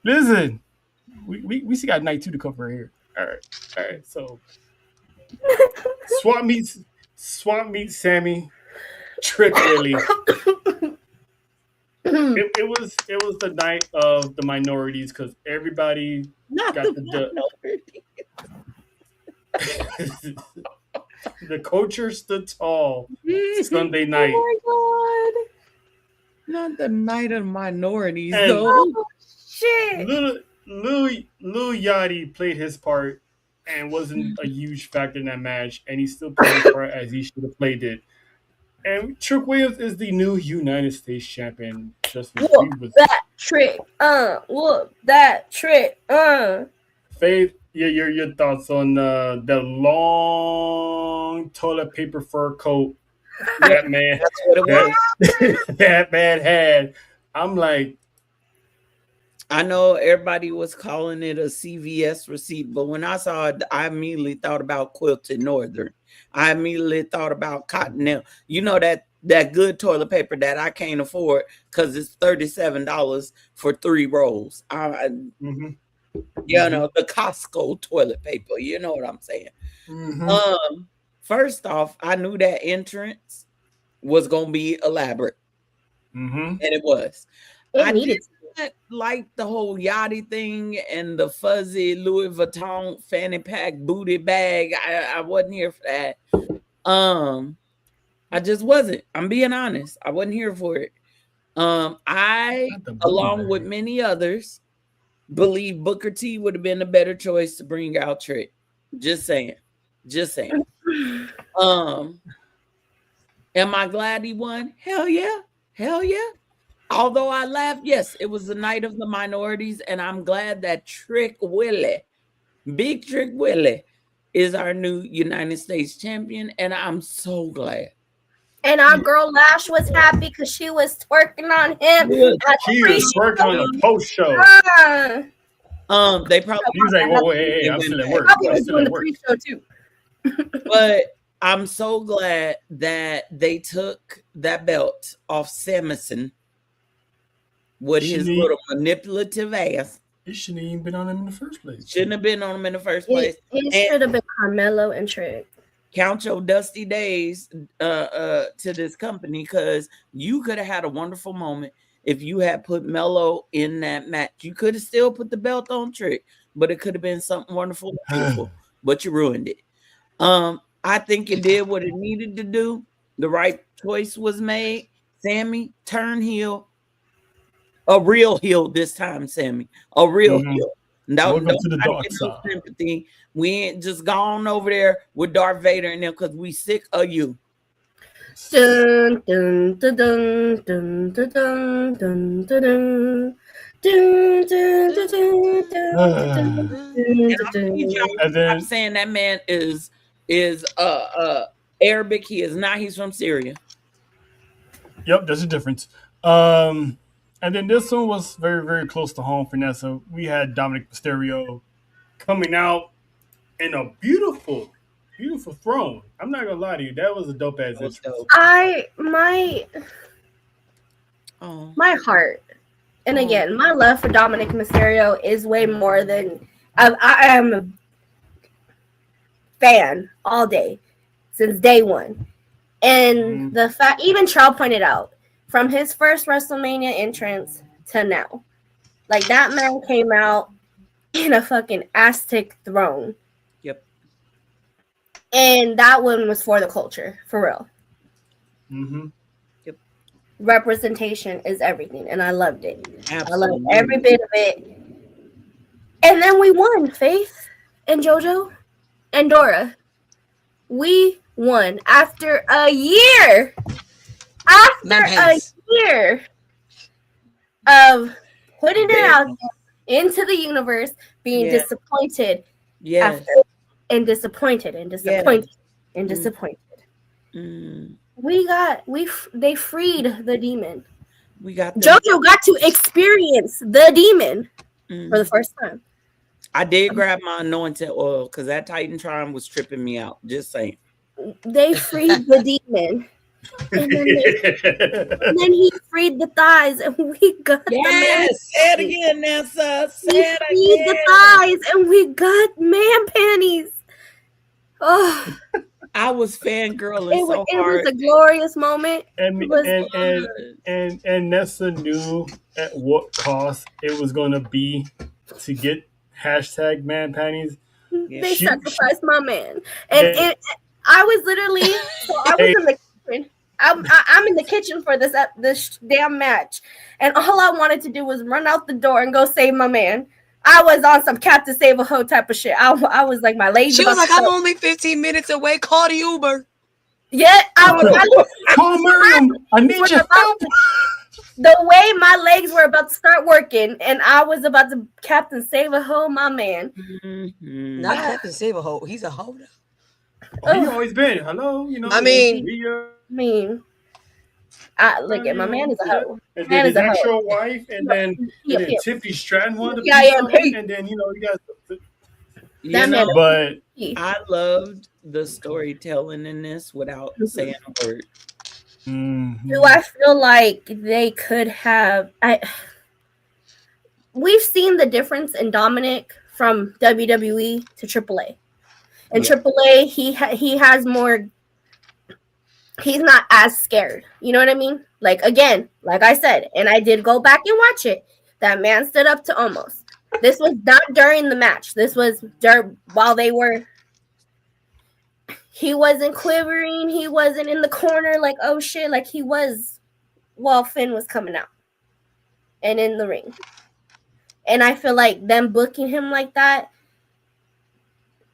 Listen, we still got night 2 to cover here. All right. So Swamp meets Sammy. Trick Willie. It was the night of the minorities because everybody got the the culture stood tall Sunday night. Oh my God. Not the night of minorities, and though. Oh, shit. Lil Yachty played his part and wasn't a huge factor in that match, and he still played his part as he should have played it. And Trick Williams is the new United States champion. Whoop that trick. Whoop that trick. Faith, your thoughts on the long toilet paper fur coat that man that man had. I'm like, I know everybody was calling it a CVS receipt, but when I saw it, I immediately thought about Quilted Northern. I immediately thought about Cottonelle. You know that good toilet paper that I can't afford because it's $37 for 3 rolls. You know, the Costco toilet paper. You know what I'm saying? First off, I knew that entrance was gonna be elaborate, and it was. I did not like the whole Yachty thing and the fuzzy Louis Vuitton fanny pack booty bag. I wasn't here for that. I just wasn't. I'm being honest. I wasn't here for it. I, along with many others, believe Booker T would have been a better choice to bring out Trick. Just saying. Am I glad he won? Hell yeah. Although I laughed, yes, it was the night of the minorities, and I'm glad that Trick Willie, Big Trick Willie, is our new United States champion, and I'm so glad. And our girl Lash was happy because she was twerking on him. She was twerking on the post show. They probably he was like, "Whoa, hey, I'm still at work." I'm still at work. Pre-show too. But I'm so glad that they took that belt off Samson with his little manipulative ass. It shouldn't even been on him in the first place. Shouldn't have been on him in the first place. It should have been Carmelo and Trick. Count your dusty days to this company, because you could have had a wonderful moment if you had put Melo in that match. You could have still put the belt on Trick, but it could have been something wonderful, beautiful. But you ruined it. I think it did what it needed to do. The right choice was made. Sammy, turn heel. A real heel this time, Sammy. A real heel. Welcome to the dark side. No sympathy. We ain't just gone over there with Darth Vader and them because we sick of you. Dun, dun, dun, dun, dun, dun, dun, dun, dun. I'm saying that man is Arabic. He is not. He's from Syria. Yep, there's a difference. And then this one was very, very close to home for Nessa. We had Dominic Mysterio coming out in a beautiful, beautiful throne. I'm not gonna lie to you, that was a dope ass entrance. My heart, and again, my love for Dominic Mysterio is way more than I am a fan all day since day one, and the fact even Charles pointed out. From his first WrestleMania entrance to now. Like, that man came out in a fucking Aztec throne. Yep. And that one was for the culture, for real. Yep. Representation is everything, and I loved it. Absolutely. I loved every bit of it. And then we won, Faith and JoJo and Dora. We won after a year. After a year of putting it out into the universe, being disappointed, and disappointed. They freed the demon. JoJo got to experience the demon for the first time. I did grab my anointing oil because that Titantron was tripping me out. Just saying. They freed the demon. And then he freed the thighs, and we got the man. Say it again, Nessa. Say it freed the thighs, and we got man panties. Oh, I was fangirling so hard. It was a glorious moment. And Nessa knew at what cost it was going to be to get hashtag man panties. They sacrificed my man, and I was literally I was in the kitchen. I'm in the kitchen for this damn match, and all I wanted to do was run out the door and go save my man. I was on some Captain Save a Hoe type of shit. I was like, my legs. She was like, I'm only 15 minutes away. Call the Uber. Yeah, I was. Call Miriam. I need your help. The way my legs were about to start working, and I was about to Captain Save a Hoe, my man. Mm-hmm. Not Captain Save a Hoe. He's a hoe. He always been. Hello, you know. I mean, look at my man is a hoe. And then his actual wife, and then Tiffany Stratton wanted to be something, and then you guys. But I loved the storytelling in this without saying a word. Mm-hmm. Do I feel like they could have? We've seen the difference in Dominic from WWE to AAA. In AAA, he has more. He's not as scared. You know what I mean? Like, again, like I said, and I did go back and watch it. That man stood up to Omos. This was not during the match. This was while they were. He wasn't quivering. He wasn't in the corner like, oh shit, like he was while Finn was coming out and in the ring. And I feel like them booking him like that,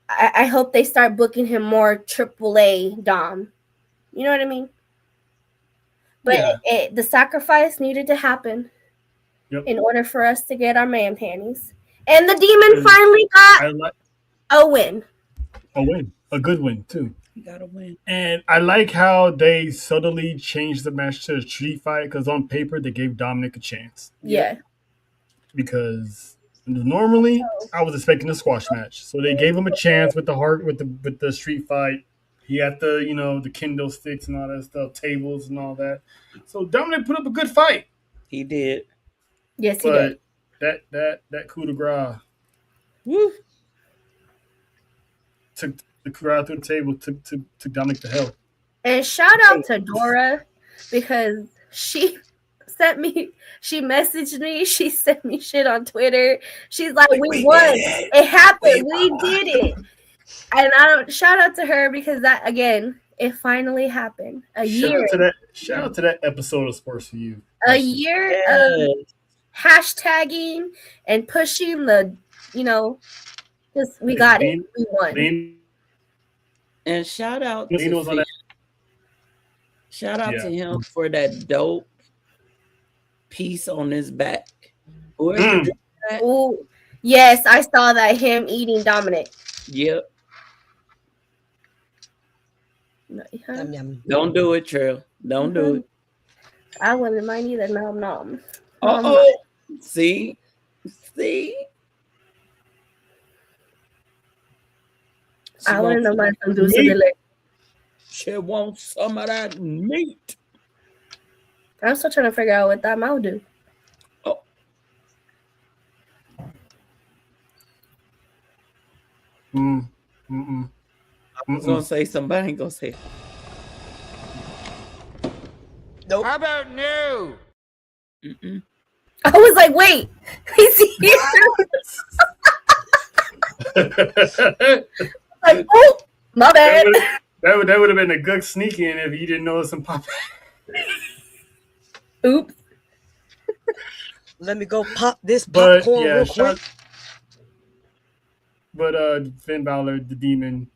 I hope they start booking him more AAA Dom. You know what I mean? But the sacrifice needed to happen in order for us to get our man panties. And the Demon finally got a win. A win. A good win, too. You got to win. And I like how they subtly changed the match to a street fight, because on paper, they gave Dominic a chance. Yeah. Because normally, I was expecting a squash match. So they gave him a chance with the street fight. He had the kendo sticks and all that stuff, tables and all that. So Dominic put up a good fight. He did. Yes, he did. That coup de grace. Woo. Took the crowd through the table, took Dominic to hell. And shout out to Dora, because she messaged me, she sent me shit on Twitter. She's like, we won. It happened. We did it. And shout out to her, because that, again, it finally happened. Shout out to that episode of Sports for You. A year of hashtagging and pushing we got it. We won. And shout out to him for that dope piece on his back. Oh, yes, I saw that, him eating Dominic. Yep. Yum, yum. Don't do it, Trill. Don't do it. I wouldn't mind either. Nom. Uh-oh. See? I wouldn't know my son do something like. She wants some of that meat. I'm still trying to figure out what that mouth do. Oh. I was gonna say something, but I ain't gonna say it. Nope. How about no? I was like, wait, he's here. Like, oh, my bad. That would have been a good sneak in if you didn't know some pop. Oops. Let me go pop this popcorn real quick. But Finn Balor, the Demon,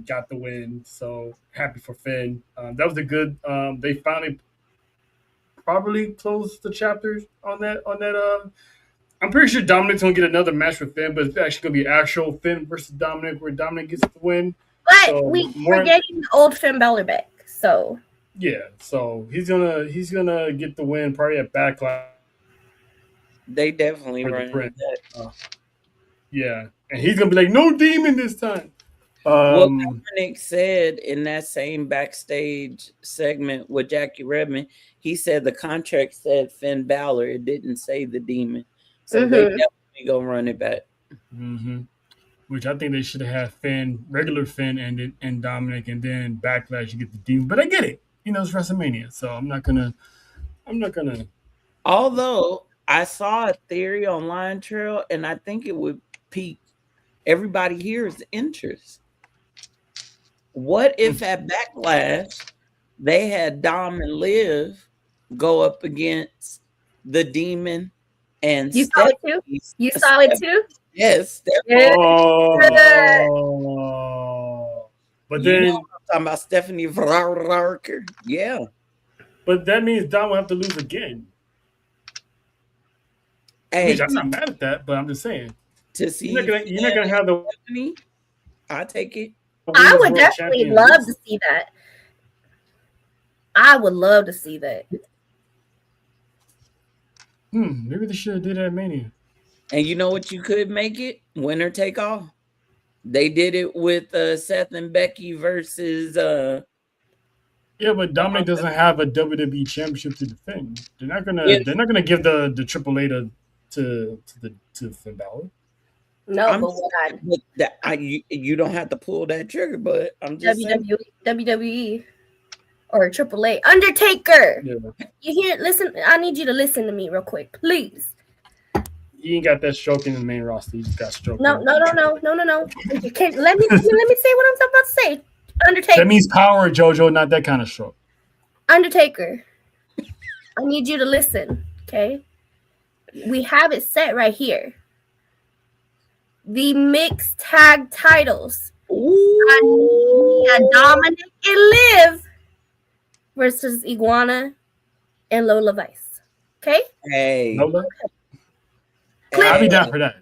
got the win. So happy for Finn. That was a good. They finally probably closed the chapters on that. I'm pretty sure Dominic's gonna get another match with Finn, but it's actually gonna be actual Finn versus Dominic, where Dominic gets the win. But we're getting the old Finn Balor back, so yeah. So he's gonna get the win probably at Backlash. They definitely run that. Yeah, and he's gonna be like, no Demon this time. Well, Dominic said in that same backstage segment with Jackie Redmond, he said the contract said Finn Balor. It didn't say the Demon. So they definitely gonna run it back. Which I think they should have had regular Finn and Dominic, and then Backlash you get the Demon. But I get it. You know, it's WrestleMania, so I'm not gonna. Although I saw a theory on Lion Trail, and I think it would pique everybody here's interest. What if at Backlash they had Dom and Liv go up against the Demon and you saw it too? You saw it too? Yes. But then I'm talking about Stephanie Varker. Yeah. But that means Dom will have to lose again. Hey, I'm not mad at that, but I'm just saying. To see you're not gonna have the Stephanie, I take it. I would definitely love to see that. I would love to see that. Maybe they should have did that at Mania. And you know what you could make it? Winner take all. They did it with Seth and Becky versus yeah, but Dominic doesn't have a WWE championship to defend. They're not gonna give the AAA to Finn Balor. No, you don't have to pull that trigger, but I'm just WWE or AAA. Undertaker. Yeah. You hear? Listen, I need you to listen to me real quick, please. He ain't got that stroke in the main roster. He just got stroke. No. You can't let me say what I'm about to say. Undertaker. That means power, JoJo, not that kind of stroke. Undertaker. I need you to listen, okay? We have it set right here. The mixed tag titles. And Dominic and Liv versus Iguana and Lola Vice. Okay? Hey. Lola? I'll be down for that.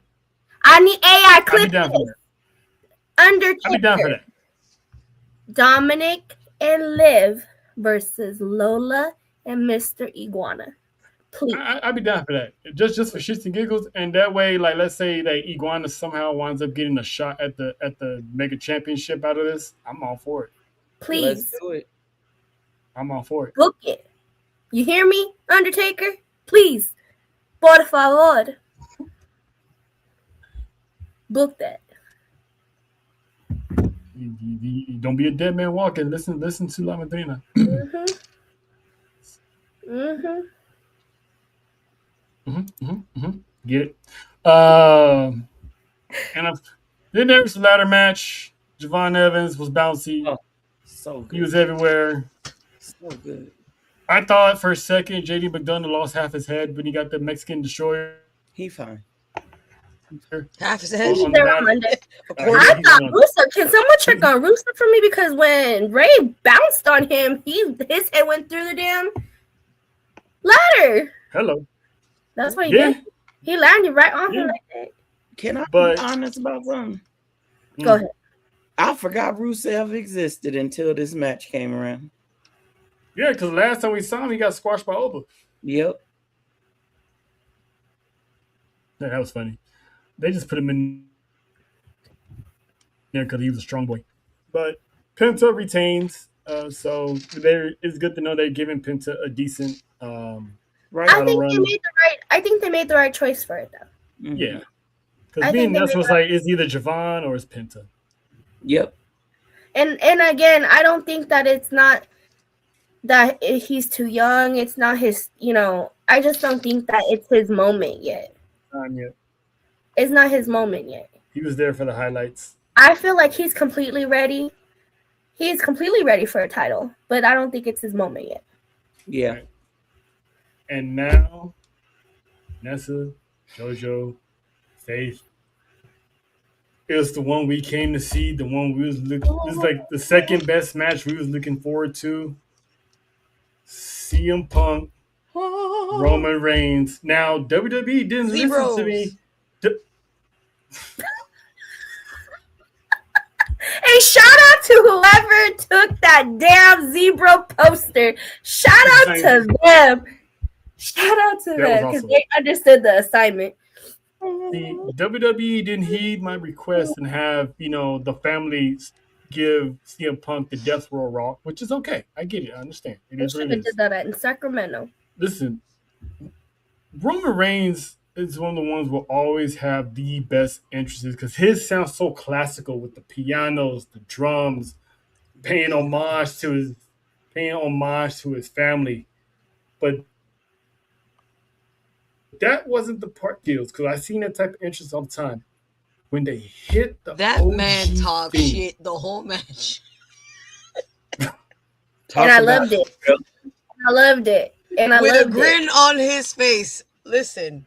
I need AI clip. I'll be down for that. Undertaker. I'll be down for that. Dominic and Liv versus Lola and Mr. Iguana. Please. I'll be down for that. Just for shits and giggles. And that way, like, let's say that Iguana somehow winds up getting a shot at the Mega Championship out of this. I'm all for it. Please. Let's do it. I'm all for it. Book it. You hear me, Undertaker? Please. Por favor. Book that. You don't be a dead man walking. Listen to La Madrina. Get it. And then there was a ladder match. Javon Evans was bouncy. Oh, so good. He was everywhere. So good. I thought for a second JD McDonough lost half his head when he got the Mexican destroyer. He fine. Half his head. I thought Russo. Can someone check on Russo for me? Because when Ray bounced on him, his head went through the damn ladder. Hello. That's what he did. He landed right on him like that. Can I be honest about something? Go ahead. I forgot Rusev existed until this match came around. Yeah, because last time we saw him, he got squashed by Oba. Yep. Yeah, that was funny. They just put him in there because he was a strong boy. But Penta retains, so it's good to know they're giving Penta a decent right. I think they made the right choice for it though. Mm-hmm. Yeah, because being Ness was like, it's either Javon or it's Penta. Yep. And again, I don't think that it's not that he's too young. It's not his. I just don't think that it's his moment yet. Not yet. It's not his moment yet. He was there for the highlights. I feel like he's completely ready. He's completely ready for a title, but I don't think it's his moment yet. Yeah. Right. And now, Nessa, JoJo, Faith. It was the one we came to see. The one we was looking. This is like the second best match we was looking forward to. CM Punk, Roman Reigns. Now WWE didn't listen to me. Hey, shout out to whoever took that damn Zebra poster. Shout out to them. Shout out to them because they understood the assignment. The WWE didn't heed my request and have the families give CM Punk the Death Row Raw, which is okay. I get it. I understand. It They is what should it have is. did that in Sacramento. Listen, Roman Reigns is one of the ones who will always have the best entrances because his sounds so classical with the pianos, the drums, paying homage to his family. But that wasn't the part deals because I've seen that type of entrance all the time. When they hit the that OG man talked theme, shit the whole match. And I loved it. I loved it. And I with loved a grin on his face. Listen.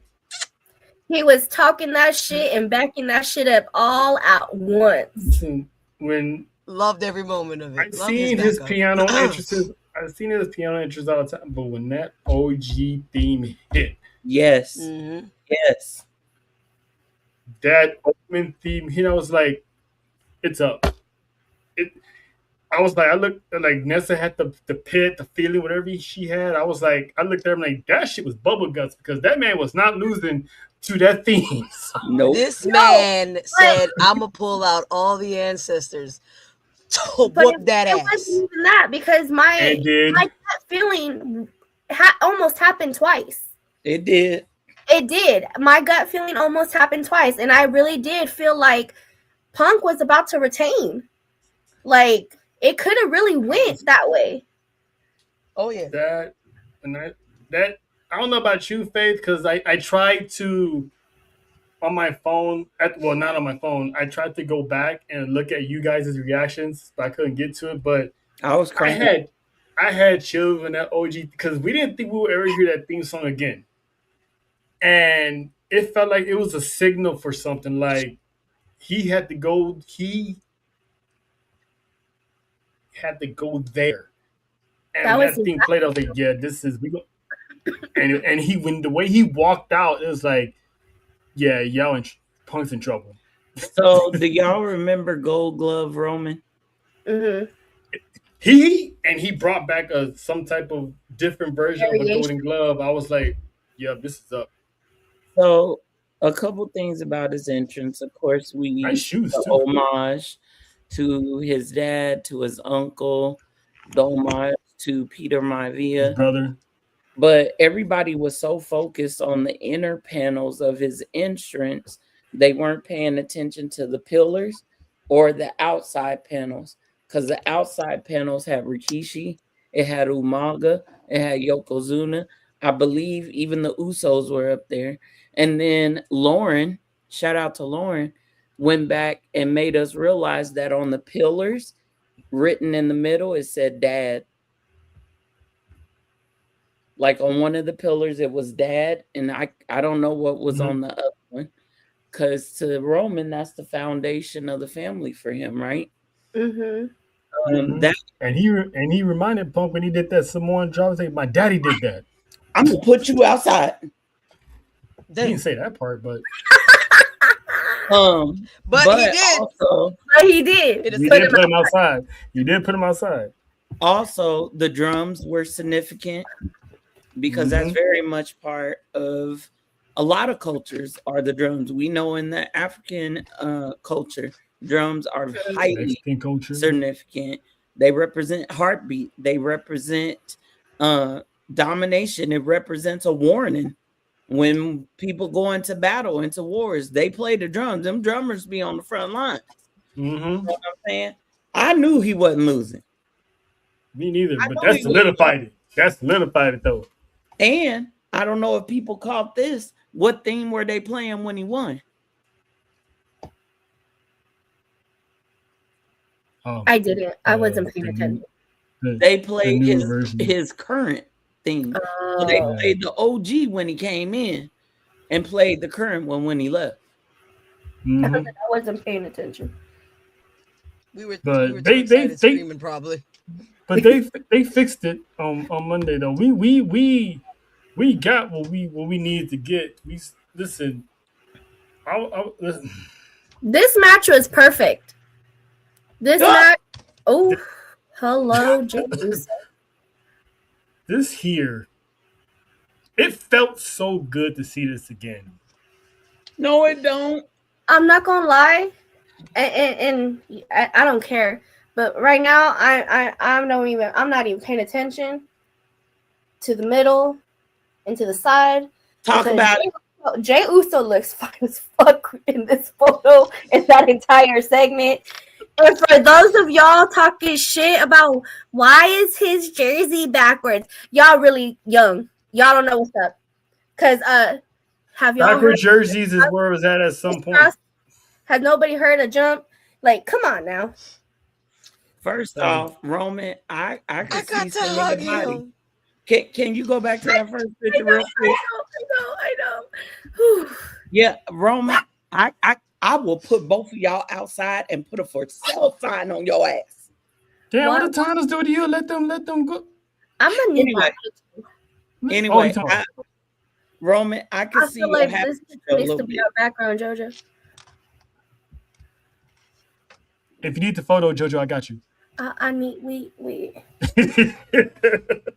He was talking that shit and backing that shit up all at once. Listen, when loved every moment of it. I've seen his piano entrances. I've seen his piano entrances all the time, but when that OG theme hit, yes, yes, that opening theme hit, I was like, it's up. I was like, I looked like Nessa had the pit, the feeling, whatever she had. I was like, I looked at him like that shit was bubble guts because that man was not losing to that theme. Nope. This man said, "I'm gonna pull out all the ancestors to whoop that ass." It wasn't even that because my gut feeling almost happened twice. It did. It did. My gut feeling almost happened twice, and I really did feel like Punk was about to retain. Like it could have really went that way. Oh yeah. That I don't know about you, Faith, because I tried to on my phone. Not on my phone. I tried to go back and look at you guys' reactions, but I couldn't get to it. But I was crying. I had chills when that OG because we didn't think we would ever hear that theme song again, and it felt like it was a signal for something. Like he had to go. He had to go there. And that thing played, I was like, yeah, this is we go. And he when the way he walked out, it was like, yeah, y'all Punk's in trouble. So do y'all remember Gold Glove Roman? Mm-hmm. He brought back some type of different version of a golden glove. I was like, yeah, this is up. So a couple things about his entrance. Of course, we nice shoes the too. Homage to his dad, to his uncle, the homage to Peter Maivia, his brother. But everybody was so focused on the inner panels of his entrance, they weren't paying attention to the pillars or the outside panels. Because the outside panels had Rikishi, it had Umaga, it had Yokozuna. I believe even the Usos were up there. And then Lauren, shout out to Lauren, went back and made us realize that on the pillars, written in the middle, it said Dad. Like on one of the pillars, it was Dad, and I don't know what was on the other one. Because to Roman, that's the foundation of the family for him, right? Mm-hmm. And he reminded Punk when he did that Samoan drop, like, my daddy did that. I'm gonna put you outside. He didn't say that part, but but he did. Also, but he did. You did put him outside. You did put him outside. Also, the drums were significant because that's very much part of a lot of cultures are the drums. We know in the African culture, drums are highly significant. They represent heartbeat. They represent domination. It represents a warning. When people go into battle, into wars, they play the drums. Them drummers be on the front line. You know what I'm saying? I knew he wasn't losing. Me neither, but that solidified it. That solidified it, though. And I don't know if people caught this. What theme were they playing when he won? I didn't. I wasn't paying attention. They played his current theme. So they played the OG when he came in and played the current one when he left. I wasn't paying attention. We were they screaming probably. But they fixed it on Monday though. We got what we needed to get. Listen. Listen. This match was perfect. This match. Oh, hello, James. This here, it felt so good to see this again. No, it don't. I'm not gonna lie, and I don't care. But right now, I'm not even paying attention to the middle and to the side. Talk about it. Jay Uso looks fine as fuck in this photo in that entire segment. And for those of y'all talking shit about why is his jersey backwards, y'all really young. Y'all don't know what's up. Cause have y'all backward heard jerseys is where it was at some point. Has nobody heard a jump? Like, come on now. First off, Roman, I could see some hug in the body. him. Can you go back to that first picture real quick? I know. Yeah, Roman, I will put both of y'all outside and put a for sale sign on your ass. Damn, what the Titans do to you? Let them go. I'm gonna need Anyway, Roman, I can see feel like this needs to be our background, JoJo. If you need the photo, JoJo, I got you. I need wait.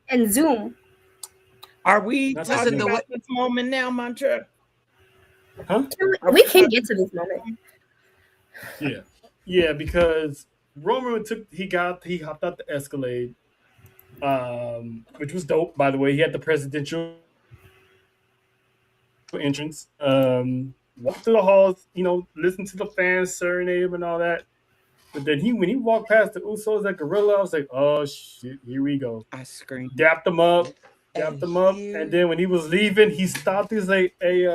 And zoom. Are we talking about this moment now, Mantra? Huh? We can get to this moment. Yeah, because Roman he hopped out the Escalade, which was dope, by the way. He had the presidential entrance, walked through the halls, listened to the fans serenade him and all that. But then when he walked past the Usos at Gorilla, I was like, oh shit, here we go. I screamed. Dapped him up, and then when he was leaving, he stopped. He was like, hey,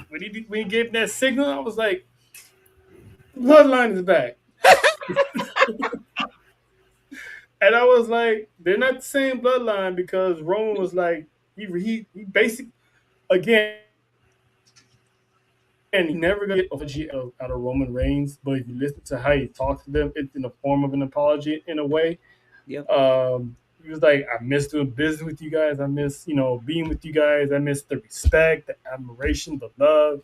when he gave him that signal, I was like, Bloodline is back. And I was like, they're not the same Bloodline, because Roman was like, he basically, again, and he never gonna get apology out of Roman Reigns, but if you listen to how he talks to them, it's in the form of an apology in a way. Yep. He was like, I miss doing business with you guys. I miss, being with you guys. I miss the respect, the admiration, the love.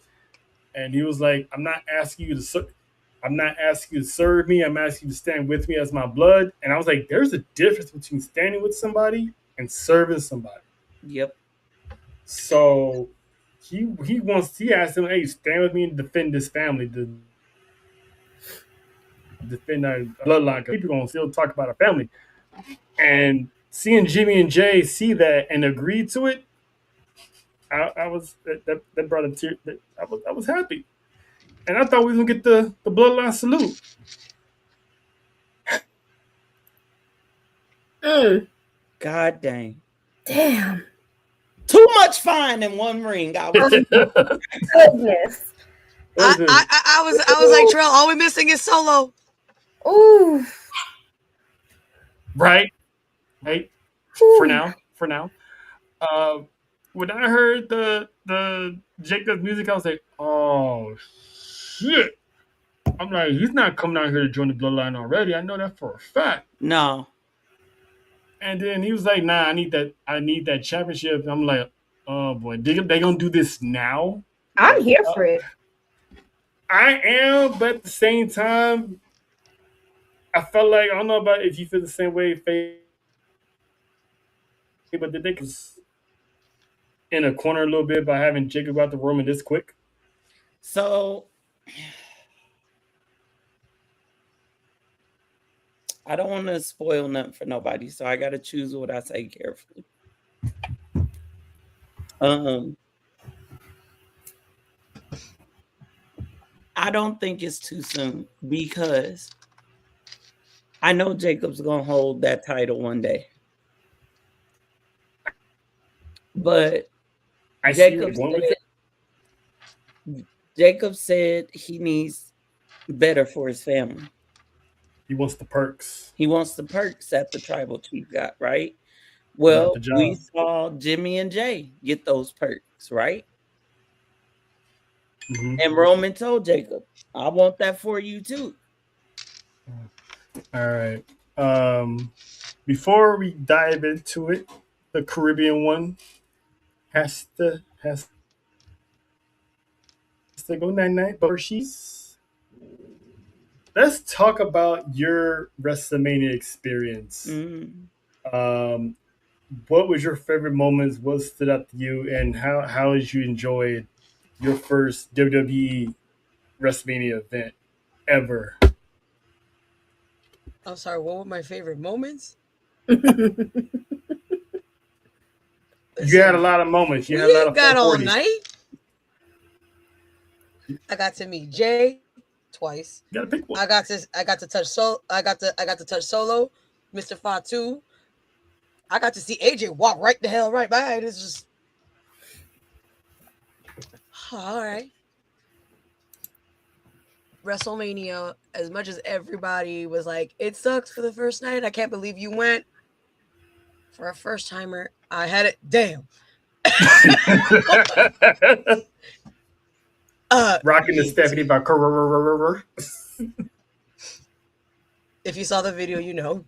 And he was like, I'm not asking you to serve me. I'm asking you to stand with me as my blood. And I was like, there's a difference between standing with somebody and serving somebody. Yep. So he asked him, hey, stand with me and defend this family, to defend our bloodline, because people are going to still talk about our family. And seeing Jimmy and Jay see that and agree to it, I was that brought a tear. I was happy, and I thought we was gonna get the bloodline salute. God dang. Damn. Too much fine in one ring. Goodness. I was like, Trell, all we're missing is Solo. Ooh. Right. For now. When I heard the Jacob's music, I was like, oh shit. I'm like, he's not coming out here to join the bloodline already. I know that for a fact. No. And then he was like, nah, I need that championship. And I'm like, oh boy, they gonna do this now? I'm here for it. I am, but at the same time, I felt like, I don't know about if you feel the same way, Faye, but did they in a corner a little bit by having Jacob out the Roman this quick? So I don't want to spoil nothing for nobody, so I got to choose what I say carefully. I don't think it's too soon, because I know Jacob's gonna hold that title one day. But Jacob said he needs better for his family. He wants the perks. He wants the perks that the tribal chief got, right? Well, we saw Jimmy and Jay get those perks, right? Mm-hmm. And Roman told Jacob, I want that for you too. All right. Before we dive into it, the Caribbean one has to go night-night, but let's talk about your WrestleMania experience. Mm. What was your favorite moments? What stood out to you, and how did you enjoy your first WWE WrestleMania event ever? I'm sorry, what were my favorite moments? You had a lot of moments. You had a lot of got all 440s. night. I got to meet Jay twice. You gotta pick one. I got to touch Solo, Mr. Fatu. I got to see AJ walk right the hell right by. It's just all right. WrestleMania, as much as everybody was like, it sucks for the first night. I can't believe you went. For a first timer, I had it. Damn. Rocking the Stephanie by if you saw the video, you know.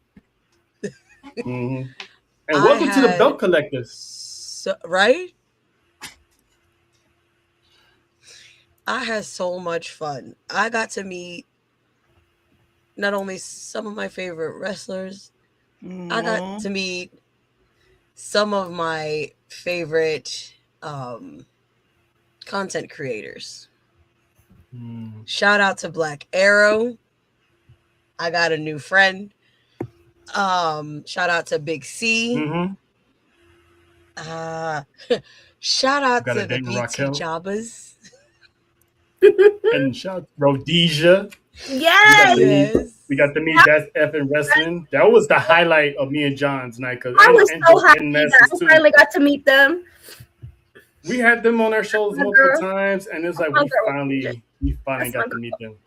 Mm-hmm. And welcome to the Belt Collectors. Right? I had so much fun. I got to meet not only some of my favorite wrestlers, I got to meet some of my favorite content creators. Shout out to Black Arrow. I got a new friend. Shout out to Big C. Shout out to the BT Jobbers. And shout out Rhodesia. Yes. We got to meet That's Effing Wrestling. That was the highlight of me and John's night. I was so happy that I finally got to meet them. We had them on our shows multiple times, and it's like we finally got to meet them.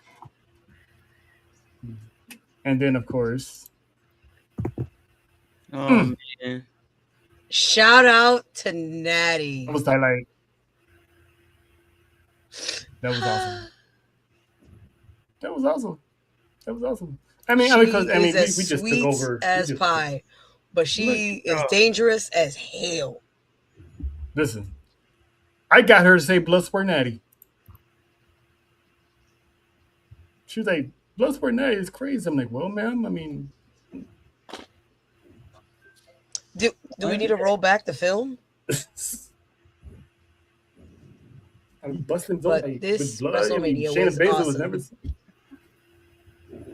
And then, of course, man. Shout out to Natty. That was the highlight. That was awesome. That was awesome. That was awesome. I mean, we just took over as pie, but she is dangerous as hell. Listen, I got her to say Bloodsport Natty. She was like, Bloodsport Natty is crazy. I'm like, well, ma'am, I mean, do we need to roll back the film? I'm busting but this WrestleMania was awesome. Was never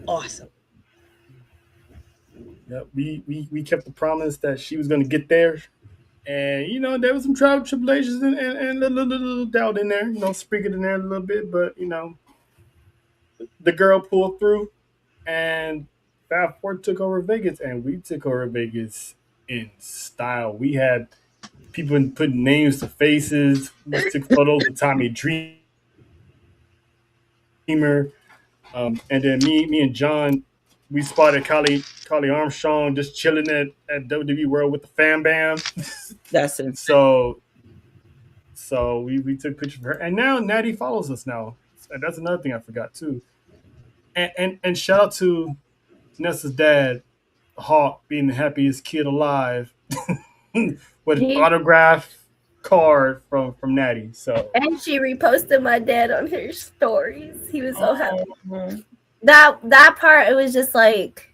awesome. Yeah, we kept the promise that she was going to get there, and you know there was some trial tribulations and a little doubt in there, you know, sprinkled in there a little bit, but you know, the girl pulled through, and Fab Four took over Vegas, and we took over Vegas in style. We had people putting names to faces. We took photos with Tommy Dreamer, and then me and John, we spotted Kylie Armstrong just chilling at WWE World with the Fam Bam. That's it. So we took pictures of her, and now Natty follows us now. That's another thing I forgot too. And shout out to Nessa's dad, Hawk, being the happiest kid alive with an autograph card from Natty. So and she reposted my dad on her stories. He was so happy. That part, it was just like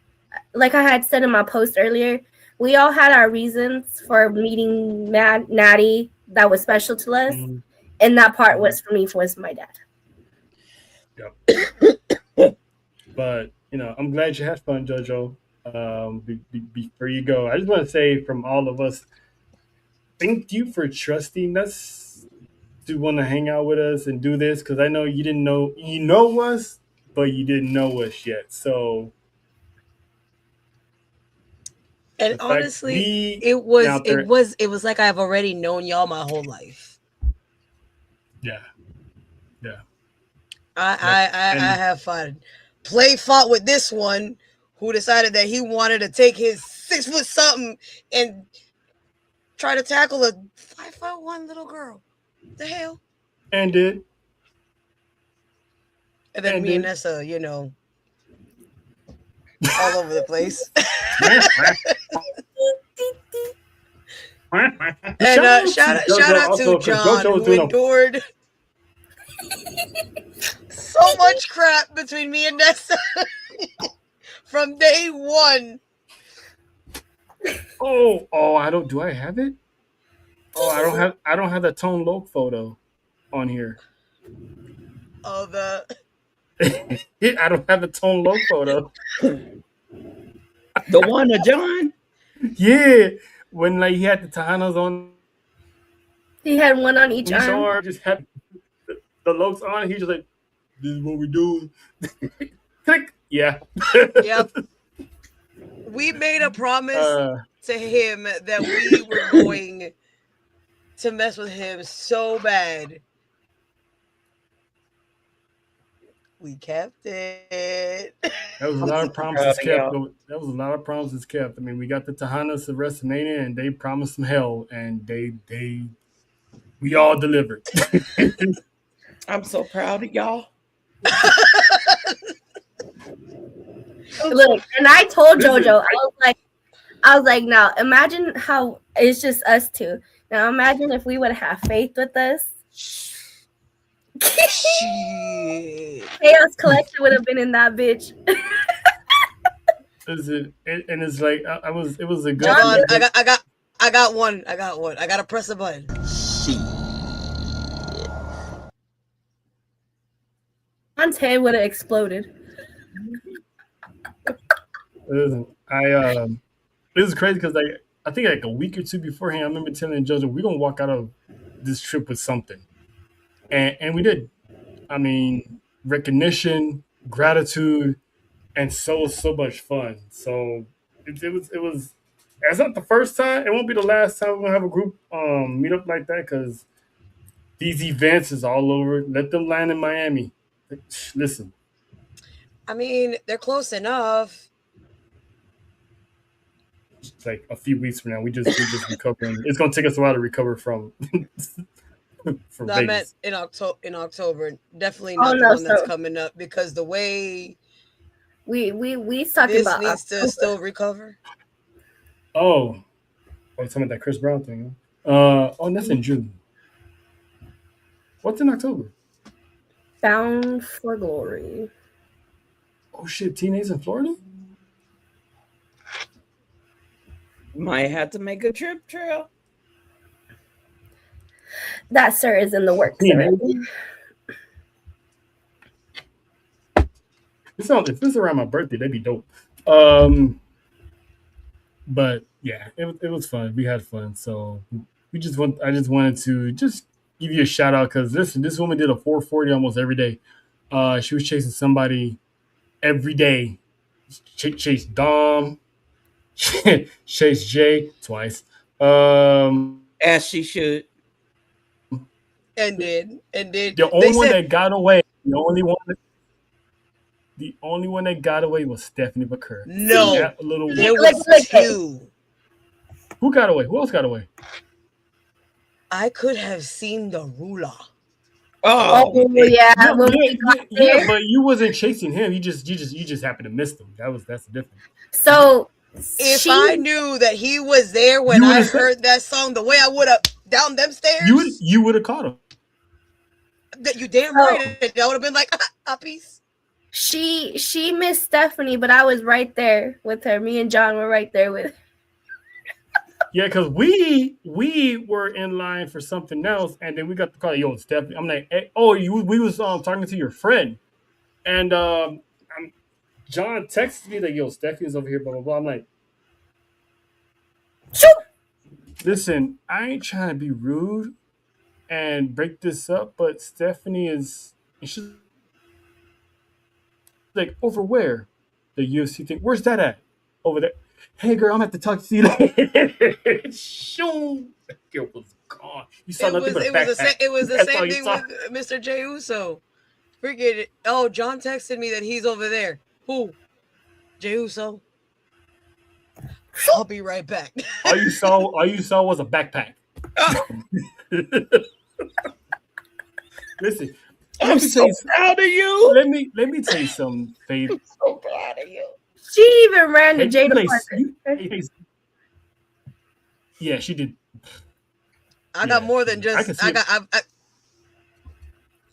I had said in my post earlier, we all had our reasons for meeting Natty that was special to us, and that part was for me was my dad. Yep. But you know, I'm glad you had fun, JoJo. Before you go, I just want to say from all of us, thank you for trusting us to want to hang out with us and do this, because I know you didn't know us, but you didn't know us yet. So, and honestly, it was like I've already known y'all my whole life. Yeah. I have fun. Play fought with this one who decided that he wanted to take his 6 foot something and try to tackle a 5'1" little girl. The hell? And did. And then me and Nessa, you know, all over the place. And shout out to John, who endured so much crap between me and Nessa from day one. Oh, I don't. Do I have it? Oh, I don't have the Tone Loc photo. on here. Oh, the. I don't have the Tone Loc photo. The one of John? Yeah. When like he had the Tejanos on. He had one on each arm. Just had the Locs on. He just like, this is what we do. Click. Yeah. Yep. We made a promise to him that we were going to mess with him so bad. We kept it. That was a lot of promises kept. That was a lot of promises kept. I mean, we got the Tejanos at WrestleMania, and they promised some hell, and we all delivered. I'm so proud of y'all. Look, and I told JoJo, I was like, now imagine how it's just us two. Now imagine if we would have faith with us. Chaos Collective would have been in that bitch. And it's like it was a good. Hold on, I got one. I gotta press a button. John's head would have exploded. Listen, it was crazy because I think like a week or two beforehand, I remember telling JoJo we're gonna walk out of this trip with something, and we did. I mean, recognition, gratitude, and so much fun. So it was. It's not the first time. It won't be the last time we're gonna have a group meet up like that because these events is all over. Let them land in Miami. Listen. I mean, they're close enough. It's like a few weeks from now, we just recovering. It's gonna take us a while to recover from. No, I meant in October. Definitely not the one that's coming up because the way we talking about needs to still recover. Oh, talking about that Chris Brown thing. That's in June. What's in October? Bound for Glory. Oh shit! Teenage in Florida. Might have to make a trip trail. That, sir, is in the works already. If this is around my birthday, that'd be dope. But yeah, it was fun. We had fun. So I just wanted to just give you a shout out because this woman did a 440 almost every day. She was chasing somebody every day. Chased Dom, chased Jay twice. As she should. And did. The only one that got away. The only one that got away was Stephanie McCurry. No, there was two. Who got away? Who else got away? I could have seen the ruler. Oh yeah, yeah, but you wasn't chasing him. You just happened to miss him. That's the difference. So if I knew that he was there when I heard that song, the way I would have down them stairs, you would have caught him. You damn right. I would have been like, a piece. She missed Stephanie, but I was right there with her. Me and John were right there with her. Yeah, because we were in line for something else, and then we got the call. Yo, Stephanie. I'm like, hey, we was talking to your friend, and John texted me that yo, Stephanie's over here, blah blah blah. I'm like, shoot. Listen, I ain't trying to be rude and break this up, but Stephanie is she's like, over where? The UFC thing. Where's that at? Over there. Hey girl, I'm gonna have to talk to you later. Shoot. That girl was gone. You saw nothing but a backpack. It was the same thing with Mr. Jey Uso. Forget it. Oh, John texted me that he's over there. Who? Jey Uso. I'll be right back. All you saw was a backpack. Listen, I'm so proud of you. Let me tell you something, Faith. I'm so proud of you. She even ran to Jada Parker. Yeah, she did. I got more than just.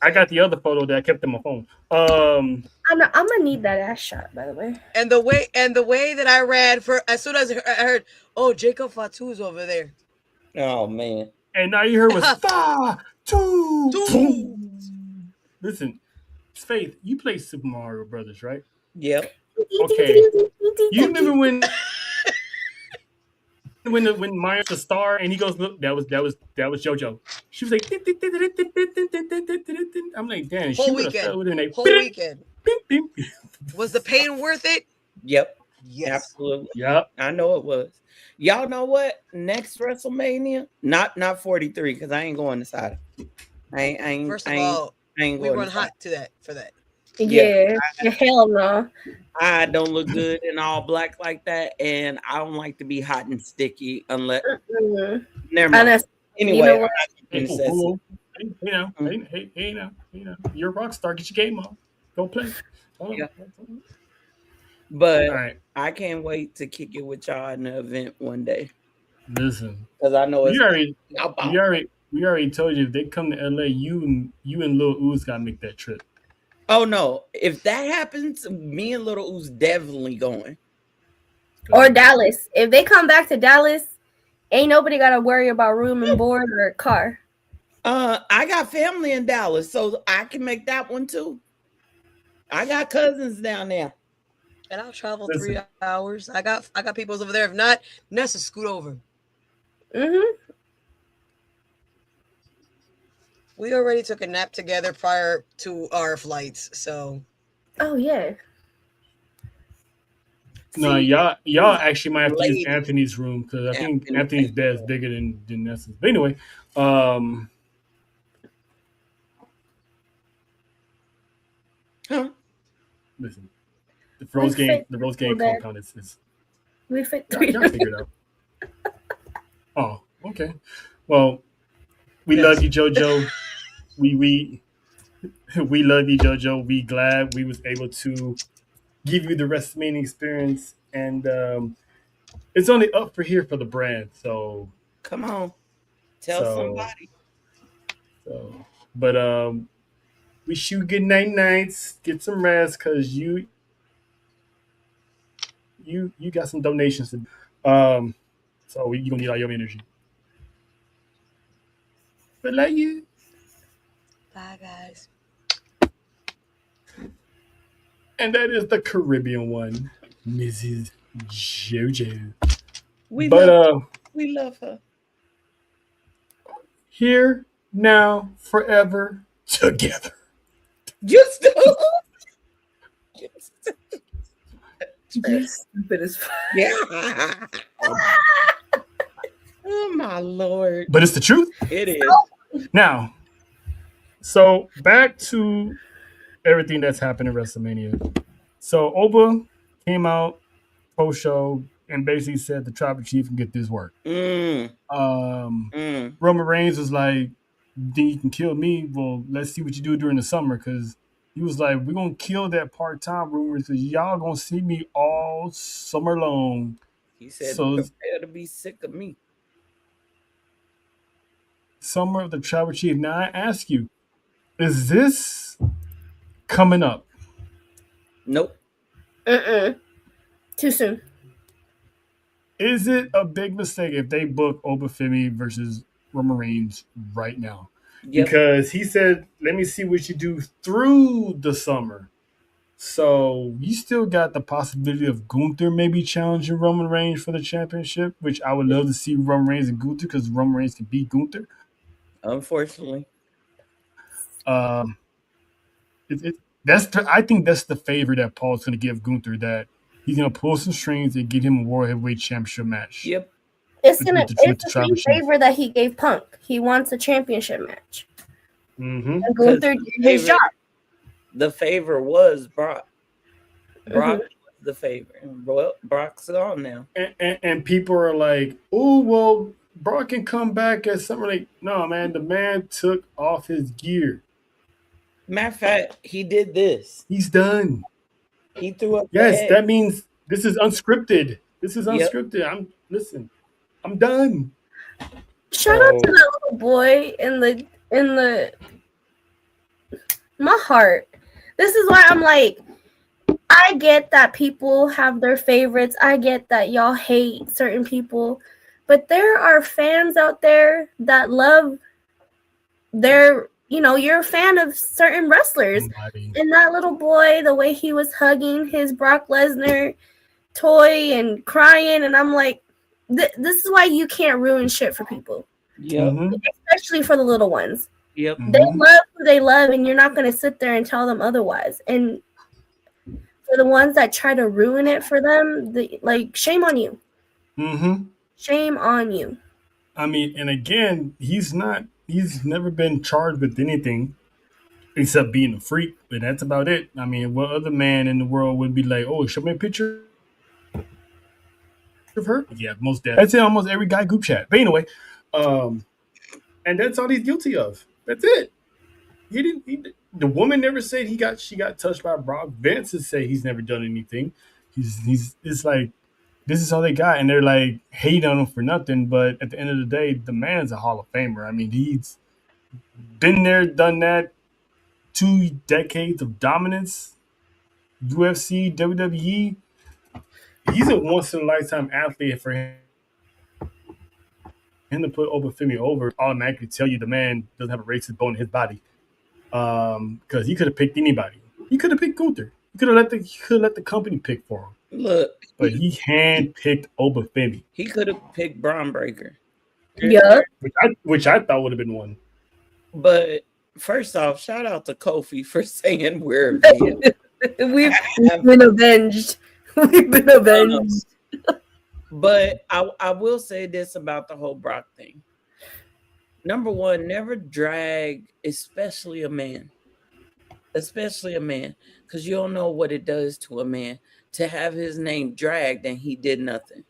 I got the other photo that I kept in my phone. I'm gonna need that ass shot, by the way. And the way that I ran for as soon as I heard, oh, Jacob Fatu's over there. Oh man! And all you heard was fa Two. Listen, Faith, you play Super Mario Brothers, right? Yep. Okay. You remember when Mario's the star and he goes, look, that was JoJo. She was like, I'm like, damn, she would have fell with her. Whole weekend. Was the pain worth it? Yep. Yes. Absolutely. Yep. I know it was. Y'all know what? Next WrestleMania, not 43, because I ain't going to side. First of all, we run hot to that for that. Yeah, hell no. I don't look good in all black like that, and I don't like to be hot and sticky unless. Never mind. Anyway, you know, you're a rock star. Get your game on. Go play. Yeah. But I can't wait to kick it with y'all in the event one day. Listen, because I know it's we already told you if they come to LA, you and Lil Uzi gotta make that trip. Oh no! If that happens, me and Lil Uzi definitely going. Or Dallas. If they come back to Dallas, ain't nobody got to worry about room and board or car. I got family in Dallas, so I can make that one too. I got cousins down there. And I'll travel 3 hours. I got people over there. If not, Nessa, scoot over. We already took a nap together prior to our flights, so. Oh yeah. No, y'all actually might have to use Anthony's room because I think Anthony's bed is bigger than Nessa's. But anyway, listen, the Rose game compound is we fit y'all figure it out. Oh, okay. Well, we love you, JoJo. We love you, JoJo. We glad we was able to give you the WrestleMania experience, and it's only up for here for the brand. So come on, tell somebody. So, but wish you good nights. Get some rest, cause you got some donations to. So you gonna need all your energy. But love you. Bye, guys. And that is the Caribbean one, Mrs. JoJo. We love her. Here, now, forever, together. Just You're stupid as fuck. Yeah. Oh my Lord. But it's the truth. It is. Now, so back to everything that's happened in WrestleMania. So Oba came out post show and basically said the Tribal Chief can get this work. Roman Reigns was like, "Then you can kill me. Well, let's see what you do during the summer." Because he was like, "We're gonna kill that part-time rumors because y'all gonna see me all summer long." He said, "Prepare to be sick of me." Summer of the Tribal Chief. Now I ask you, is this coming up? Nope. Too soon. Is it a big mistake if they book Obafemi versus Roman Reigns right now? Yep. Because he said, "Let me see what you do through the summer." So you still got the possibility of Gunther maybe challenging Roman Reigns for the championship, which I would love to see Roman Reigns and Gunther because Roman Reigns can beat Gunther. Unfortunately. I think that's the favor that Paul's going to give Gunther, that he's going to pull some strings and get him a World Heavyweight Championship match. Yep. It's the same favor that he gave Punk. He wants a championship match. Mm-hmm. And Gunther did his job. The favor was Brock. Brock was the favor. And Brock's on now. And people are like, "Oh, well, Brock can come back as something like." No, man, the man took off his gear. Matter of fact, he did this. He's done. He threw up. Yes, that means this is unscripted. This is unscripted. Yep. I'm done. Shout out to that little boy in the my heart. This is why I'm like, I get that people have their favorites. I get that y'all hate certain people, but there are fans out there that love you're a fan of certain wrestlers. And that little boy, the way he was hugging his Brock Lesnar toy and crying, and I'm like, this is why you can't ruin shit for people. Yeah. Especially for the little ones. Yep. They love who they love, and you're not going to sit there and tell them otherwise. And for the ones that try to ruin it for them, shame on you. Shame on you. I mean, and again, he's never been charged with anything except being a freak, but that's about it. I mean, what other man in the world would be like, oh, show me a picture of her? Yeah, most definitely. That's in almost every guy group chat. But anyway, and that's all he's guilty of. That's it. The woman never said she got touched by Brock. Vince has said he's never done anything. It's like, this is all they got, and they're like hating on him for nothing. But at the end of the day, the man's a Hall of Famer. I mean, he's been there, done that. 2 decades of dominance, UFC, WWE. He's a once in a lifetime athlete. For him to put Obafemi over, automatically tell you the man doesn't have a racist bone in his body. Because he could have picked anybody. He could have picked Gunther. He could have let the company pick for him. Look, but he handpicked Obafemi. He could have picked Braun Breaker. Yeah, which I thought would have been one. But first off, shout out to Kofi for saying we're We've been avenged. We've been avenged. But I will say this about the whole Brock thing. Number one, never drag, especially a man, because you don't know what it does to a man to have his name dragged and he did nothing.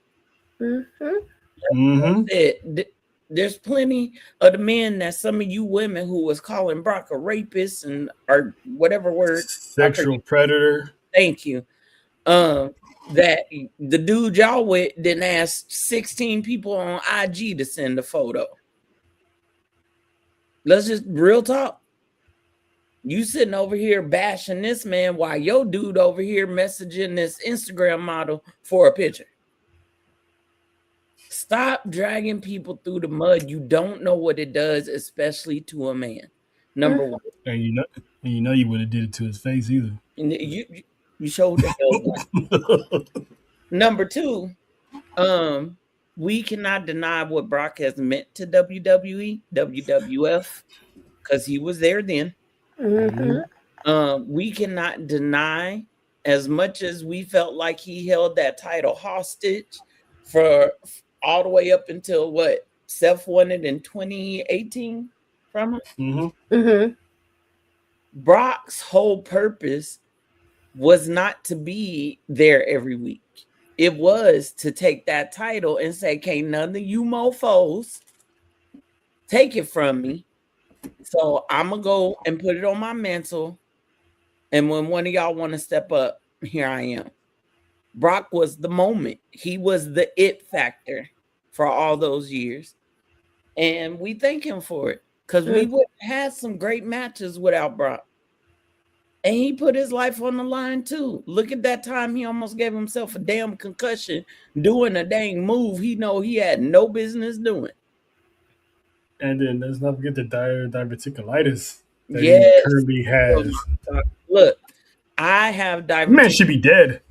There's plenty of the men that some of you women who was calling Brock a rapist or whatever word, sexual predator. Thank you. That the dude y'all with didn't ask 16 people on IG to send a photo. Let's just real talk. You sitting over here bashing this man while your dude over here messaging this Instagram model for a picture. Stop dragging people through the mud. You don't know what it does, especially to a man. Number one. And you wouldn't have did it to his face either. You showed the hell. Number two, we cannot deny what Brock has meant to WWE, WWF, because he was there then. We cannot deny, as much as we felt like he held that title hostage for all the way up until what Seth won it in 2018 from him. Brock's whole purpose was not to be there every week. It was to take that title and say, can't none of you mofos take it from me. So I'm going to go and put it on my mantle. And when one of y'all want to step up, here I am. Brock was the moment. He was the it factor for all those years. And we thank him for it, because we would have had some great matches without Brock. And he put his life on the line too. Look at that time he almost gave himself a damn concussion doing a dang move he know he had no business doing. And then let's not forget the diverticulitis that he currently has. Look, I have diverticulitis. Man should be dead.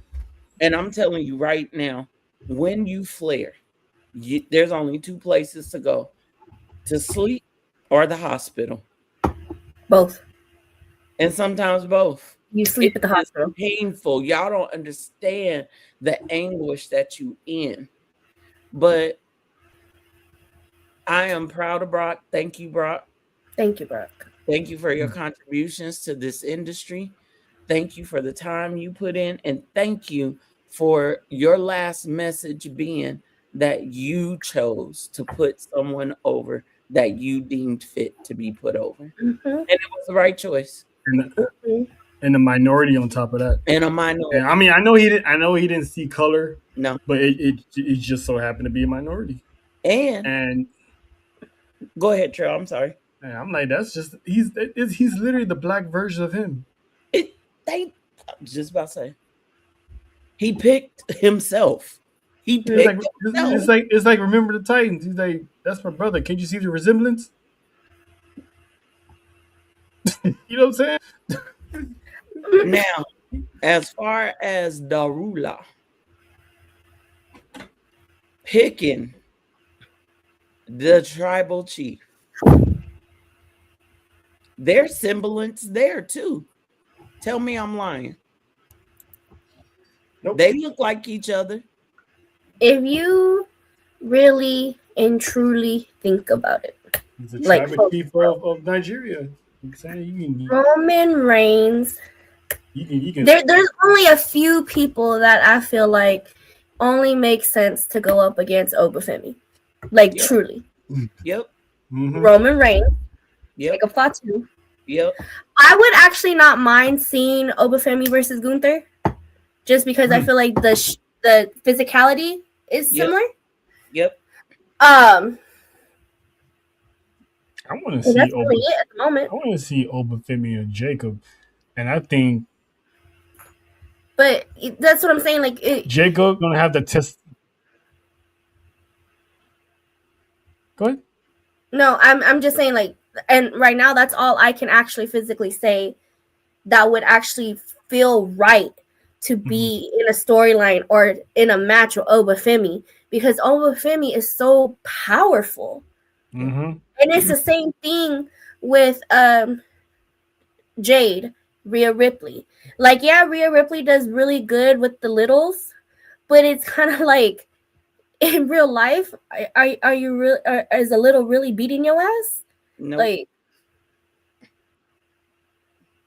And I'm telling you right now, when you flare, there's only 2 places to go: to sleep or the hospital. Both. And sometimes both. You sleep at the hospital. It's painful. Y'all don't understand the anguish that you in. But I am proud of Brock. Thank you, Brock. Thank you, Brock. Thank you for your contributions to this industry. Thank you for the time you put in. And thank you for your last message being that you chose to put someone over that you deemed fit to be put over. And it was the right choice. And a minority on top of that. And a minority. Yeah, I mean, I know he didn't see color. No. But it just so happened to be a minority. And go ahead, Trell. I'm sorry. And I'm like, that's just he's literally the black version of him. I was just about to say. He picked himself. He picked himself. It's like Remember the Titans. He's like, that's my brother. Can't you see the resemblance? You know what I'm saying? Now, as far as Darula picking the tribal chief, there's semblance there too. Tell me I'm lying. Nope. They look like each other. If you really and truly think about it, he's a tribal chief of Nigeria. Roman Reigns. There's only a few people that I feel like only makes sense to go up against Obafemi. Like, truly. Yep. Mm-hmm. Roman Reigns. Yep. Jacob Fatu. Yep. I would actually not mind seeing Obafemi versus Gunther, just because I feel like the physicality is similar. Yep. I want to see that's really it at the moment. I want to see Obafemi and Jacob, and I think. But that's what I'm saying. Like Jacob gonna have the test. Go ahead. No, I'm just saying, like, and right now that's all I can actually physically say that would actually feel right to be in a storyline or in a match with Obafemi, because Obafemi is so powerful. Mm-hmm. And it's the same thing with Jade, Rhea Ripley. Like, yeah, Rhea Ripley does really good with the littles, but it's kind of like, in real life, are you really is a little really beating your ass? No. Like,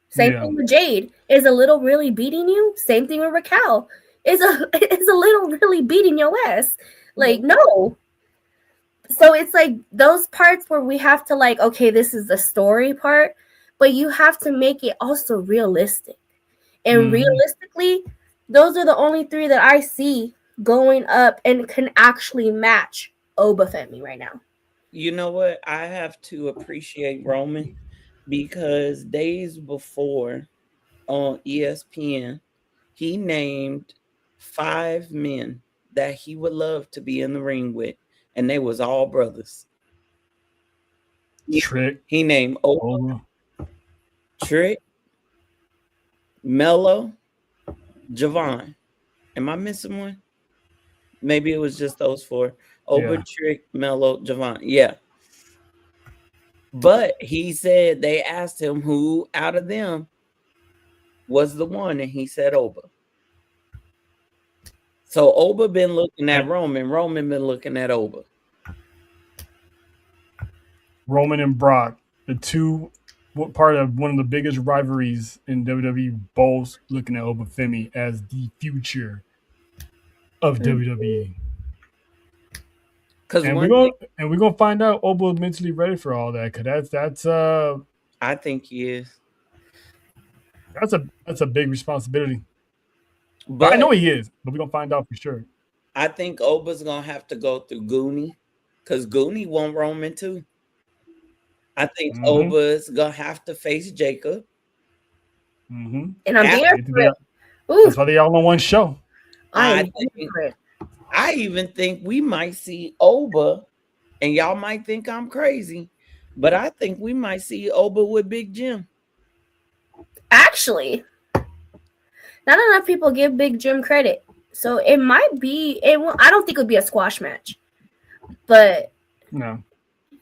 same thing with Jade. Is a little really beating you? Same thing with Raquel. Is a little really beating your ass? Like, no. So it's like those parts where we have to, like, okay, this is the story part, but you have to make it also realistic. And realistically, those are the only three that I see going up and can actually match Obafemi right now. You know what? I have to appreciate Roman, because days before on ESPN, he named 5 men that he would love to be in the ring with, and they was all brothers. Trick. He named Oba, Trick, Mello, Javon. Am I missing one? Maybe it was just those 4. Oba, Trick, Mello, Javon. Yeah. But he said they asked him who out of them was the one, and he said Oba. So Oba been looking at Roman. Roman been looking at Oba. Roman and Brock, the two, part of one of the biggest rivalries in WWE, both looking at Obafemi as the future of WWE. And we're gonna find out Oba mentally ready for all that, because that's I think he is. That's a big responsibility. But I know he is, but we're gonna find out for sure. I think Oba's gonna have to go through Goonie, because Goonie want Roman too. I think Oba's gonna have to face Jacob. Mm-hmm. And I'm there for it. That's why they all on one show. I even think we might see Oba, and y'all might think I'm crazy, but I think we might see Oba with Big Jim. Actually, not enough people give Big Jim credit, so it might be. I don't think it would be a squash match, but no.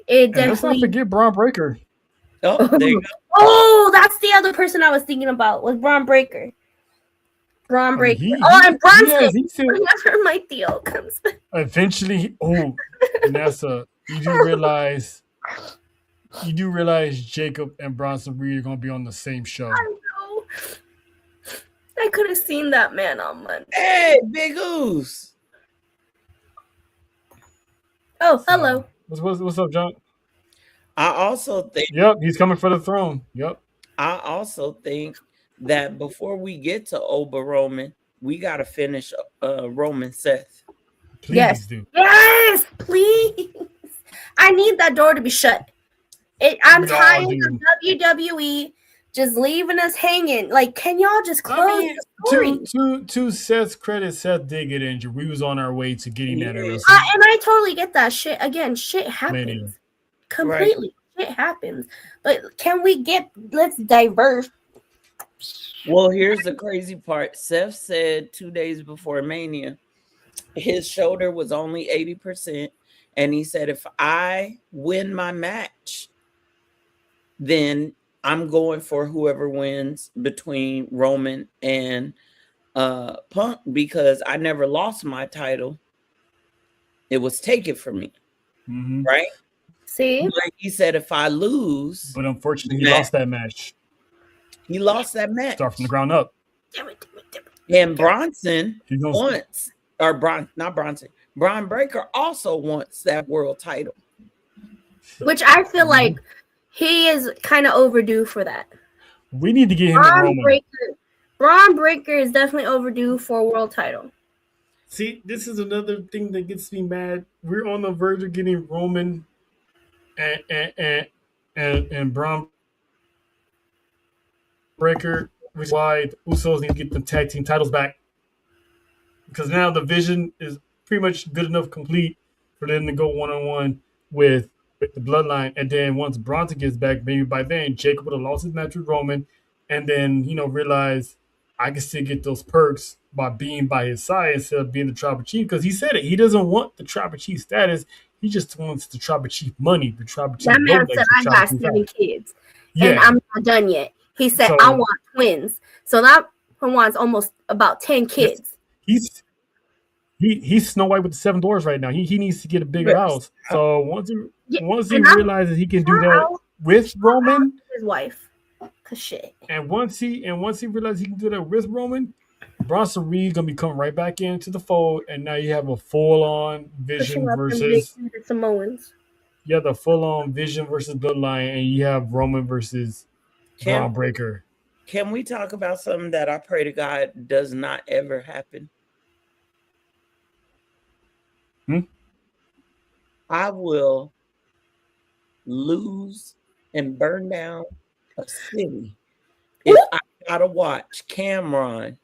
It definitely. Let's not forget Braun Breaker. Oh, there you go. Oh, that's the other person I was thinking about, was Braun Breaker. Braun Breaker. And Bronson. Whenever my Theo comes back. Eventually, Nessa, you do realize Jacob and Bronson Reed are going to be on the same show. I know. I could have seen that man on Monday. Hey, Big Oos. Oh, hello. What's up, John? I also think. Yep, he's coming for the throne. Yep. I also think that before we get to Oba Roman, we got to finish Roman Seth. Please do. Yes, please. I need that door to be shut. I'm tired of WWE just leaving us hanging. Like, can y'all just close the story? To Seth's credit, Seth did get injured. We was on our way to getting that. And I totally get that. Shit happens. Completely. shit happens. But can we let's diverse. Well, here's the crazy part. Seth said 2 days before Mania, his shoulder was only 80%. And he said, if I win my match, then I'm going for whoever wins between Roman and Punk, because I never lost my title. It was taken from me. Right? See? But he said, if I lose. But unfortunately, he lost that match. He lost that match. Start from the ground up. And Bronson wants, Braun Breaker also wants that world title. Which I feel like he is kind of overdue for that. We need to get him a Roman. Braun Breaker is definitely overdue for a world title. See, this is another thing that gets me mad. We're on the verge of getting Roman and Braun Breaker, which is why the Usos need to get the tag team titles back. Because now the vision is pretty much good enough complete for them to go one-on-one with the Bloodline. And then once Bronson gets back, maybe by then, Jacob would have lost his match with Roman and then, realize I can still get those perks by being by his side instead of being the Tribal Chief. Because he said it. He doesn't want the Tribal Chief status. He just wants the Tribal Chief money. The Tribal Chief. That man said, I got 7 kids. Yeah. And I'm not done yet. He said, I want twins. So that one wants almost about 10 kids. He's Snow White with the 7 dwarfs right now. He needs to get a bigger house. So once he realizes he can do that with Roman, his wife, cause shit. And once he realizes he can do that with Roman, Bronson Reed gonna be coming right back into the fold, and now you have a full-on Vision versus Samoans. You have the full-on Vision versus Bloodline, and you have Roman versus Braun Breaker. Can we talk about something that I pray to God does not ever happen? I will lose and burn down a city if I gotta watch Cameron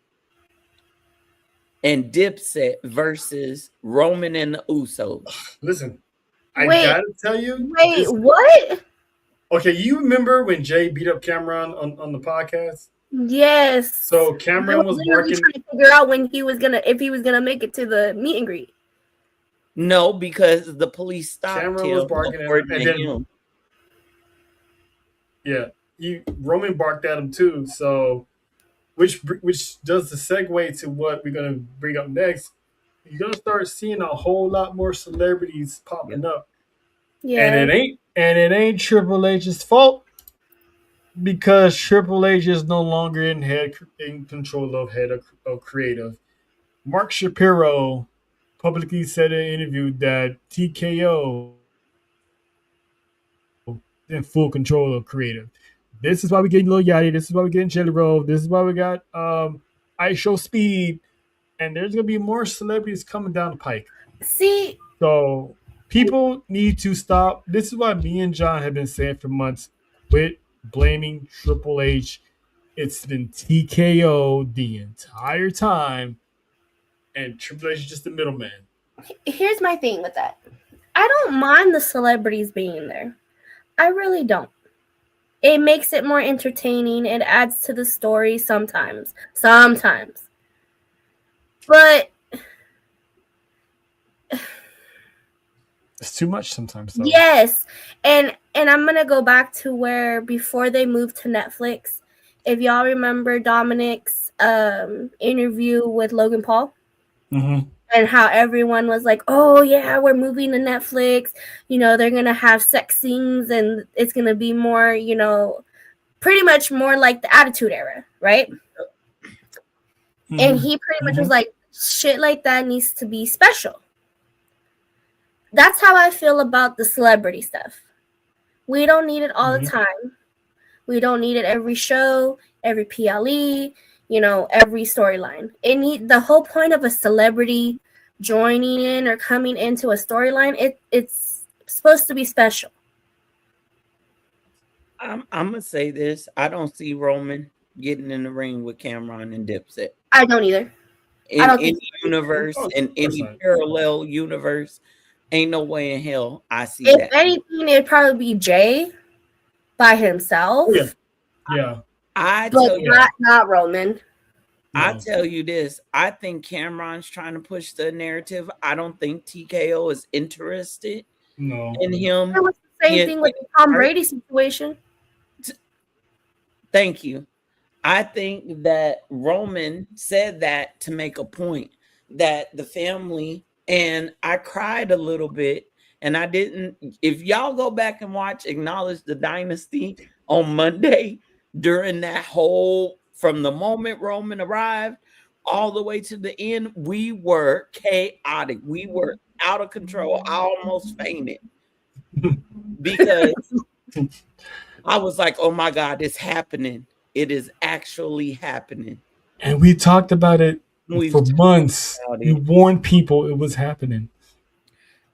and Dipset versus Roman and the Usos. Listen, I gotta tell you. Wait, what? Okay, you remember when Jay beat up Cameron on the podcast? Yes. So Cameron was barking, trying to figure out if he was gonna make it to the meet and greet. No, because the police stopped Cameron him. was barking at him. Yeah, Roman barked at him too. So, which does the segue to what we're gonna bring up next. You're gonna start seeing a whole lot more celebrities popping up. Yeah, and it ain't Triple H's fault because Triple H is no longer in control of head of creative. Mark Shapiro publicly said in an interview that TKO in full control of creative. This is why we're getting Lil Yachty. This is why we're getting Jelly Roll. This is why we got Ice Show Speed. And there's going to be more celebrities coming down the pike. See? So people need to stop. This is why me and John have been saying for months, quit blaming Triple H. It's been TKO the entire time. And Triple H is just the middleman. Here's my thing with that. I don't mind the celebrities being there. I really don't. It makes it more entertaining. It adds to the story sometimes. But it's too much sometimes, though. Yes. And I'm going to go back to where before they moved to Netflix, if y'all remember Dominic's interview with Logan Paul. Mm-hmm. And how everyone was like, oh, yeah, we're moving to Netflix. They're going to have sex scenes and it's going to be more, pretty much more like the Attitude Era, right? Mm-hmm. And he pretty much was like, shit like that needs to be special. That's how I feel about the celebrity stuff. We don't need it all the time. We don't need it every show, every PLE. Every storyline. The whole point of a celebrity joining in or coming into a storyline, it's supposed to be special. I'm gonna say this. I don't see Roman getting in the ring with Cameron and Dipset. I don't either. In any universe, in any parallel universe, ain't no way in hell I see that. If anything, it'd probably be Jay. by himself. Oh, yeah. But not Roman. I tell you this, I think Cameron's trying to push the narrative. I don't think TKO is interested in him. It was the same thing with the Tom Brady situation. Thank you. I think that Roman said that to make a point that the family, and I cried a little bit, and I didn't. If y'all go back and watch Acknowledge the Dynasty on Monday, during that whole, from the moment Roman arrived all the way to the end, we were chaotic. We were out of control. I almost fainted because I was like, oh my God, it's happening. It is actually happening. And we talked about it for months. We warned people it was happening.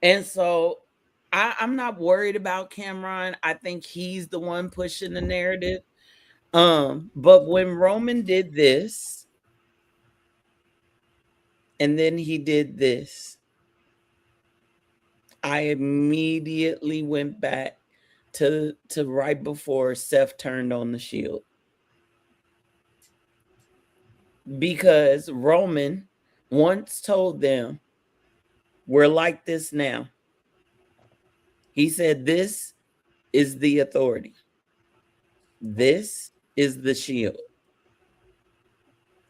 And so I'm not worried about Cameron. I think he's the one pushing the narrative. But when Roman did this, and then he did this, I immediately went back to right before Seth turned on the Shield. Because Roman once told them, we're like this now. He said, this is the authority. This is the Shield.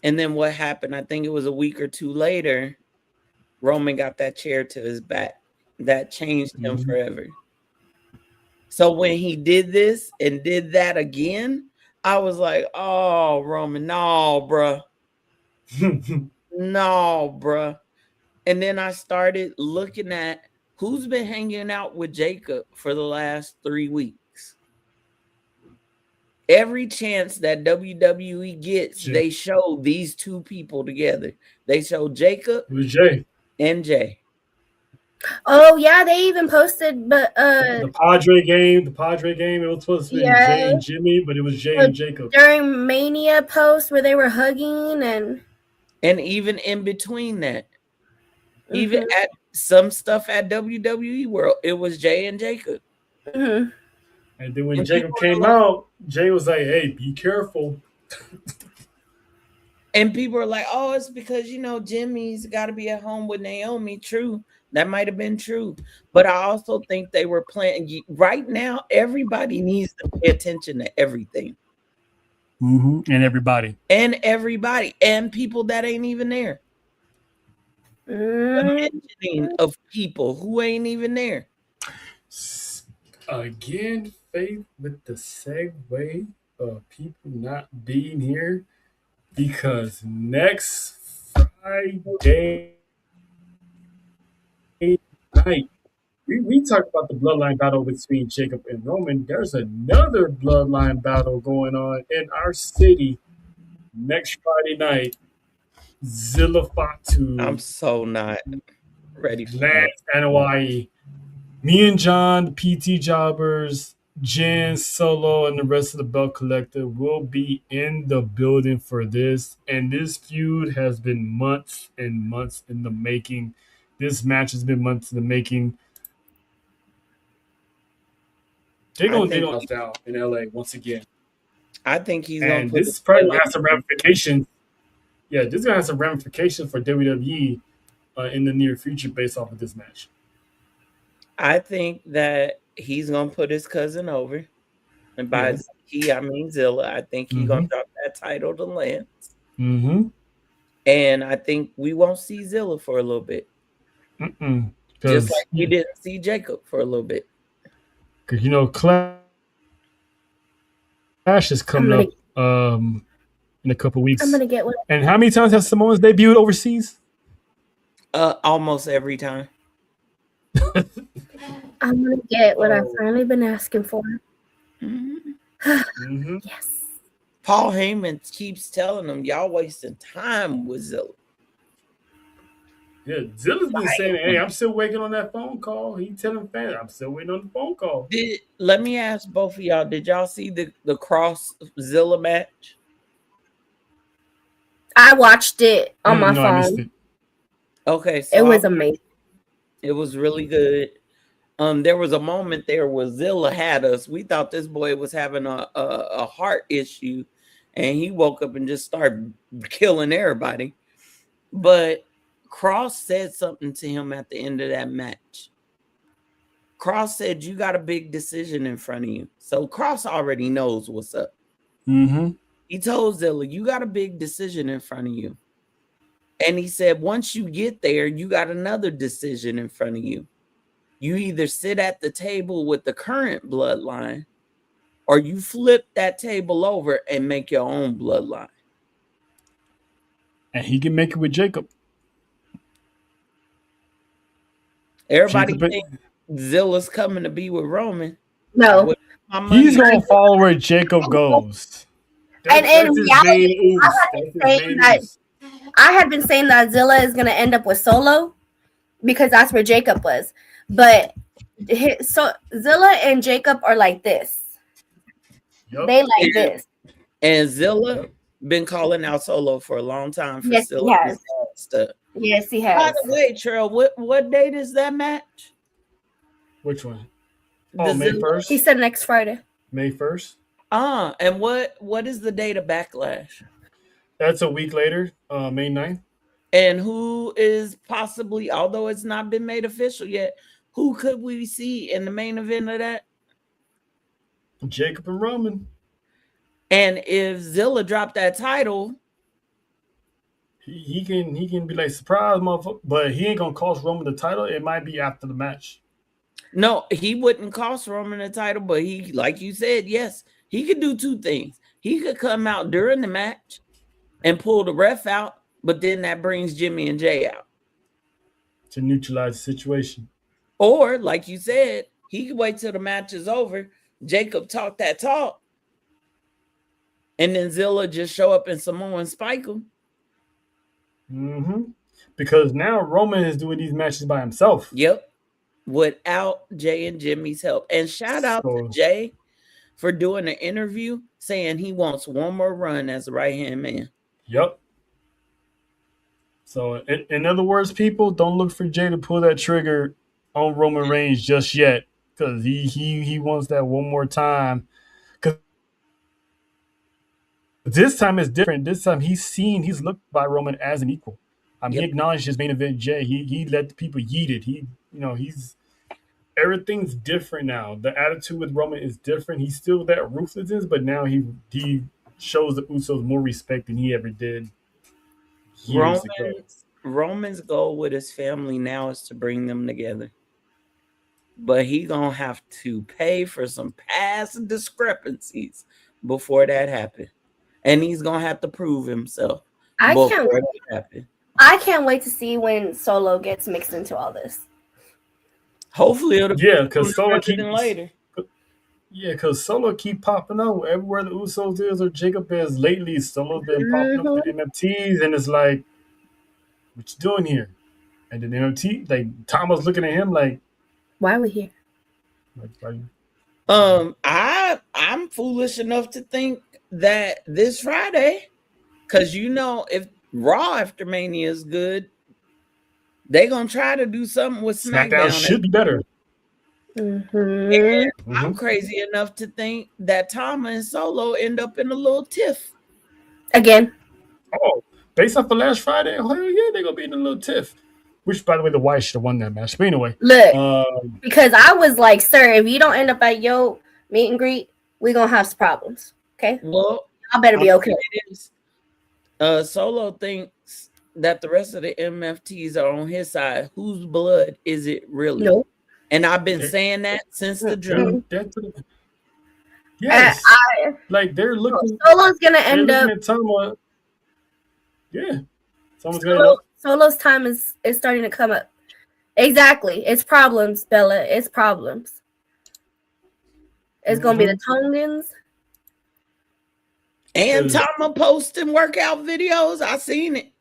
And then what happened? I think it was a week or two later, Roman got that chair to his back. That changed him forever. So when he did this and did that again, I was like, oh, Roman, no, bruh. No, bruh. And then I started looking at who's been hanging out with Jacob for the last 3 weeks. Every chance that WWE gets, they show these two people together. They show Jacob and Jay. Oh yeah, they even posted, but the Padre game, it was supposed to be Jay and Jimmy, but it was Jay and Jacob during Mania post where they were hugging, and even in between that, even at some stuff at WWE World, it was Jay and Jacob. And then when Jacob came out, Jay was like, "Hey, be careful." And people are like, "Oh, it's because Jimmy's got to be at home with Naomi." True. That might have been true. But I also think they were playing. Right now, everybody needs to pay attention to everything. And everybody. And people that ain't even there. The mentioning of people who ain't even there. Again, Faith, with the segue of people not being here, because next Friday night, we talked about the bloodline battle between Jacob and Roman. There's another bloodline battle going on in our city next Friday night. Zilla Fatu. I'm so not ready for Lance and Hawaii. Me and John, the PT Jobbers, Jen, Solo, and the rest of the Belt Collective will be in the building for this. And this feud has been months and months in the making. This match has been months in the making. They're going to us down in LA once again. I think he's going to put this probably going to have some ramifications. Yeah, this is going to have some ramifications for WWE in the near future based off of this match. I think that he's going to put his cousin over. And by he, I mean Zilla. I think he's going to drop that title to Lance. And I think we won't see Zilla for a little bit. Just like we didn't see Jacob for a little bit. Because, Clash is coming up in a couple weeks. I'm going to get one. And how many times have Samoans debuted overseas? Almost every time. I'm going to get what I've finally been asking for. Yes. Paul Heyman keeps telling them, y'all wasting time with Zilla. Yeah, Zilla's been saying, hey, I'm still waiting on that phone call. He telling fans, I'm still waiting on the phone call. Let me ask both of y'all, did y'all see the Cross Zilla match? I watched it on my phone. I missed it. Okay, so it was amazing. It was really good. There was a moment there where Zilla had us. We thought this boy was having a heart issue, and he woke up and just started killing everybody. But Cross said something to him at the end of that match. Cross said, "You got a big decision in front of you." So Cross already knows what's up. Mm-hmm. He told Zilla, "You got a big decision in front of you." And he said, once you get there, you got another decision in front of you. You either sit at the table with the current bloodline, or you flip that table over and make your own bloodline. And he can make it with Jacob. Everybody thinks Zilla's coming to be with Roman. No. He's going to follow where Jacob goes. And in reality, I had been saying that Zilla is going to end up with Solo because that's where Jacob was. But so Zilla and Jacob are like this. Yep. They like this. And Zilla been calling out Solo for a long time for still stuff. Yes, he has. By the way, Trail, what date is that match? Which one? Oh, May 1st? He said next Friday. May 1st? And what is the date of Backlash? That's a week later, May 9th. And who is possibly, although it's not been made official yet, who could we see in the main event of that? Jacob and Roman. And if Zilla dropped that title, he can be like, surprise, motherfucker, but he ain't gonna cost Roman the title. It might be after the match. No, he wouldn't cost Roman the title, but he, like you said, yes, he could do two things. He could come out during the match and pull the ref out, but then that brings Jimmy and Jay out to neutralize the situation. Or, like you said, he could wait till the match is over. Jacob talk that talk, and then Zilla just show up in Samoa and spike him. Mm-hmm. Because now Roman is doing these matches by himself. Yep. Without Jay and Jimmy's help. And shout out to Jay for doing an interview saying he wants one more run as a right-hand man. Yep. So, in other words, people, don't look for Jay to pull that trigger on Roman Reigns just yet, because he wants that one more time. Because this time is different. This time he's looked by Roman as an equal. He acknowledged his main event Jay. He let the people yeet it. He's everything's different now. The attitude with Roman is different. He's still that ruthlessness, but now he shows the Usos more respect than he ever did. Roman's goal with his family now is to bring them together. But he gonna have to pay for some past discrepancies before that happens. And he's gonna have to prove himself. I can't wait to see when Solo gets mixed into all this. Hopefully it'll because Solo later. Yeah, because Solo keep popping up everywhere the Usos is or Jacob is lately. Solo's been popping up with MFTs, and it's like, what you doing here? And then MFT, like Thomas looking at him like, why are we here? I'm foolish enough to think that this Friday, because if Raw after Mania is good, they gonna try to do something with SmackDown. Should be better. Mm-hmm. I'm crazy enough to think that Tama and Solo end up in a little tiff again. Oh, based off of last Friday, hell yeah, they're gonna be in a little tiff. Which, by the way, the White should have won that match. But anyway, look, because I was like, sir, if you don't end up at your meet and greet, we're gonna have some problems. Okay, well, I better be okay. Solo thinks that the rest of the MFTs are on his side. Whose blood is it really? No. And I've been saying that since the dream. Yes. Like they're looking. Solo's gonna end up. Yeah. Solo's time is starting to come up. Exactly. It's problems, Bella. It's problems. It's gonna be the Tongans. And Tama posting workout videos. I seen it.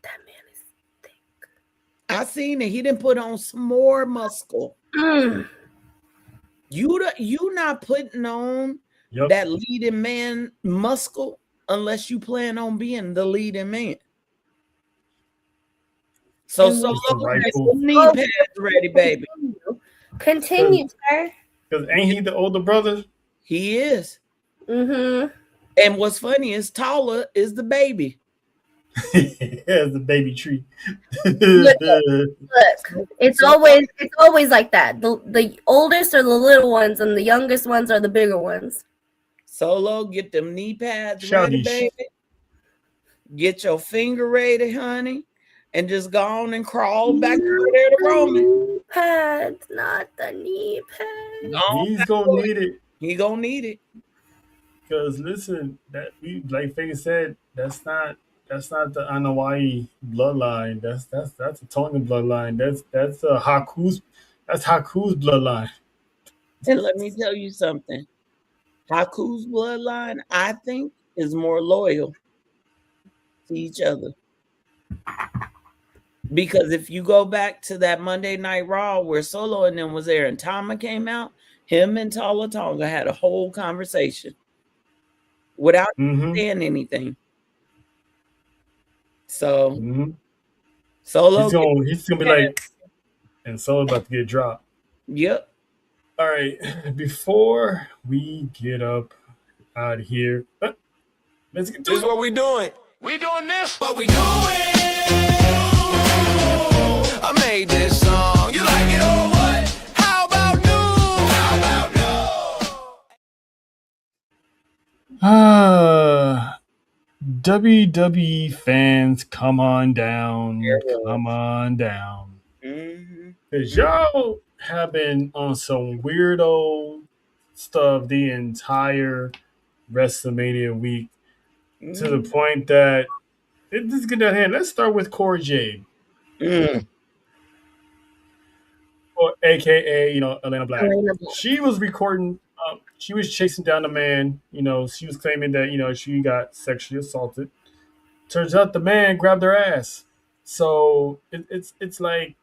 That man is thick. I seen it. He didn't put on some more muscle. You not putting on that leading man muscle unless you plan on being the leading man. So knee pads ready, baby. Continue, sir. Because ain't he the older brother? He is. Mm-hmm. And what's funny is Tala is the baby. Has the baby tree. Look, it's always like that. The oldest are the little ones, and the youngest ones are the bigger ones. Solo, get them knee pads ready, baby. Get your finger ready, honey, and just go on and crawl back over there to Roman. Pads, not the knee pads. He's gonna need it. He gonna need it. Because listen, that we like Faye said, that's not the Anawai bloodline. That's a Tongan bloodline. That's Haku's bloodline. And let me tell you something. Haku's bloodline, I think, is more loyal to each other. Because if you go back to that Monday Night Raw where Solo and them was there and Tama came out, him and Tala Tonga had a whole conversation without saying anything. So Solo he's gonna be like, and Solo about to get dropped. Yep. All right, before we get up out of here, let's get to This is what we doing. We doing this. What we doing? I made this song. You like it or what? How about new? How about no? WWE fans, come on down. Come on down. Because y'all have been on some weirdo stuff the entire WrestleMania week to the point that let's get that hand. Let's start with Cora Jade. Or AKA, Elena Black. She was recording, she was chasing down a man, she was claiming that, she got sexually assaulted. Turns out the man grabbed her ass. So it's like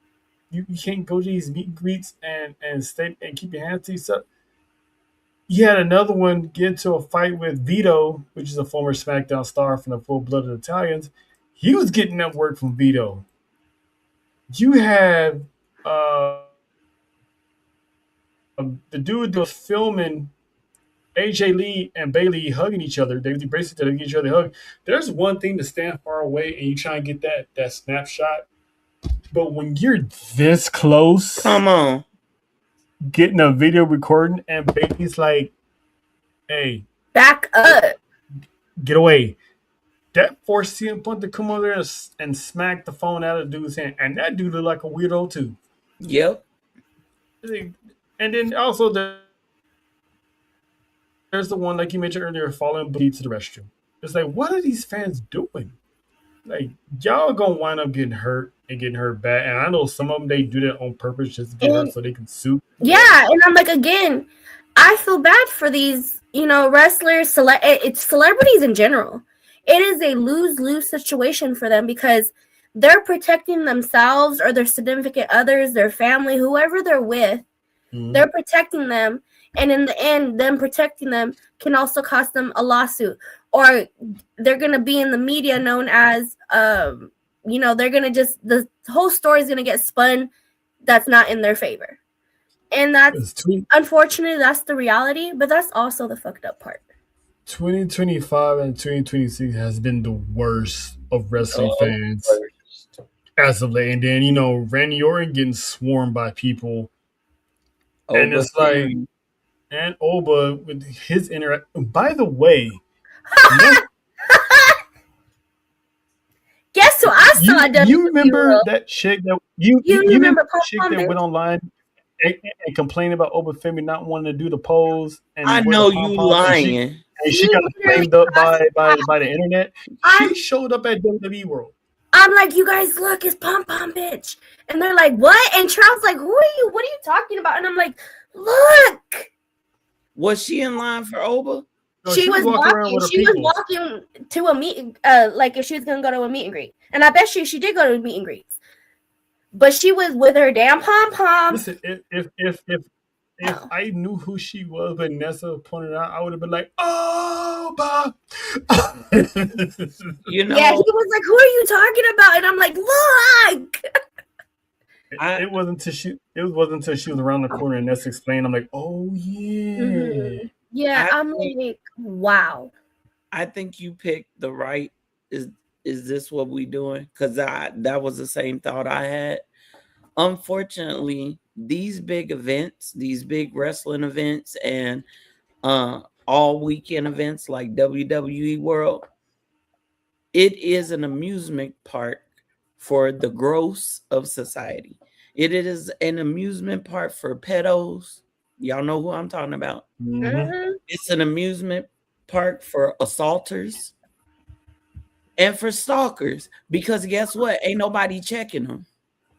you can't go to these meet and greets and stay and keep your hands to yourself. You had another one get into a fight with Vito, which is a former SmackDown star from the Full Blooded Italians. He was getting that word from Vito. You had the dude that was filming AJ Lee and Bailey hugging each other. They basically give each other a hug. There's one thing to stand far away and you try and get that snapshot. But when you're this close, come on, getting a video recording and Bailey's like, hey, back up, get away. That forced CM Punk to come over there and smack the phone out of the dude's hand. And that dude looked like a weirdo too. Yep. And then also there's the one, like you mentioned earlier, falling beat to the restroom. It's like, what are these fans doing? Like, y'all gonna wind up getting hurt and getting hurt bad. And I know some of them, they do that on purpose just to get hurt so they can sue. Yeah, and I'm like, again, I feel bad for these, wrestlers, it's celebrities in general. It is a lose-lose situation for them because they're protecting themselves or their significant others, their family, whoever they're with. They're protecting them. And in the end, them protecting them can also cost them a lawsuit. Or they're going to be in the media known as, they're going to the whole story is going to get spun that's not in their favor. And that's, unfortunately, that's the reality. But that's also the fucked up part. 2025 and 2026 has been the worst of wrestling fans as of late. And then, Randy Orton getting swarmed by people. And it's like, and Oba with his by the way, guess who I saw? You remember that chick that you remember that chick that went online and complained about Oba Femi not wanting to do the pose? And I know you lying. And she got flamed up by the internet. She showed up at WWE World. I'm like, you guys, look, it's Pom Pom bitch. And they're like, what? And Charles like, who are you? What are you talking about? And I'm like, look. Was she in line for Oba? No, she was walking. She was walking to a meet, like if she was gonna go to a meet and greet. And I bet she did go to a meet and greets. But she was with her damn pom pom. Listen, if I knew who she was, but Nessa pointed out, I would have been like, oh, Bob. Yeah, he was like, who are you talking about? And I'm like, look. It wasn't until she was around the corner and Ness explained. I'm like, oh yeah. Mm-hmm. Yeah, I'm like, wow. I think you picked the right. Is this what we doing? Because that was the same thought I had. Unfortunately, these big events, these big wrestling events, and all weekend events like WWE World, it is an amusement park for the gross of society. It is an amusement park for pedos. Y'all know who I'm talking about. Mm-hmm. It's an amusement park for assaulters and for stalkers, because guess what? Ain't nobody checking them.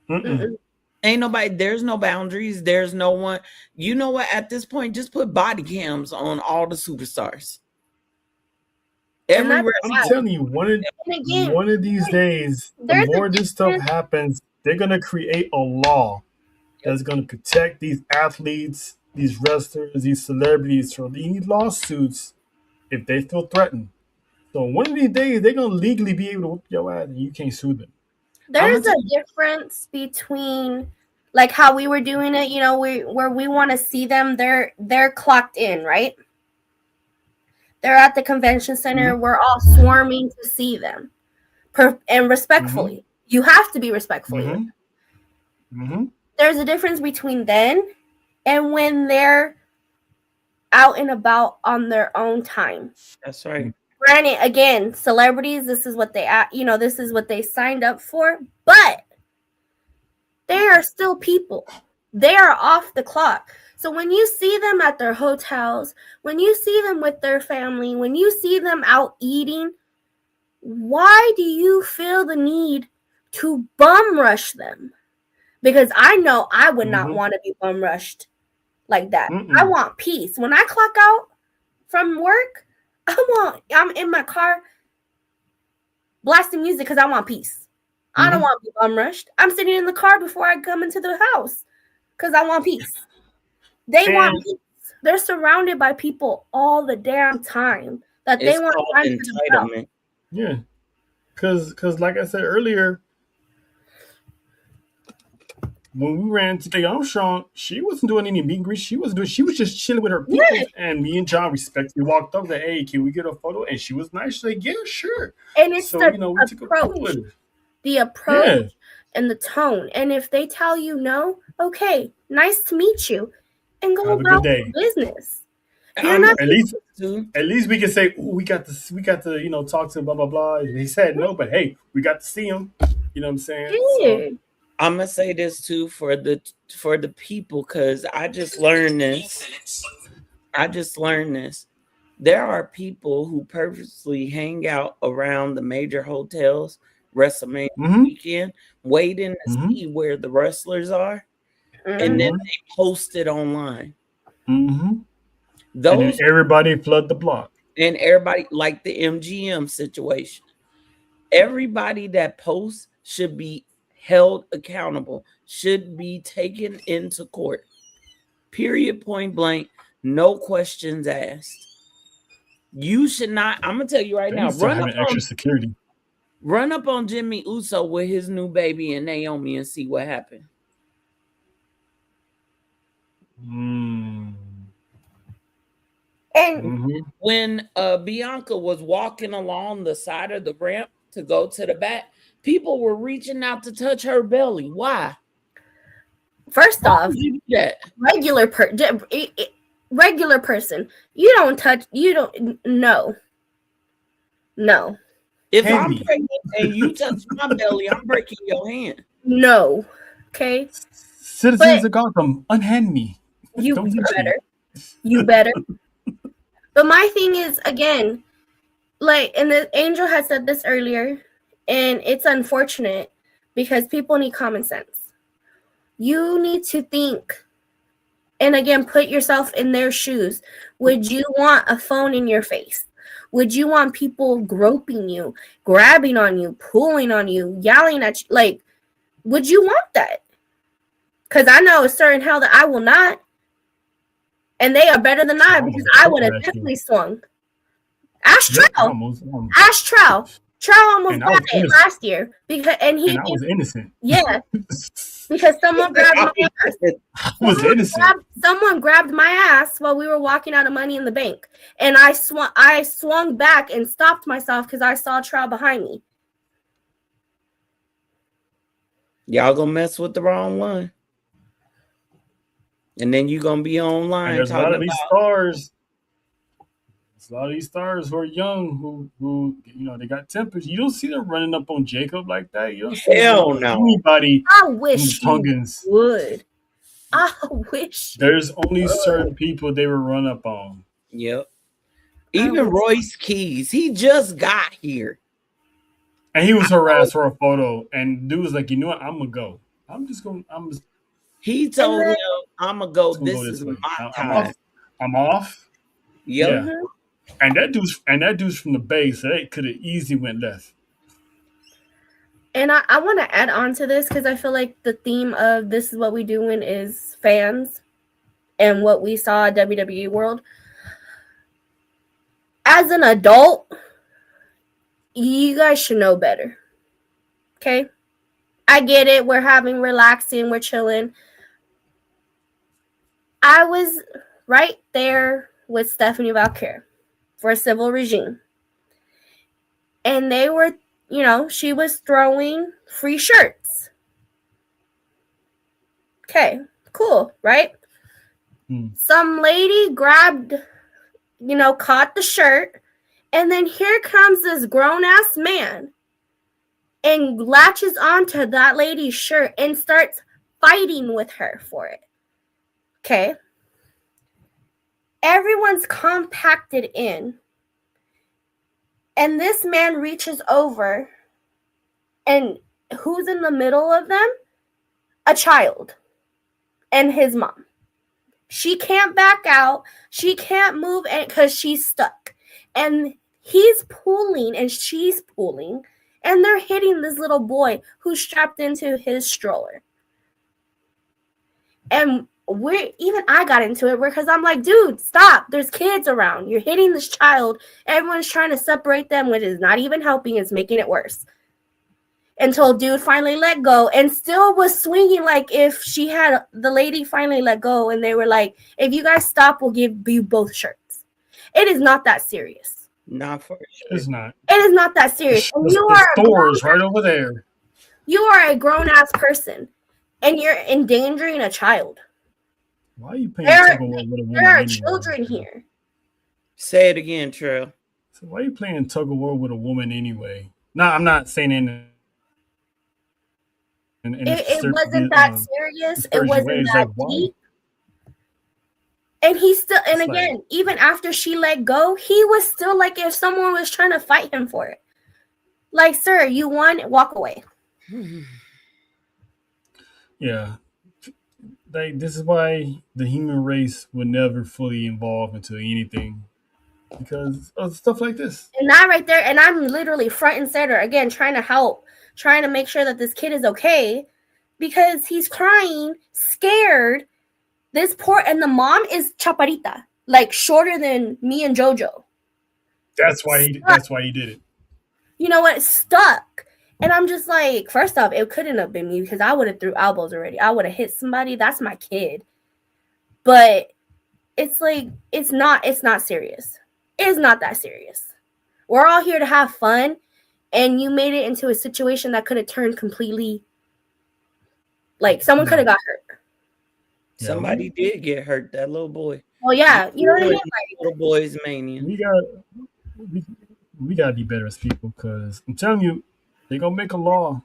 Mm-mm. Ain't nobody, there's no boundaries. There's no one. You know what? At this point, just put body cams on all the superstars. I'm telling you, one of these days, the more this stuff happens, they're gonna create a law that's gonna protect these athletes, these wrestlers, these celebrities from any lawsuits if they feel threatened. So one of these days, they're gonna legally be able to whoop your ass, and you can't sue them. There's a difference between like how we were doing it, where we want to see them. They're clocked in, right? They're at the convention center. Mm-hmm. We're all swarming to see them, and respectfully. Mm-hmm. You have to be respectfully. Mm-hmm. Mm-hmm. There's a difference between then and when they're out and about on their own time. That's right. Granted, again, celebrities, this is what this is what they signed up for, but they are still people. They are off the clock. So when you see them at their hotels, when you see them with their family, when you see them out eating, why do you feel the need to bum rush them? Because I know I would not want to be bum rushed like that. Mm-mm. I want peace. When I clock out from work, I'm in my car blasting music because I want peace. I don't want to be bum rushed. I'm sitting in the car before I come into the house because I want peace. They want peace. They're surrounded by people all the damn time that they want time for themselves. Yeah, because like I said earlier, when we ran to Armstrong, she wasn't doing any meet and greet. She was just chilling with her people. Yeah. And me and John respectfully walked up. Like, hey, can we get a photo? And she was nice. She's like, yeah, sure. And it's the approach, and the tone. And if they tell you no, okay, nice to meet you, and go about your business. At least we can say, we got to talk to him, blah blah blah. He said no, but hey, we got to see him. You know what I'm saying? Yeah. So, I'm gonna say this too for the people, because I just learned this. There are people who purposely hang out around the major hotels, WrestleMania weekend, waiting to see where the wrestlers are, and then they post it online. And then everybody flood the block. And everybody, like the MGM situation, everybody that posts should be held accountable, should be taken into court. Period, point blank, no questions asked. You should not. I'm gonna tell you right now. Run up on Jimmy Uso with his new baby and Naomi and see what happened. And when Bianca was walking along the side of the ramp to go to the back, people were reaching out to touch her belly. Why? First off, regular person, you don't touch. You don't. No. If I'm pregnant and you touch my belly, I'm breaking your hand. No. Okay. Citizens of Gotham, unhand me. You better. You better. But my thing is, again, and the Angel had said this earlier, and it's unfortunate because people need common sense. You need to think, and again, put yourself in their shoes. Would you want a phone in your face? Would you want people groping you, grabbing on you, pulling on you, yelling at you? Would you want that? Because I know a certain hell that I will not. And they are better than I, because I would have definitely swung. Ask Trow. Trout almost got it last year because I was innocent. Yeah, because someone grabbed my ass. I was innocent. Someone grabbed my ass while we were walking out of Money in the Bank, and I swung back and stopped myself because I saw Trout behind me. Y'all gonna mess with the wrong one, and then you gonna be online. And there's a lot of these stars. A lot of these stars who are young, who they got tempers. You don't see them running up on Jacob like that. You don't see anybody. I wish you would. I wish. There's only certain people they would run up on. Yep. Even Royce Keys, he just got here, and he was harassed for a photo. And dude was like, "You know what? I'm gonna go. He told him, "I'm gonna go. This is my time. I'm off." Yep. Yeah. And that dude's from the Bay, so they could have easily went left. And I want to add on to this because I feel like the theme of This Is What We Doing is fans and what we saw at WWE World. As an adult, you guys should know better. Okay? I get it. We're relaxing. We're chilling. I was right there with Stephanie Valkyrie for a civil regime. And they were, she was throwing free shirts. Okay, cool, right? Some lady grabbed, caught the shirt, and then here comes this grown-ass man and latches onto that lady's shirt and starts fighting with her for it. Okay. Everyone's compacted in. And this man reaches over. And who's in the middle of them? A child. And his mom. She can't back out. She can't move because she's stuck. And he's pulling and she's pulling. And they're hitting this little boy who's strapped into his stroller. And I got into it because I'm like, dude, stop. There's kids around. You're hitting this child. Everyone's trying to separate them, which is not even helping. It's making it worse. Until dude finally let go and still was swinging like if the lady finally let go and they were like, if you guys stop, we'll give you both shirts. It is not that serious. Not for sure. It's not. It is not that serious. The store's right over there. You are a grown-ass person and you're endangering a child. Why are you playing tug-of-war with a woman? There are children here. Say it again, Trail. So why are you playing tug-of-war with a woman anyway? No, I'm not saying it wasn't that serious. It wasn't that deep. And he still, and again, even after she let go, he was still like if someone was trying to fight him for it. Like, sir, you won, walk away. Yeah. This is why the human race would never fully evolve into anything because of stuff like this. And that right there, and I'm literally front and center again, trying to help, trying to make sure that this kid is okay because he's crying, scared. And the mom is chaparita, like shorter than me and JoJo. That's why he did it. You know what? Stuck. And I'm just like, first off, it couldn't have been me because I would have threw elbows already. I would have hit somebody. That's my kid. But it's like, it's not serious. It's not that serious. We're all here to have fun. And you made it into a situation that could have turned completely, like someone could have got hurt. Somebody did get hurt, that little boy. Well, yeah. You know what I mean? Little boy's mania. We gotta be better as people because I'm telling you, they're gonna make a law.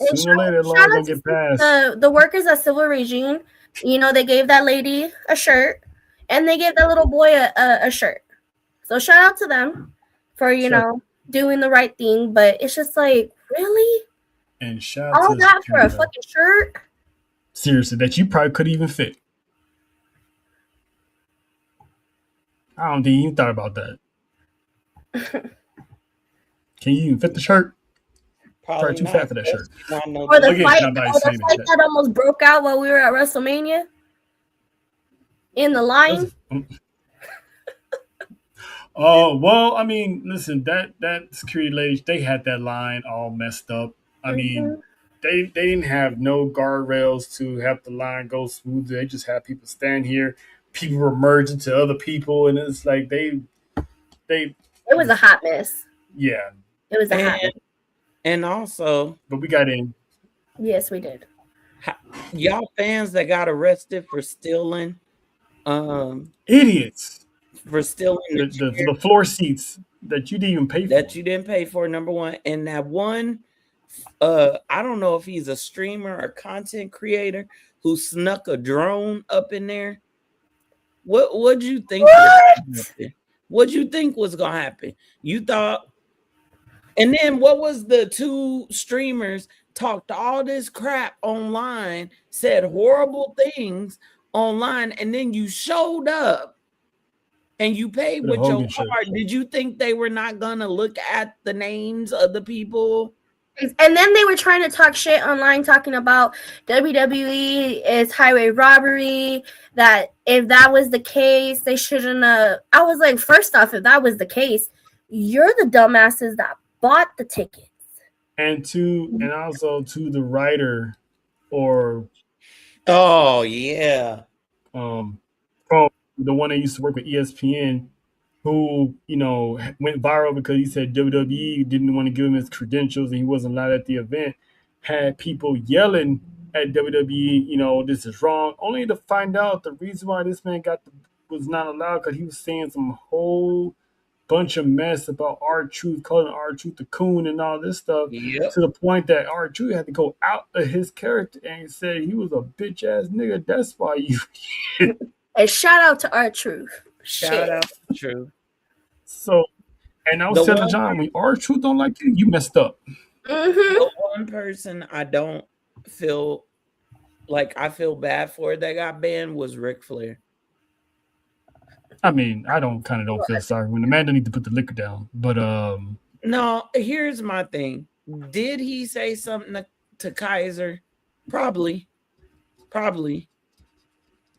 Sooner or later, the law gonna get passed. The workers at Civil Regime, they gave that lady a shirt and they gave that little boy a shirt. So shout out to them for, doing the right thing. But it's just like, really? And shout out all to that for a fucking shirt? Seriously, that you probably could even fit. I don't think you even thought about that. Can you even fit the shirt? Probably too fat for that shirt. Or the fight that almost broke out while we were at WrestleMania in the line. Oh well, I mean, listen, that security lady, they had that line all messed up. I mean, they didn't have no guardrails to have the line go smoothly. They just had people stand here. People were merging to other people, and it's like they It was a hot mess. Yeah, it was a hot mess. And also, but we got in. Yes, we did. Y'all fans that got arrested for stealing, idiots for stealing the floor seats that you didn't even pay for. That you didn't pay for, number one. And that one, I don't know if he's a streamer or content creator who snuck a drone up in there. What'd you think? What'd you think was gonna happen? You thought, and then what was the two streamers talked all this crap online, said horrible things online, and then you showed up and you paid with your card. Did you think they were not gonna look at the names of the people? And then they were trying to talk shit online, talking about WWE is highway robbery. That if that was the case, they shouldn't have. I was like, first off, if that was the case, you're the dumbasses that bought the tickets. And also to the writer, or oh yeah, from the one that used to work with ESPN, who went viral because he said WWE didn't want to give him his credentials and he wasn't allowed at the event, had people yelling at WWE, this is wrong, only to find out the reason why this man was not allowed because he was saying some whole bunch of mess about R-Truth, calling R-Truth the coon and all this stuff, to the point that R-Truth had to go out of his character and say he was a bitch ass nigga. That's why you. And shout out to R-Truth. Shout out to Truth. So, and I was telling John, when R-Truth don't like you, you messed up. The one person I don't feel like I feel bad for that got banned was Ric Flair. I mean, I don't feel sorry when the man don't need to put the liquor down. But no, here's my thing. Did he say something to Kaiser? Probably.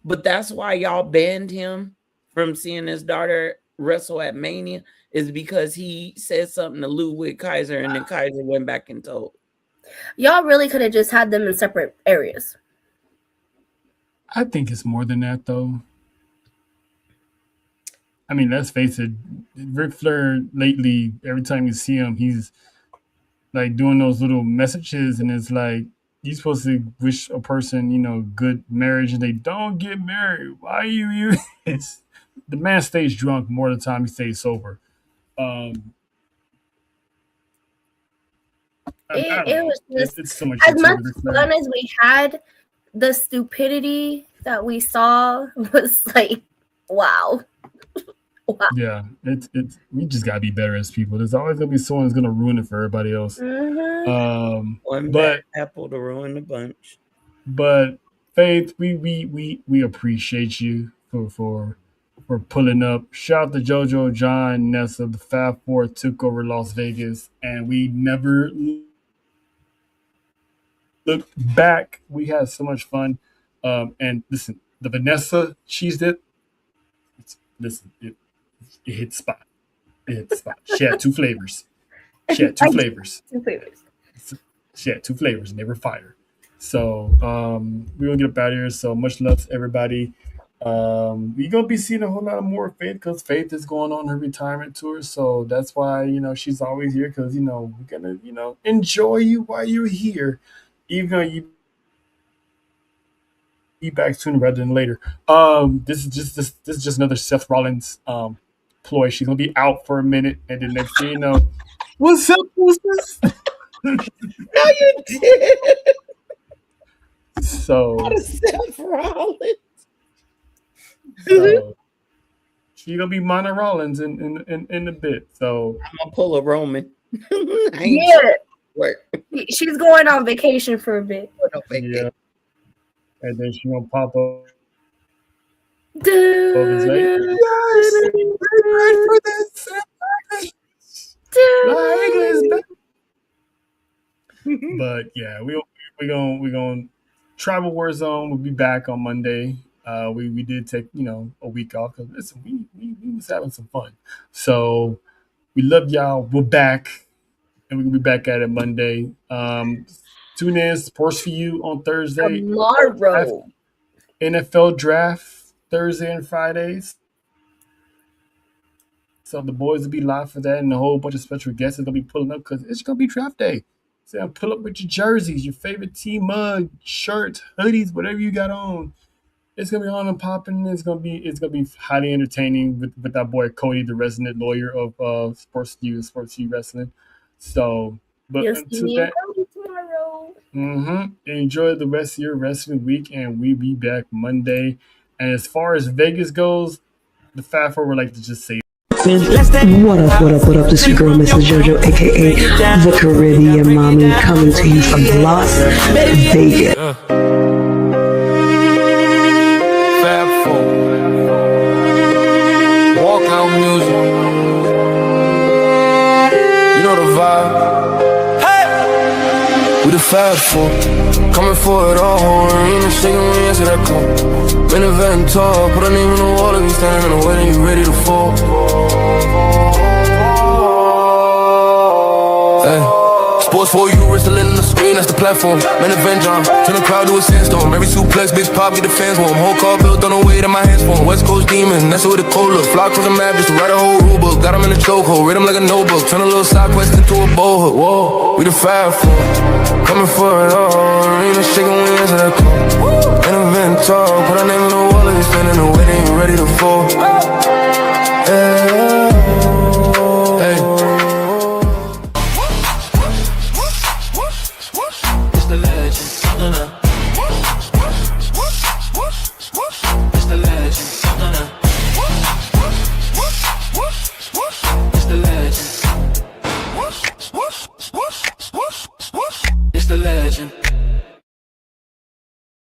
But that's why y'all banned him from seeing his daughter wrestle at Mania, is because he said something to Ludwig Kaiser, and then Kaiser went back and told. Y'all really could have just had them in separate areas. I think it's more than that, though. I mean, let's face it, Ric Flair lately, every time you see him, he's like doing those little messages, and it's like, you're supposed to wish a person, good marriage, and they don't get married. Why you? The man stays drunk more of the time he stays sober. It was just it's so much as much fun as we had. The stupidity that we saw was like, wow. Yeah, it's we just gotta be better as people. There's always gonna be someone who's gonna ruin it for everybody else. One bad apple to ruin the bunch. But Faith, we appreciate you for pulling up. Shout out to JoJo, John, Nessa. The Fab Four took over Las Vegas, and we never looked back. We had so much fun. And listen, the Vanessa cheese dip. It hit spot. She had two flavors. She had two flavors. And they were fire. So we're gonna get up out of here. So much love to everybody. We're gonna be seeing a whole lot more Faith because Faith is going on her retirement tour. So that's why she's always here, because we're gonna enjoy you while you're here, even though you be back sooner rather than later. This is just another Seth Rollins ploy. She's gonna be out for a minute, and then next thing you know, what's up, Boosters? No, you did. So Seth Rollins. So she's gonna be Mana Rollins in a bit. So I'm gonna pull a Roman. She's going on vacation for a bit. Yeah. And then she's gonna pop up. But yeah, we're gonna Tribal Warzone will be back on Monday. We did take a week off because listen, we was having some fun. So we love y'all. We're back, and we're gonna be back at it Monday. Tune in, Sports for You on Thursday. Tomorrow. NFL Draft Thursday and Fridays. So the boys will be live for that, and a whole bunch of special guests are gonna be pulling up because it's gonna be draft day. So pull up with your jerseys, your favorite team mug, shirts, hoodies, whatever you got on. It's gonna be on and popping. It's gonna be highly entertaining with our boy Cody, the resident lawyer of Sports U Wrestling. So, but You'll until see me that, tomorrow. Enjoy the rest of your wrestling week, and we'll be back Monday. And as far as Vegas goes, the Fat Four would like to just say. What up? This your girl, Mrs. JoJo, aka the Caribbean Mommy, coming to you from Las Vegas. Fab Four. Walkout music. You know the vibe. Hey! We the Fab Four. Coming for it all. Arena shaking when you answer that call. Been event tall. Put a name on the wall. If you standing in the way, you ready to fall. Hey. Sports for you, wrestling in the screen, that's the platform. Man, event John, turn the crowd to a sandstorm. Every suplex, bitch pop, get the fans warm. Whole car built on the way that my hands form. West Coast demon, that's what it cold look. Flock from the map just to write a whole rule book. Got him in a chokehold, read him like a notebook. Turn a little side quest into a bowhook. Whoa, we the Fab Four. Coming for it all, arena shaking wings of that call. Man, event tall, put our name on the wall. If you standing in the way, then you ready to fall. Hey. It's the legend.